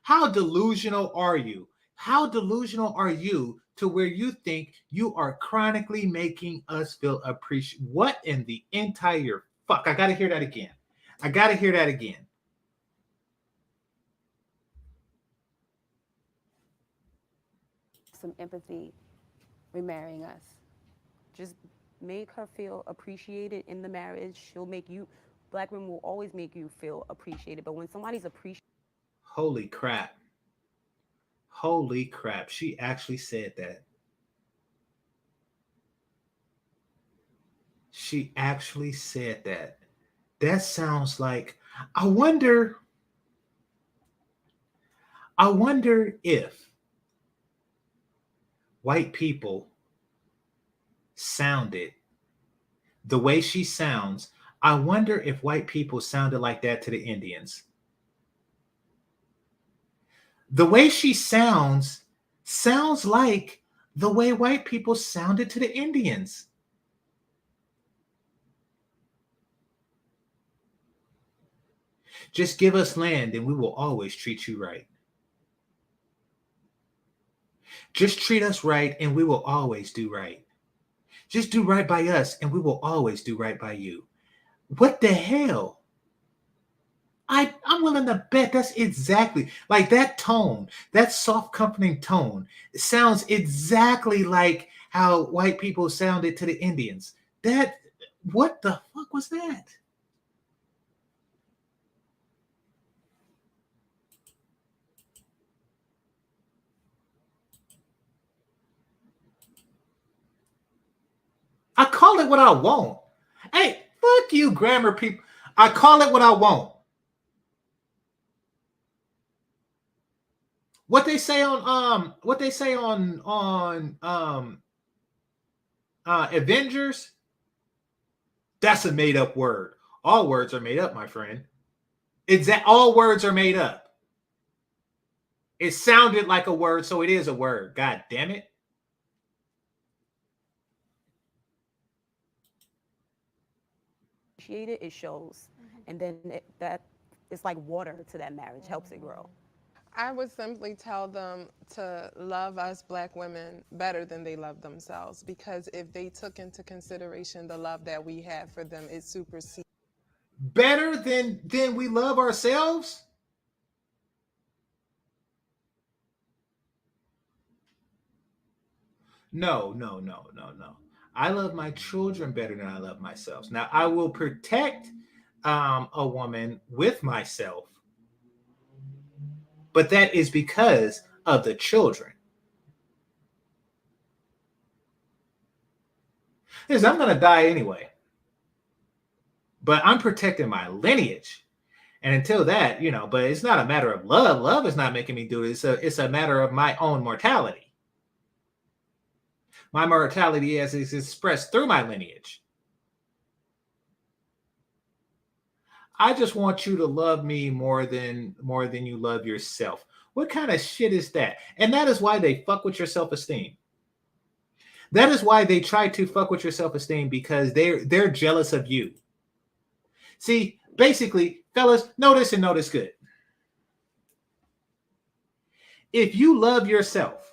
How delusional are you? How delusional are you to where you think you are chronically making us feel appreciated? What in the entire fuck? I gotta hear that again. I gotta hear that again. Some empathy. We're marrying us. Just make her feel appreciated in the marriage. She'll make you, black women will always make you feel appreciated. But when somebody's appreciated... Holy crap. Holy crap. She actually said that. She actually said that. That sounds like, I wonder if white people sounded the way she sounds. I wonder if white people sounded like that to the Indians. The way she sounds like the way white people sounded to the Indians. Just give us land and we will always treat you right. Just treat us right and we will always do right. Just do right by us and we will always do right by you. What the hell? I'm willing to bet that's exactly like that tone, that soft, comforting tone. It sounds exactly like how white people sounded to the Indians. What the fuck was that? I call it what I want. Hey, fuck you, grammar people. I call it what I want. What they say on Avengers, that's a made up word. All words are made up, my friend. All words are made up. It sounded like a word, so it is a word. God damn it. It shows, and then that it's like water to that marriage, helps it grow. I would simply tell them to love us Black women better than they love themselves, because if they took into consideration the love that we have for them, it supersedes. Better than we love ourselves? No. I love my children better than I love myself. Now, I will protect a woman with myself, but that is because of the children. Listen, I'm going to die anyway, but I'm protecting my lineage. And until that, but it's not a matter of love. Love is not making me do it. It's a matter of my own mortality. My mortality as is expressed through my lineage. I just want you to love me more than you love yourself. What kind of shit is that? And that is why they fuck with your self-esteem. That is why they try to fuck with your self-esteem, because they're jealous of you. See, basically, fellas, notice and notice good. If you love yourself,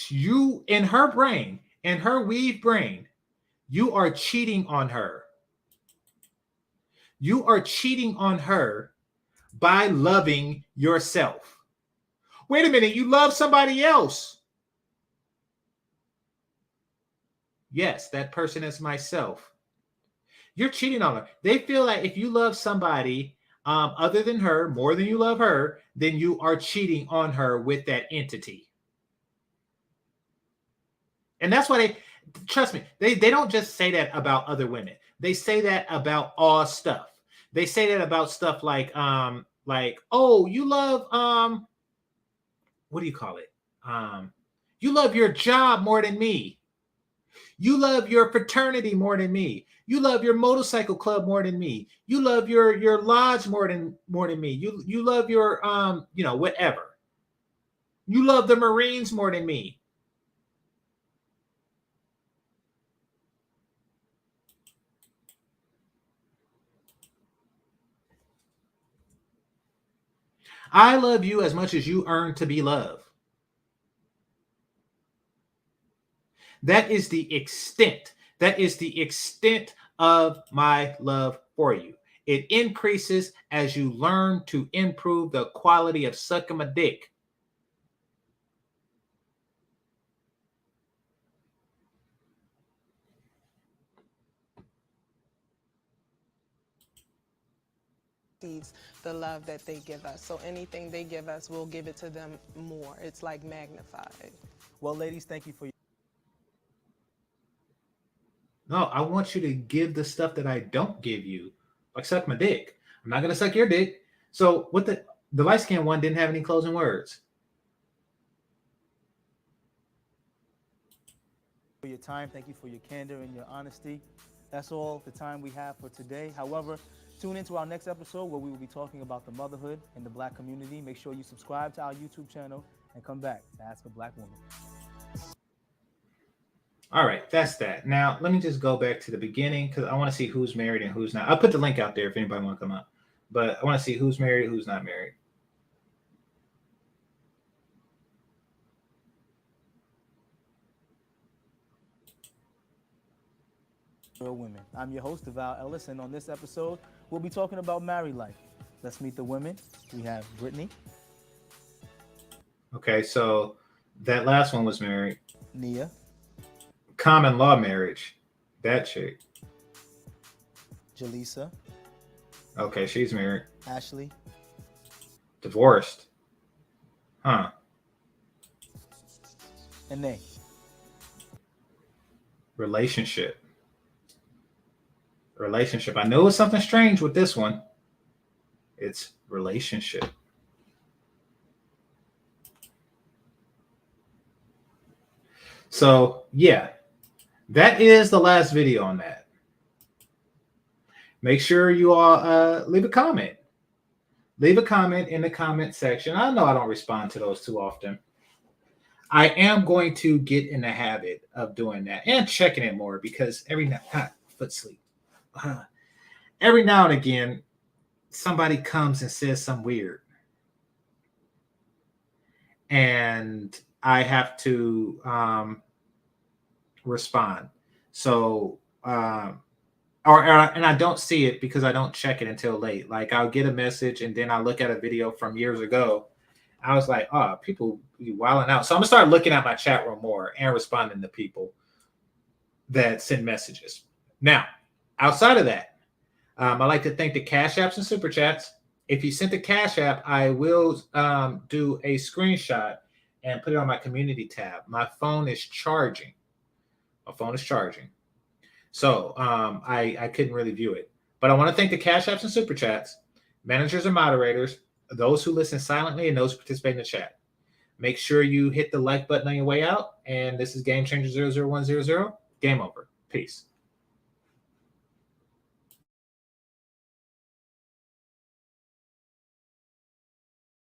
you, in her brain, in her weave brain, you are cheating on her. You are cheating on her by loving yourself. Wait a minute, you love somebody else. Yes, that person is myself. You're cheating on her. They feel like if you love somebody other than her, more than you love her, then you are cheating on her with that entity. And that's why trust me, they don't just say that about other women. They say that about all stuff. They say that about stuff like, oh, you love, what do you call it? You love your job more than me. You love your fraternity more than me. You love your motorcycle club more than me. You love your lodge more than me. You love your whatever. You love the Marines more than me. I love you as much as you earn to be loved. That is the extent. That is the extent of my love for you. It increases as you learn to improve the quality of sucking my dick. The love that they give us. So anything they give us, we'll give it to them more. It's like magnified. Well, ladies, thank you for your No, I want you to give the stuff that I don't give you. Like suck my dick. I'm not gonna suck your dick. So what the light skinned one didn't have any closing words. For your time, thank you for your candor and your honesty. That's all the time we have for today. However, tune into our next episode where we will be talking about the motherhood in the Black community. Make sure you subscribe to our YouTube channel and come back to Ask a Black Woman. All right, that's that. Now, let me just go back to the beginning because I want to see who's married and who's not. I'll put the link out there if anybody want to come up. But I want to see who's married, who's not married. Real women. I'm your host, Val Ellis, and on this episode, we'll be talking about married life. Let's meet the women. We have Brittany. Okay, so that last one was married. Nia. Common law marriage. That chick. Jaleesa. Okay, she's married. Ashley. Divorced. Huh. And Nay. Relationship. I know it's something strange with this one. It's relationship. So, yeah, that is the last video on that. Make sure you all leave a comment. Leave a comment in the comment section. I know I don't respond to those too often. I am going to get in the habit of doing that and checking it more because every now and again, somebody comes and says something weird. And I have to respond. So, and I don't see it because I don't check it until late. Like I'll get a message and then I look at a video from years ago. I was like, oh, people be wilding out. So I'm gonna start looking at my chat room more and responding to people that send messages. Now, outside of that, I like to thank the Cash Apps and Super Chats. If you sent the Cash App, I will do a screenshot and put it on my community tab. My phone is charging. So I couldn't really view it. But I want to thank the Cash Apps and Super Chats, managers and moderators, those who listen silently, and those who participate in the chat. Make sure you hit the like button on your way out. And this is GameChanger 00100. Game over. Peace.